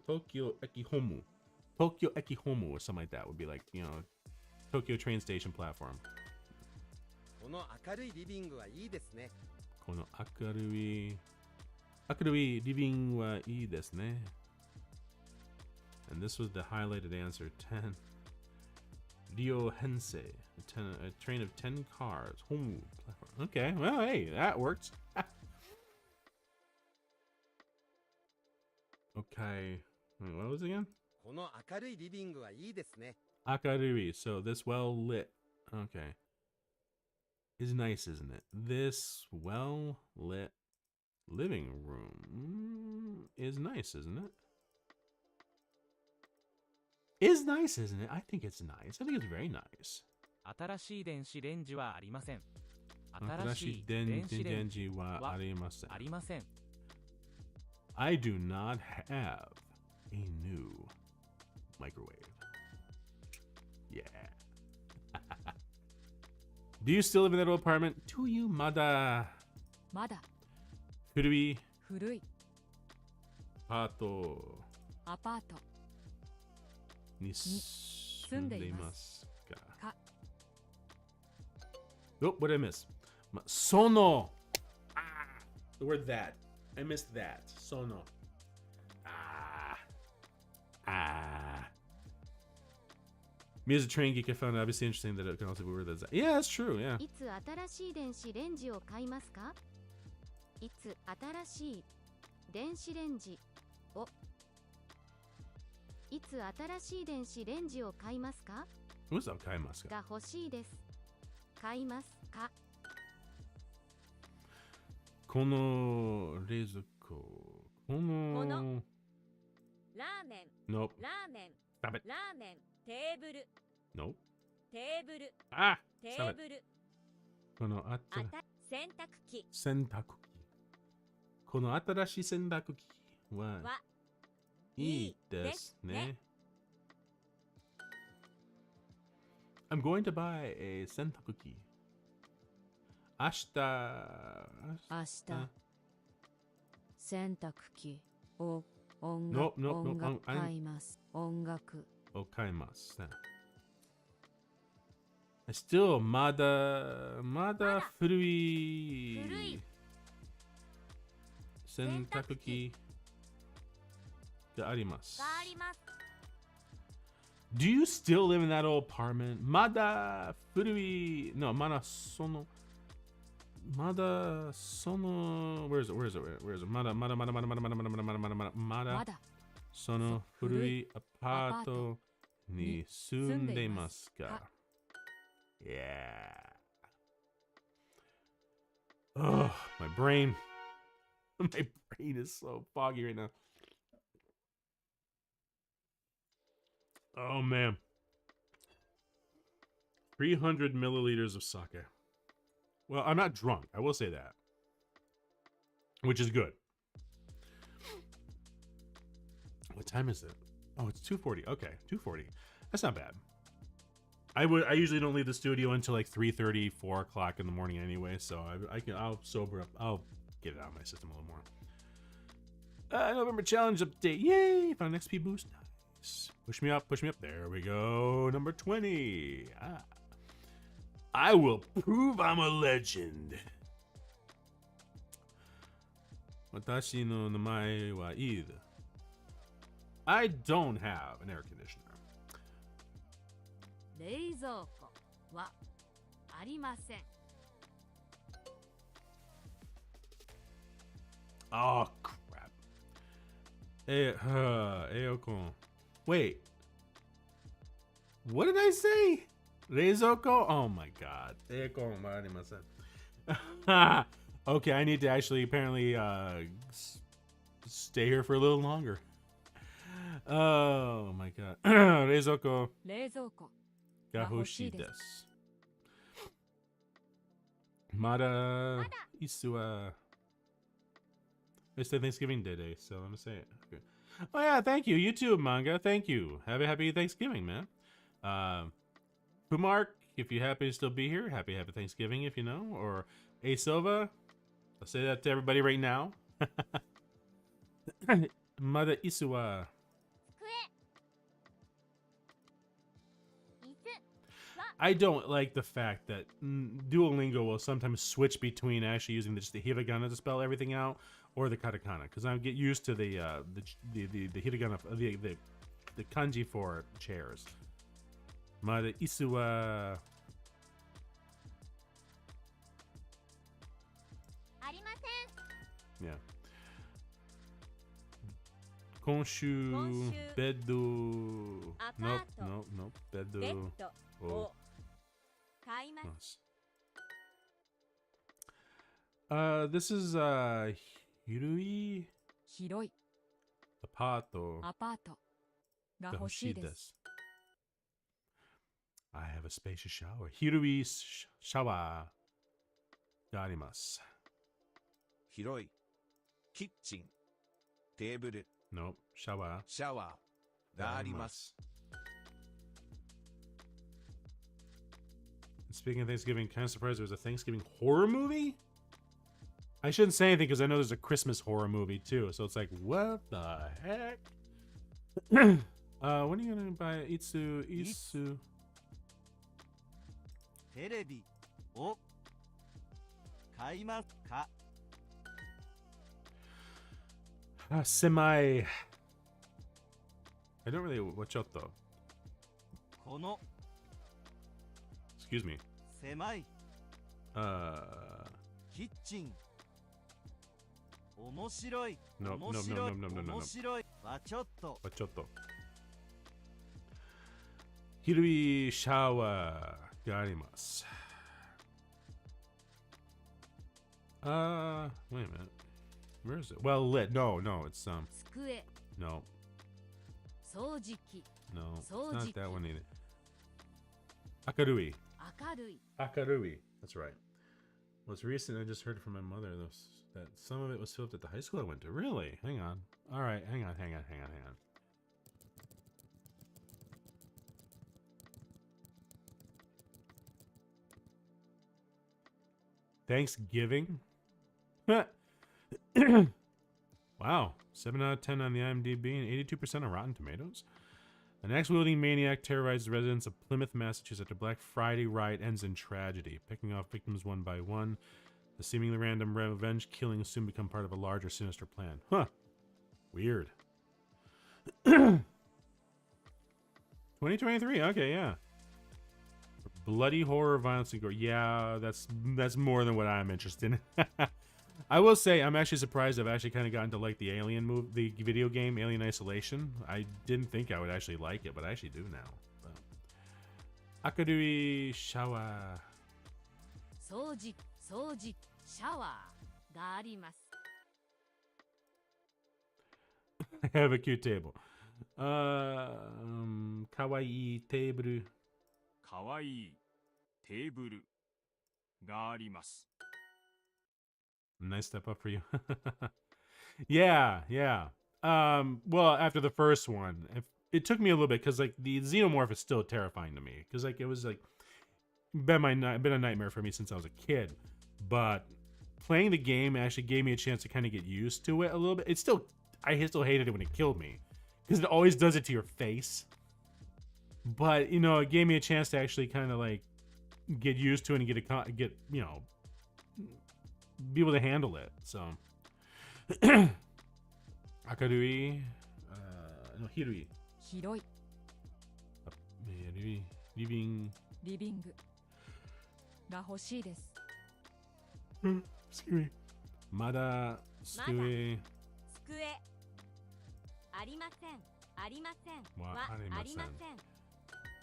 S1: Eki Homu. Tokyo Eki Homu or something like that would be like, you know, Tokyo train station platform.
S9: この明るいリビングはいいですね。
S1: この明るいリビングはいいですね. And this was the highlighted answer. 10. Ryo Hensei. A train of 10 cars. Homu platform. Okay, well, hey, that works. Okay. Wait, what was it again?
S9: この明るいリビングはいいですね。
S1: Akarui. So this well lit. Okay. Is nice, isn't it? This well lit living room is nice, isn't it? Is nice, isn't it? I think it's nice. I think it's very nice.
S8: 新しい電子レンジはありません。
S1: 新しい電子レンジはありません。
S8: ありません。
S1: I do not have a new microwave. Yeah. Do you still live in that old apartment? Do you? Mada
S7: まだ
S1: Furui
S7: 古い
S1: Pato
S7: アパート
S1: ni
S7: 住んでいます
S1: sundemasu ka?
S7: か
S1: Oh, what did I miss? Sono. Ah, the word that. I missed that. Sono. Me as a train geek, I found it obviously interesting that it can also be worded as that. Yeah, that's true. Yeah.
S6: いつ新しい電子レンジを買いますか？いつ新しい電子レンジをいつ新しい電子レンジを買いますか？
S1: What's up, Kaimasu?
S6: が欲しいです。買いますか？
S1: この冷蔵庫。この
S7: ラーメン
S1: Nope.
S7: ラーメン
S1: Stop it.
S7: ラーメンテーブル
S1: Nope.
S7: テーブル
S1: Ah.
S7: テ
S1: Stop
S7: ー
S1: it.
S7: ブル
S1: この
S7: あた洗濯機
S1: 洗濯機。この新しい洗濯機は
S7: はい
S1: いですね。
S7: いいですね。
S1: I'm going to buy a 洗濯機。明日。
S7: 明日洗濯機を音
S1: Nope,
S7: 楽
S1: nope,
S7: 音
S1: nope.
S7: 楽
S1: I'm-
S7: 買います音楽
S1: を買います。Still, まだ古い
S3: 古い
S1: 洗濯機があります。
S3: があります。
S1: Do you still live in that old apartment? まだ古い No, まだその Where is it? まだその古いアパートに住んでいますか? Yeah. Oh, my brain. My brain is so foggy right now. Oh, man. 300 milliliters of sake. Well, I'm not drunk. I will say that. Which is good. What time is it? Oh, it's 2:40. Okay, 2:40. That's not bad. I usually don't leave the studio until like 3:30, 4 o'clock in the morning anyway, so I'll sober up. I'll get it out of my system a little more. November challenge update. Yay! Found an XP boost. Nice. Push me up, push me up. There we go. Number 20. I will prove I'm a legend. Watashi no namae wa id. I don't have an air conditioner.
S6: 冷蔵庫はありません。
S1: Oh crap. Eokon. Wait. What did I say? Reizoko? Oh my god. Eokon wa arimasen. Okay, I need to actually apparently stay here for a little longer. Oh my god. Reizoko
S6: 冷蔵庫
S1: ga hoshii desu. Mada isu wa. It's the Thanksgiving Day, so I'm gonna say it. Okay. Oh yeah, thank you. You too, manga. Thank you. Have a happy Thanksgiving, man. Pumark, if you happy to still be here, happy Thanksgiving if you know. Or Asova, I'll say that to everybody right now. Mada Isuwa. I don't like the fact that Duolingo will sometimes switch between actually using just the hiragana to spell everything out or the katakana, because I get used to the hiragana, the kanji for chairs. Mada isuwa. Yeah. Konshu beddu. Nope. Beddu. Oh. Nice. This is Hirui
S6: 広い
S1: Apato
S6: アパートが欲しいです。
S1: I have a spacious shower. Hirui shower があります。
S5: 広いキッチンテーブル
S1: Nope. Shower
S5: シャワーがあります。
S1: Speaking of Thanksgiving, kind of surprised there was a Thanksgiving horror movie? I shouldn't say anything because I know there's a Christmas horror movie too. So it's like, what the heck? When are you gonna buy Isu?
S10: テレビを買いますか?
S1: Semi. I don't really watch out though.
S10: この
S1: Excuse me.
S10: 狭いキッチン面白い
S1: No.
S10: 面白いはちょっと
S1: Hirui shower があります。Wait a minute. Where is it? Well lit. No, it's
S6: 机
S1: no.
S6: 掃除機
S1: No. It's
S6: 掃除
S1: not
S6: 機
S1: that one either. Akarui.
S6: 明るい
S1: Akarui. That's right. What's recent, I just heard from my mother that some of it was filmed at the high school I went to. Really? Hang on. All right, hang on. Thanksgiving? Wow. 7 out of 10 on the IMDb and 82% on Rotten Tomatoes. An axe-wielding maniac terrorizes the residents of Plymouth, Massachusetts after Black Friday riot ends in tragedy, picking off victims one by one. The seemingly random revenge killings soon become part of a larger sinister plan. Huh. Weird. 2023. Okay, yeah. Bloody horror, violence, and gore. Yeah, that's more than what I'm interested in. I will say I'm actually surprised I've actually kind of gotten to like the Alien the video game Alien Isolation. I didn't think I would actually like it, but I actually do now. Akarui shower.
S6: 掃除シャワーがあります。
S1: I have a cute table. Kawaii table.
S11: かわいいテーブルがあります。
S1: Nice step up for you. Yeah. Well, after the first one, it took me a little bit because like the xenomorph is still terrifying to me because like it was like been a nightmare for me since I was a kid. But playing the game actually gave me a chance to kind of get used to it a little bit. I still hated it when it killed me because it always does it to your face. But you know, it gave me a chance to actually kind of like get used to it and get you know, be able to handle it. So akarui, no, hirui.
S7: 広い
S1: Living
S7: リビングが欲しいです
S1: excuse me. Mada sukue
S6: 机ありませんありません
S1: wa
S6: はありま
S1: arimasen.
S6: せん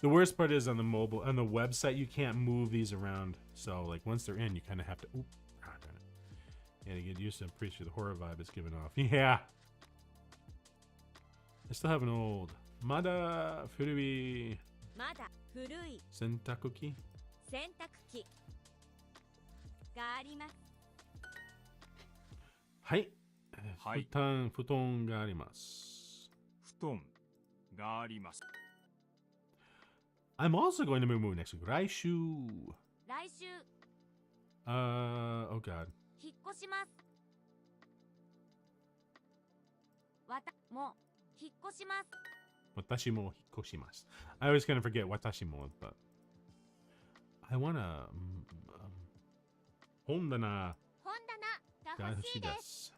S1: The worst part is on the website you can't move these around. So like once they're in, you kind of have to. Oop, darn it. Yeah, to get used to. I'm pretty sure the horror vibe is giving off. Yeah. I still have an old Mada Furui
S6: まだ古い
S1: Sentakuki.
S6: 洗濯機があります
S1: Hai.
S11: はい
S1: Futon ga arimasu.
S11: 布団があります。
S1: I'm also going to be moving next week. Raishu.
S6: 来週
S1: Oh god.
S6: 引っ越しますもう引っ越します
S1: Watashi mo hikoshimasu. I always kind of forget watashi mo, but I want to hondana
S6: 本棚が
S1: が
S6: 欲しいで
S1: hoshidesu.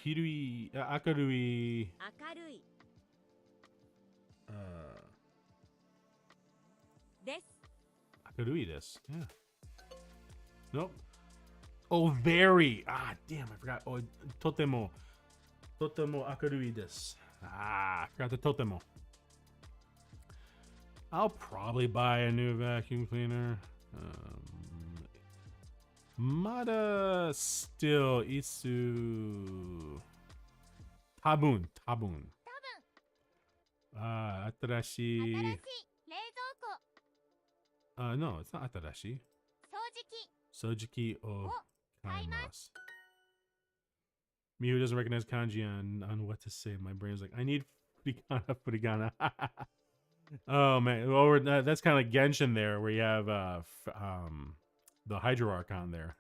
S1: Hirui, akarui.
S6: 明るいです
S1: Akarui desu. Yeah. Nope. Oh, very. Ah, damn, I forgot. Oh, totemo akarui desu. Ah, I forgot the totemo. I'll probably buy a new vacuum cleaner. Mada still itsu. Tabun.
S6: 多分
S1: Atarashi.
S6: 新しい冷蔵庫
S1: No, it's not atarashi.
S6: 掃除機
S1: Sojiki o
S6: を買います
S1: kaimasu. Me who doesn't recognize kanji on what to say. My brain's like, I need furigana. Oh man, well, that's kind of like Genshin there, where you have the Hydro Archon there.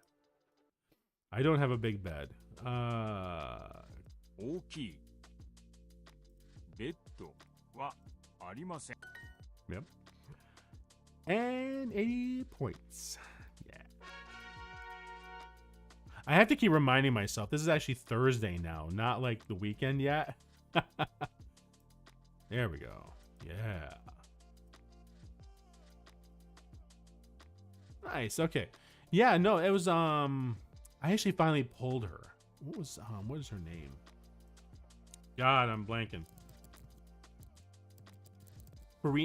S1: I don't have a big bed.
S11: 大きいベッドはありません。
S1: Yep. And 80 points. Yeah. I have to keep reminding myself, this is actually Thursday now, not like the weekend yet. There we go. Yeah. Nice. Okay. Yeah, no, it was I actually finally pulled her. What is her name? God, I'm blanking.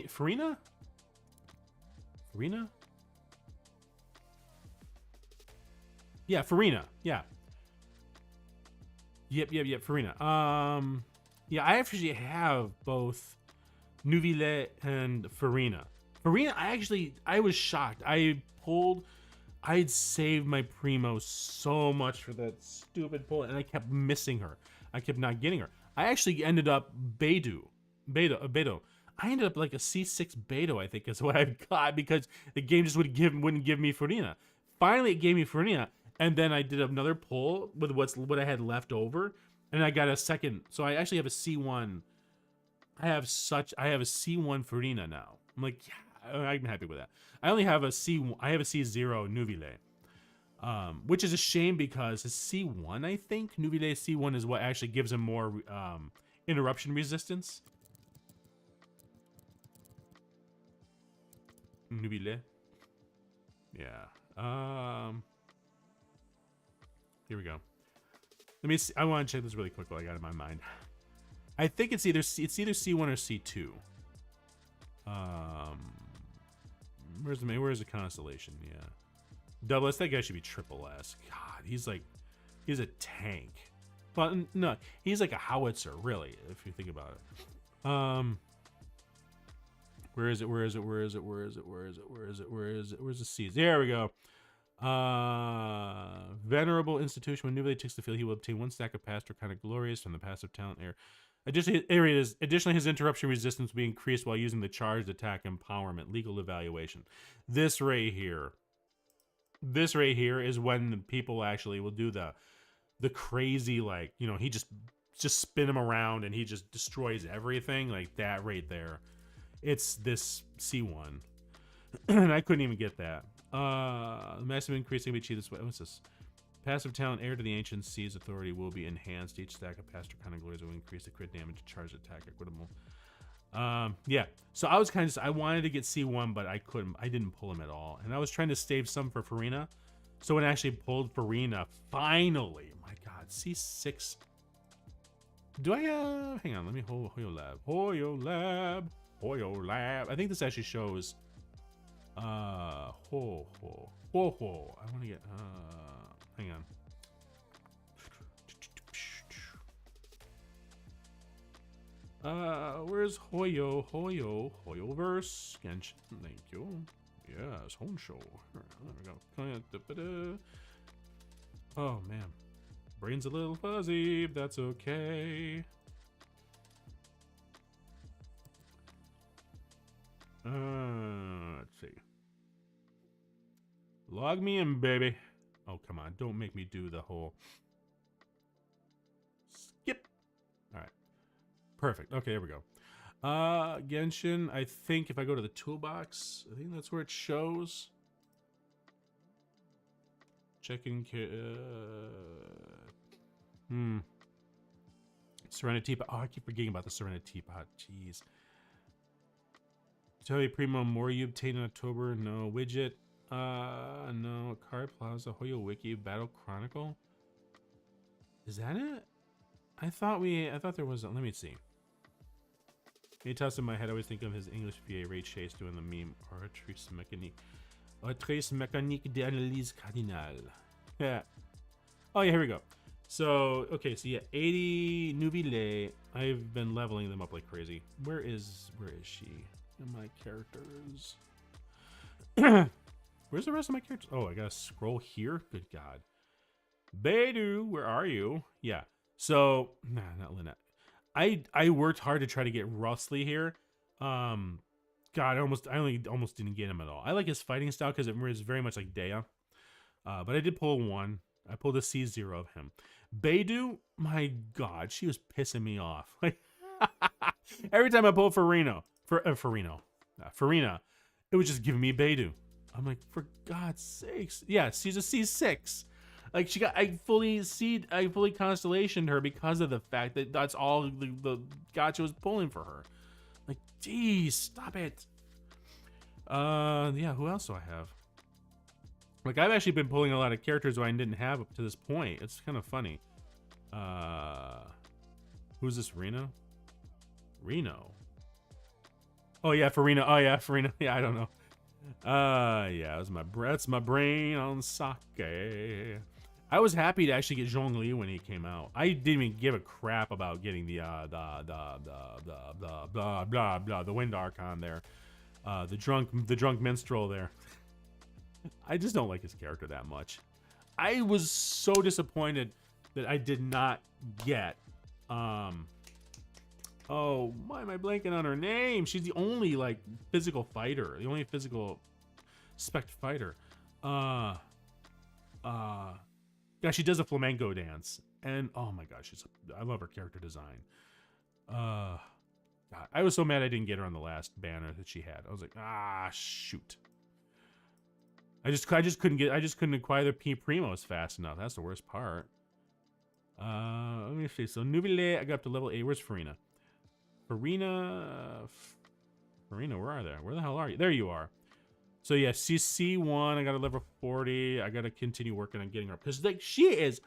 S1: Farina? Farina? Yeah, Farina. Yeah. Yep, Farina. Yeah, I actually have both Nuvile and Farina. Farina, I was shocked. I'd saved my Primo so much for that stupid pull, and I kept missing her. I kept not getting her. I actually ended up Beidou. I ended up like a C6 Beidou, I think is what I got, because the game just wouldn't give me Farina. Finally, it gave me Farina, and then I did another pull with what I had left over, and I got a second. So I actually have a C1. I have a C1 Farina now. I'm like, yeah, I'm happy with that. I only have a C1. I have a C0 Nuvile, which is a shame because his C1, I think Nuvile C1 is what actually gives him more interruption resistance. Nuvile. Yeah. Here we go. Let me see. I want to check this really quick while I got it in my mind. I think it's either C1 or C2. Where's the constellation? Yeah. Double S. That guy should be triple S. God, he's a tank. Well, no, he's like a howitzer, really, if you think about it. Where is it? Where's the C's? There we go. Venerable institution. When Nuvile takes the field, he will obtain 1 stack of past Arcana Glorious from the passive talent area. Additionally, his interruption resistance will be increased while using the charged attack empowerment legal evaluation. This right here is when people actually will do the crazy, like, you know, he just spin him around and he just destroys everything, like that right there. It's this C1. and I couldn't even get that. Massive increase can be achieved this way. What's this? Passive talent, heir to the ancient sea's authority, will be enhanced. Each stack of past Arcana glories will increase the crit damage, charge attack, equitable. Yeah. So I was kind of, I wanted to get C1, but I couldn't. I didn't pull him at all, and I was trying to save some for Farina. So when I actually pulled Farina, finally, my God, C6. Do I hang on? Let me Hoyo Lab. I think this actually shows. I want to get. Hang on. Where's Hoyoverse? Genshin, thank you. Yes, Honsho. There we go. Oh man, brain's a little fuzzy, but that's okay. Let's see. Log me in, baby. Oh, come on. Don't make me do the whole skip. All right. Perfect. Okay, here we go. Genshin, I think if I go to the toolbox, I think that's where it shows. Checking. Serenity Pot. Oh, I keep forgetting about the Serenity Pot. Jeez. Tell me, Primo, more you obtain in October? No. Widget. No. Card Plaza, Hoyo Wiki, Battle Chronicle. Is that it? I thought there was. Let me see. He tossed in my head. I always think of his English PA Ray Chase doing the meme. Artrice mécanique d'analyse cardinale. Yeah. Oh yeah, here we go. So okay, so yeah, 80 Nuvile. I've been leveling them up like crazy. Where is she? And my characters. Where's the rest of my characters? Oh, I gotta scroll here. Good God. Beidou, where are you? Yeah. So nah, not Lynette. I worked hard to try to get Rustly here. God, I almost didn't get him at all. I like his fighting style because it is very much like Dea. But I did pull one. I pulled a C0 of him. Beidou, my God, she was pissing me off. Like every time I pulled Farina, it was just giving me Beidou. I'm like, for God's sakes. Yeah, she's a C6. Like I fully constellationed her because of the fact that that's all the gacha was pulling for her. Like, geez, stop it. Yeah, who else do I have? Like, I've actually been pulling a lot of characters who I didn't have up to this point. It's kind of funny. Who's this, Reno? Oh yeah, Farina. Oh yeah, Farina. Yeah, I don't know. Yeah, that's my brain on sake. I was happy to actually get Zhongli when he came out. I didn't even give a crap about getting the Wind Archon there, the drunk minstrel there. I just don't like his character that much. I was so disappointed that I did not get. Oh, why am I blanking on her name? She's the only like physical fighter, the only physical spec fighter. Yeah, she does a flamenco dance, and oh my gosh, I love her character design. God, I was so mad I didn't get her on the last banner that she had. I was like, shoot. I just couldn't acquire the P Primos fast enough. That's the worst part. Let me see. So Nubile, I got up to level 8. Where's Farina? Farina, where are they? Where the hell are you? There you are. So yeah, CC1, I got a level 40. I got to continue working on getting her because like she is.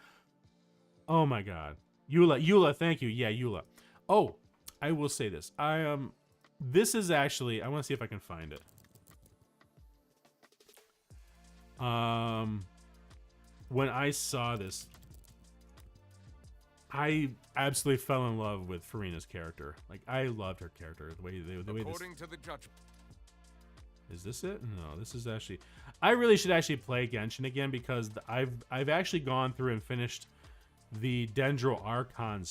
S1: Oh my God, Eula, thank you. Yeah, Eula. Oh, I will say this. This is actually. I want to see if I can find it. When I saw this, I absolutely fell in love with Farina's character. Like I loved her character. The way
S11: According to the judgment.
S1: Is this it? No, this is actually. I really should actually play Genshin again because I've actually gone through and finished the Dendro Archon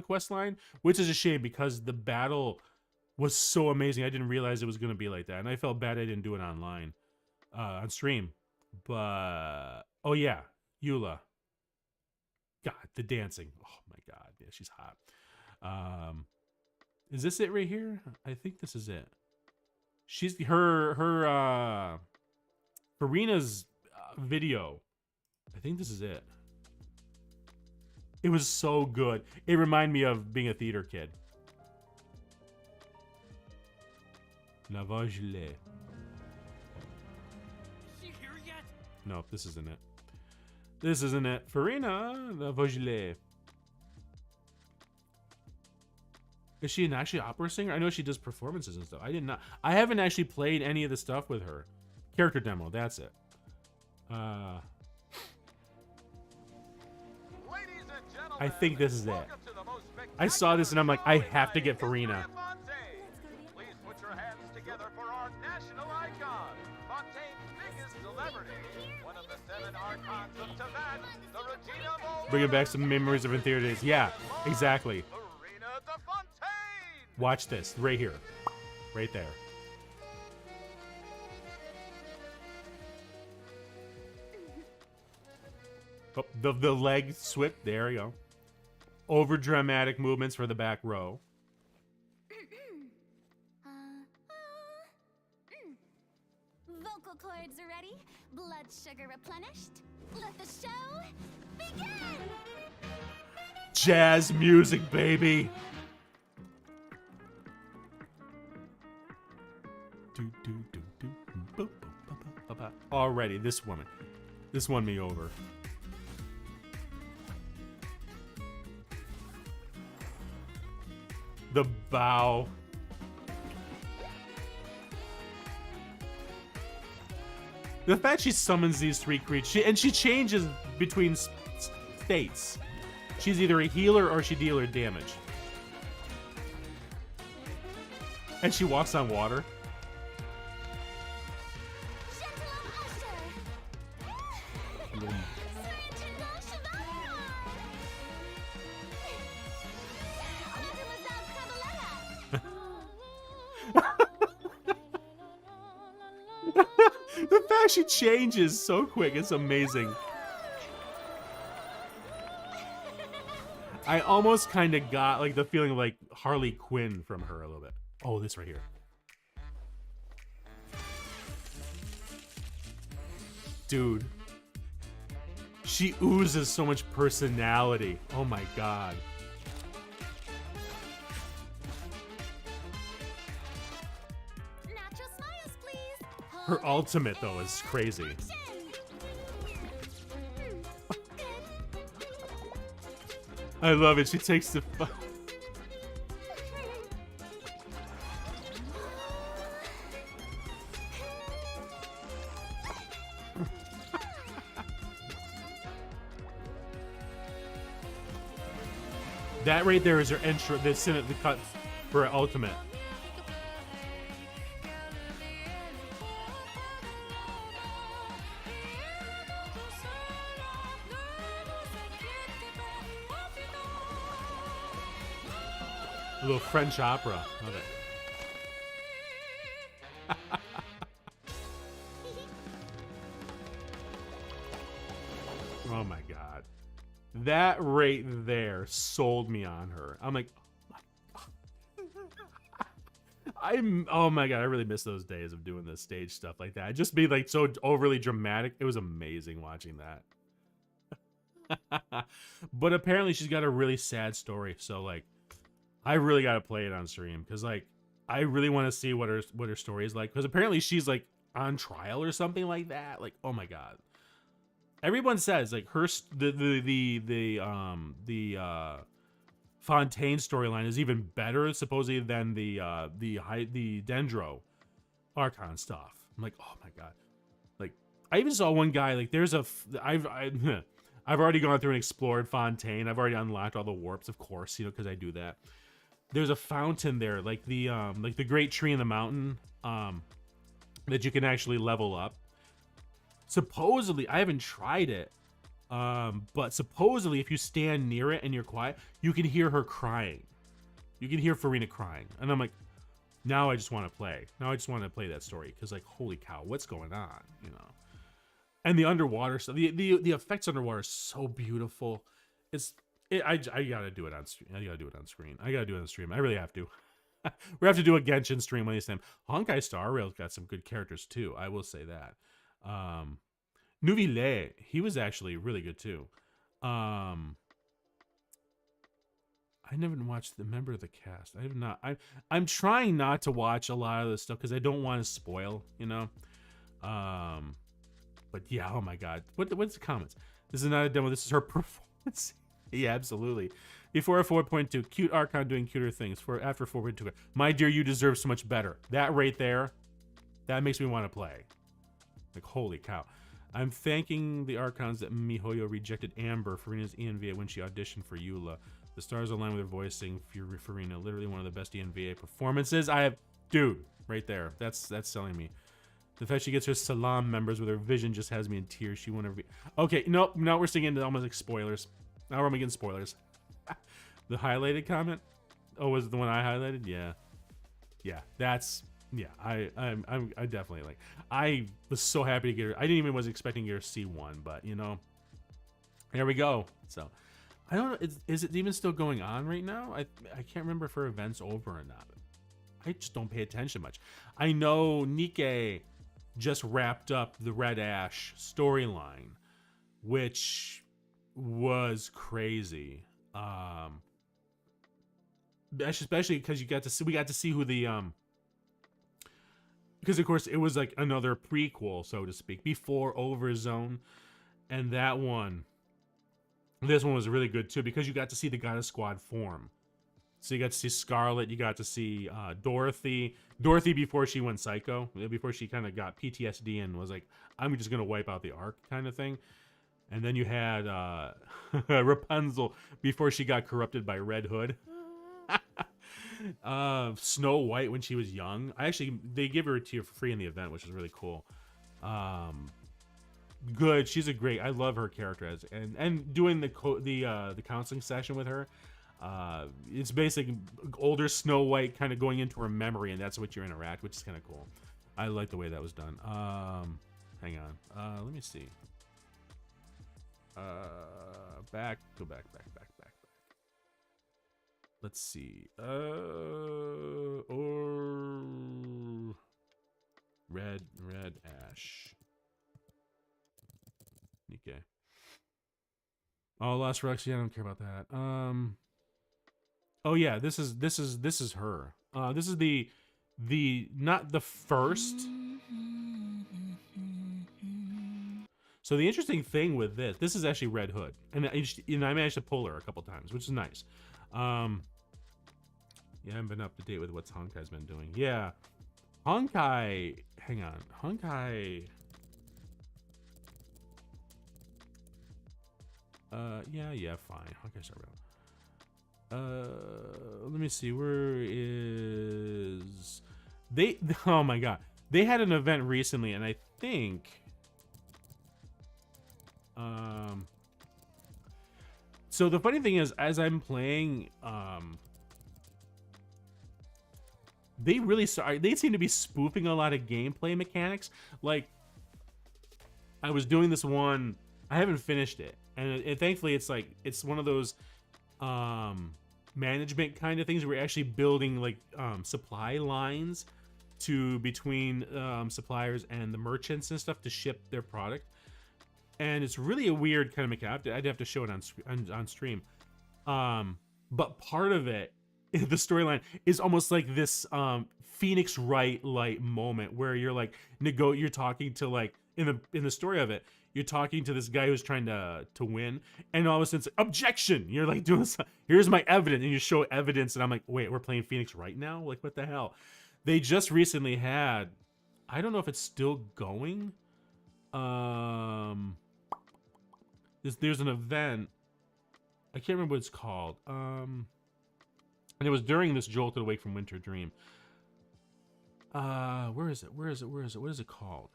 S1: quest line, which is a shame because the battle was so amazing. I didn't realize it was going to be like that, and I felt bad I didn't do it online, on stream. But oh yeah, Eula. God, the dancing. Oh my God, yeah, she's hot. Is this it right here? I think this is it. She's her Farina's video. I think this is it. It was so good. It reminded me of being a theater kid. Navajle.
S11: Is she here yet?
S1: No, this isn't it. This isn't it. Farina Navajle. Is she an actually opera singer? I know she does performances and stuff. I haven't actually played any of the stuff with her. Character demo, that's it. I think this is it. I saw this and I'm like, I have to get Farina.
S12: Please put your hands together for our national icon, Fontaine's biggest celebrity, one of the 7 archons of Tibet, the Regina of
S1: Bringing back some memories of in theater days. Yeah, exactly.
S12: Farina de Fontaine.
S1: Watch this right here, right there. Oh, the leg swip. There you go. Over dramatic movements for the back row.
S13: Vocal cords are ready, blood sugar replenished. Let the show begin!
S1: Jazz music, baby. Already, this woman. This won me over. The bow. The fact she summons these 3 creatures, and she changes between states. She's either a healer or she deals damage. And she walks on water. The fact she changes so quick, it's amazing. I almost kind of got like the feeling of like Harley Quinn from her a little bit. Oh, this right here. Dude. She oozes so much personality. Oh my god. Her ultimate, though, is crazy. I love it. She takes the... That right there is her intro, the cut for her ultimate. A little French opera. Love it. Oh my god. That right there sold me on her. I'm like, oh my god, I really miss those days of doing this stage stuff like that. Just be like so overly dramatic. It was amazing watching that. But apparently she's got a really sad story. So like, I really got to play it on stream because like I really want to see what her story is like, because apparently she's like on trial or something like that. Like, oh my god. Everyone says like her the Fontaine storyline is even better supposedly than the Dendro Archon stuff. I'm like, oh my god. Like I even saw one guy like there's I've already gone through and explored Fontaine. I've already unlocked all the warps, of course, you know, because I do that. There's a fountain there, like the great tree in the mountain, that you can actually level up. Supposedly, I haven't tried it, but supposedly if you stand near it and you're quiet, you can hear her crying. You can hear Farina crying. And I'm like, now I just want to play. Now I just want to play that story because like, holy cow, what's going on, you know? And the underwater stuff, the effects underwater are so beautiful. I gotta do it on stream. I gotta do it on screen. I gotta do it on stream. I really have to. We have to do a Genshin stream one of these times. Honkai Star Rail's got some good characters too. I will say that. Nuvile, he was actually really good too. I never watched the member of the cast. I have not. I'm trying not to watch a lot of this stuff because I don't want to spoil, you know. But yeah, oh my god. What's the comments? This is not a demo. This is her performance. Yeah, absolutely. Before 4.2, cute Archon doing cuter things. After 4.2, my dear, you deserve so much better. That right there, that makes me want to play. Like, holy cow. I'm thanking the Archons that MiHoYo rejected Amber, Farina's ENVA, when she auditioned for Eula. The stars align with her voicing Farina. Literally one of the best ENVA performances I have. Dude, right there. That's selling me. The fact she gets her Salam members with her vision just has me in tears. She won't ever be... Okay, nope. Now we're singing into almost like spoilers. Now we're making spoilers. The highlighted comment? Oh, was it the one I highlighted? Yeah. Yeah, that's... Yeah, I definitely like... I was so happy to get her... I didn't even was expecting to get her C1, but, you know... There we go. So, I don't know... Is it even still going on right now? I can't remember if her event's over or not. I just don't pay attention much. I know Nikkei just wrapped up the Red Ash storyline, which was crazy. Especially because we got to see who the because of course it was like another prequel, so to speak, before Overzone, and this one was really good too because you got to see the Goddess Squad form. So you got to see Scarlet, you got to see Dorothy before she went psycho, before she kind of got PTSD and was like, I'm just gonna wipe out the Ark kind of thing. And then you had Rapunzel before she got corrupted by Red Hood. Snow White when she was young. They give her to you for free in the event, which is really cool. Good. She's a great. I love her character and doing the counseling session with her. It's basically older Snow White kind of going into her memory, and that's what you interact, which is kind of cool. I like the way that was done. Hang on. Let me see. Go back. Let's see. Or Red Ash. Okay. Oh, Lost Roxy, I don't care about that. Oh yeah, this is her. This is the not the first. So the interesting thing with this is actually Red Hood, and I managed to pull her a couple times, which is nice. Yeah, I haven't been up to date with what Honkai's been doing. Yeah, Honkai. Hang on, Honkai. Yeah, fine. Honkai Star Rail. Let me see. Where is they? Oh my god, they had an event recently, and I think. So the funny thing is, as I'm playing, they seem to be spoofing a lot of gameplay mechanics. Like, I was doing this one, I haven't finished it, and thankfully it's one of those management kind of things where we're actually building like supply lines between suppliers and the merchants and stuff to ship their product. And it's really a weird kind of mechanic. I'd have to show it on stream. But part of it, the storyline, is almost like this Phoenix Wright like moment where you're like you're talking to, like, in the story of it, you're talking to this guy who's trying to win, and all of a sudden it's like, objection. You're like doing this, here's my evidence, and you show evidence, and I'm like, wait, we're playing Phoenix Wright now? Like, what the hell? They just recently had, I don't know if it's still going. There's an event, I can't remember what it's called, and it was during this Jolted Awake from Winter Dream. Where is it? What is it called?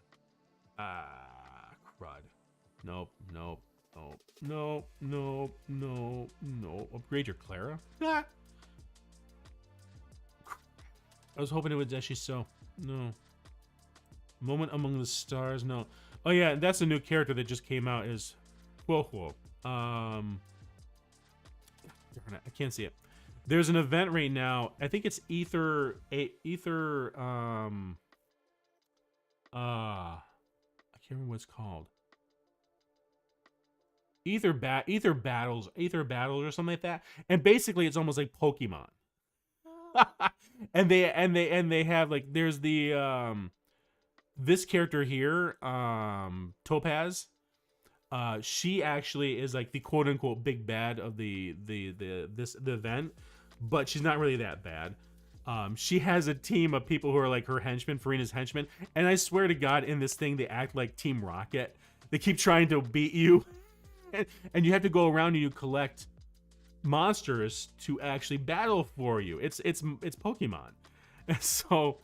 S1: Crud. Nope. Upgrade your Clara? Ah! I was hoping it would actually so. No. Moment Among the Stars, no. Oh yeah, that's a new character that just came out, is Whoa. Darn it, I can't see it. There's an event right now. I think it's Ether. I can't remember what it's called. Ether battles or something like that. And basically, it's almost like Pokemon. and they have like there's the this character here, Topaz. She actually is like the quote unquote big bad of the event, but she's not really that bad. She has a team of people who are like her henchmen, Farina's henchmen, and I swear to God, in this thing they act like Team Rocket. They keep trying to beat you, and you have to go around and you collect monsters to actually battle for you. It's Pokemon, and so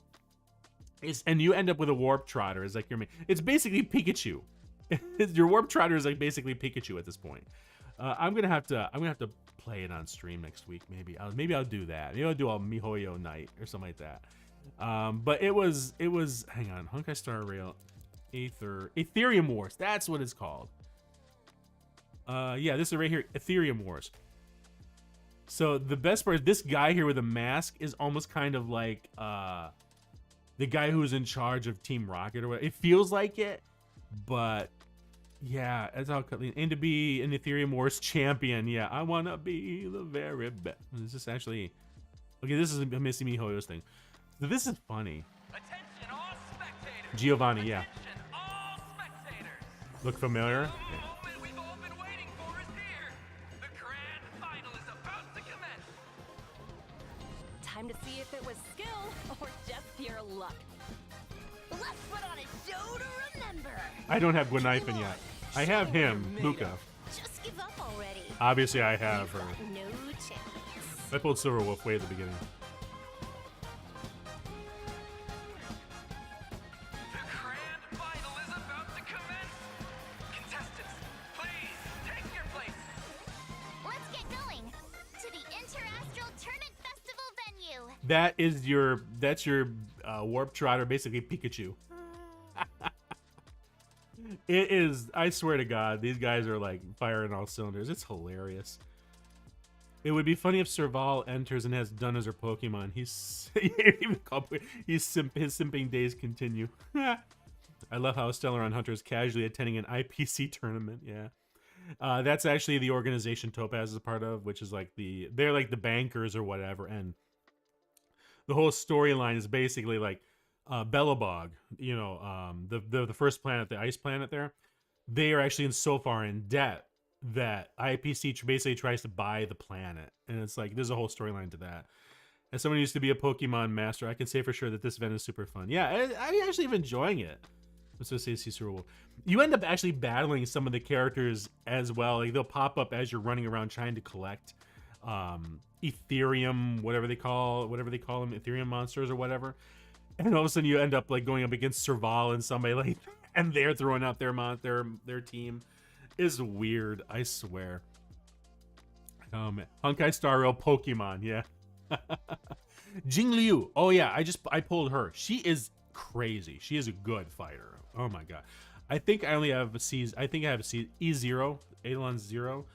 S1: and you end up with a Warp Trotter as like your main. It's basically Pikachu. Your Warp Trotter is like basically Pikachu at this point. I'm gonna have to play it on stream next week. Maybe I'll do that. Maybe I'll do a MiHoYo night or something like that. But it was hang on, Honkai Star Rail Ethereum Wars. That's what it's called. Yeah, this is right here, Ethereum Wars. So the best part is this guy here with a mask is almost kind of like the guy who's in charge of Team Rocket or whatever. It feels like it, but yeah, that's how and to be an Ethereum Wars champion. Yeah, I wanna be the very best. Is this actually okay? This is Missy MiHoYo's thing. So this is funny.
S12: Attention, all spectators.
S1: Giovanni, yeah.
S12: Attention, all spectators.
S1: Look familiar?
S12: The moment we've all been waiting for is here. The grand final is about to commence.
S13: Time to see if it was skill or just pure luck. Let's put on a show to remember.
S1: I don't have Gwenaifen yet. I have him, Luca.
S13: Just give up already.
S1: Obviously, I have her.
S13: No chance.
S1: I pulled Silver Wolf way at the beginning.
S12: The grand final is about to commence. Contestants, please take your places.
S13: Let's get going to the Interastral Tournament Festival venue.
S1: That's your Warp Trotter, basically Pikachu. It is, I swear to God, these guys are like firing all cylinders. It's hilarious. It would be funny if Serval enters and has done as her Pokemon. His simping days continue. I love how Stellar Hunter is casually attending an IPC tournament. Yeah. That's actually the organization Topaz is a part of, which is like they're like the bankers or whatever. And the whole storyline is basically like Belobog, you know, the first planet, the ice planet there, they are actually so far in debt that IPC basically tries to buy the planet. And it's like, there's a whole storyline to that. As someone who used to be a Pokemon master, I can say for sure that this event is super fun. Yeah, I'm actually enjoying it. So say Cicero. You end up actually battling some of the characters as well. Like they'll pop up as you're running around trying to collect Ethereum, whatever they call them, Ethereum monsters or whatever. And all of a sudden you end up like going up against Serval and somebody like, and they're throwing out their team. Is weird, I swear. Honkai Star Rail Pokemon, yeah. Jing Liu, oh yeah, I pulled her. She is crazy. She is a good fighter. Oh my god. I think I only have E0, Eidolon 0.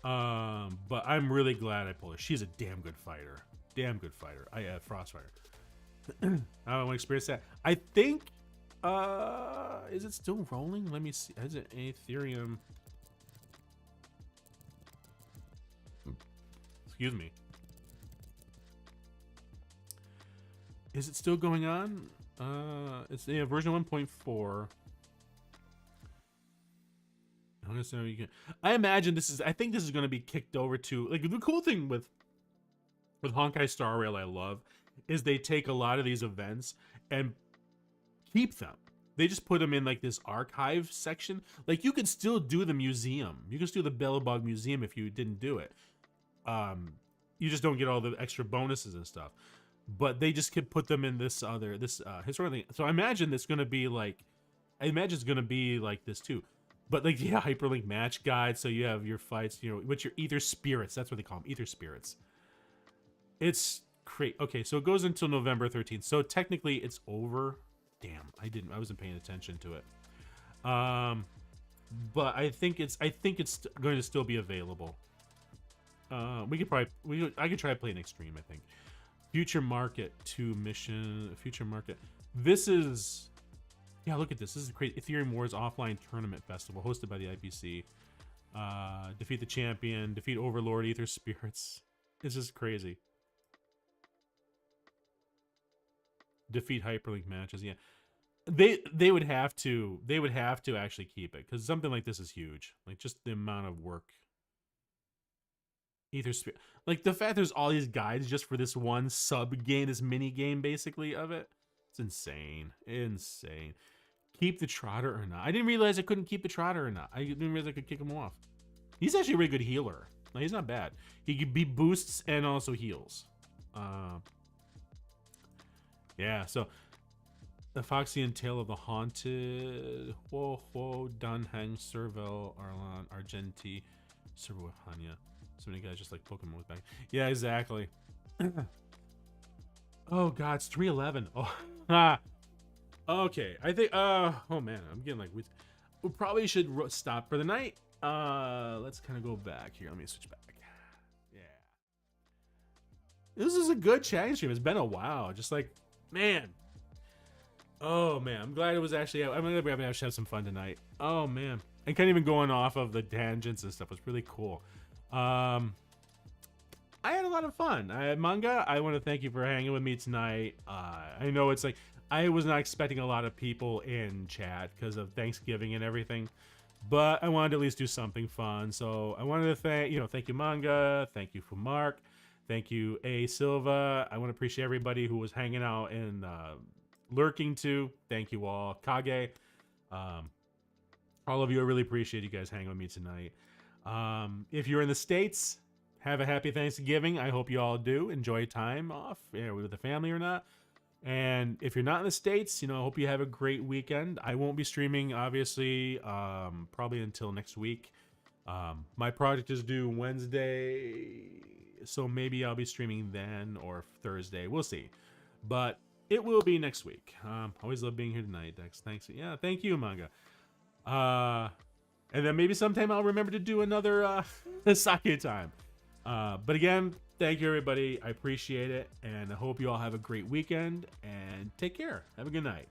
S1: But I'm really glad I pulled her. She's a damn good fighter. Frostfire. I want to experience that. I think is it still rolling? Let me see. Is it Ethereum? Excuse me. Is it still going on? It's version 1.4. I imagine this is. I think this is going to be kicked over to like the cool thing with Honkai Star Rail. I love is they take a lot of these events and keep them. They just put them in like this archive section. Like you could still do the museum. You can still do the Belobog Museum if you didn't do it. You just don't get all the extra bonuses and stuff. But they just could put them in this historical thing. So I imagine it's gonna be like, it's gonna be like this too. But like yeah, hyperlink match guide. So you have your fights, you know, with your ether spirits. That's what they call them, ether spirits. It's great. Okay, so it goes until November 13th. So technically it's over. Damn, I wasn't paying attention to it. But I think it's going to still be available. We could probably I could try playing extreme. I think Future Market 2 mission. Future Market. This is, yeah. Look at this. This is great. Ethereum Wars offline tournament festival hosted by the IPC. Defeat the champion. Defeat Overlord. Ether Spirits. This is crazy. Defeat hyperlink matches. Yeah, they would have to actually keep it because something like this is huge. Like just the amount of work. Ether Spirit, like the fact there's all these guides just for this one sub game, this mini game basically of it. It's insane, insane. Keep the Trotter or not? I didn't realize I couldn't keep the Trotter or not. I didn't realize I could kick him off. He's actually a really good healer. Like, he's not bad. He could be boosts and also heals. Yeah, so the Foxy and Tale of the Haunted, Ho Ho, Dunhang, Serval, Arlan, Argenti, Serval, Hanya. So many guys just like Pokemon with back. Yeah, exactly. Oh god, it's 3:11. Oh, okay. I think. Oh man, I'm getting like we probably should stop for the night. Let's kind of go back here. Let me switch back. Yeah, this is a good chatting stream. It's been a while. Just like, man. Oh man, I'm glad it was actually. I'm glad we have some fun tonight. Oh man, and kind of even going off of the tangents and stuff was really cool. I had a lot of fun. Manga, I want to thank you for hanging with me tonight. I know it's like I was not expecting a lot of people in chat because of Thanksgiving and everything, but I wanted to at least do something fun. So I wanted to thank you Manga, thank you for Mark, thank you A Silva. I want to appreciate everybody who was hanging out and lurking too. Thank you all, Kage. All of you, I really appreciate you guys hanging with me tonight. If you're in the States, have a happy Thanksgiving. I hope you all do enjoy time off, with the family or not. And if you're not in the States, I hope you have a great weekend. I won't be streaming, obviously, probably until next week. My project is due Wednesday, so maybe I'll be streaming then or Thursday. We'll see. But it will be next week. Always love being here tonight, Dex. Thanks. Yeah, thank you, Manga. And then maybe sometime I'll remember to do another sake time. But again, thank you, everybody. I appreciate it. And I hope you all have a great weekend. And take care. Have a good night.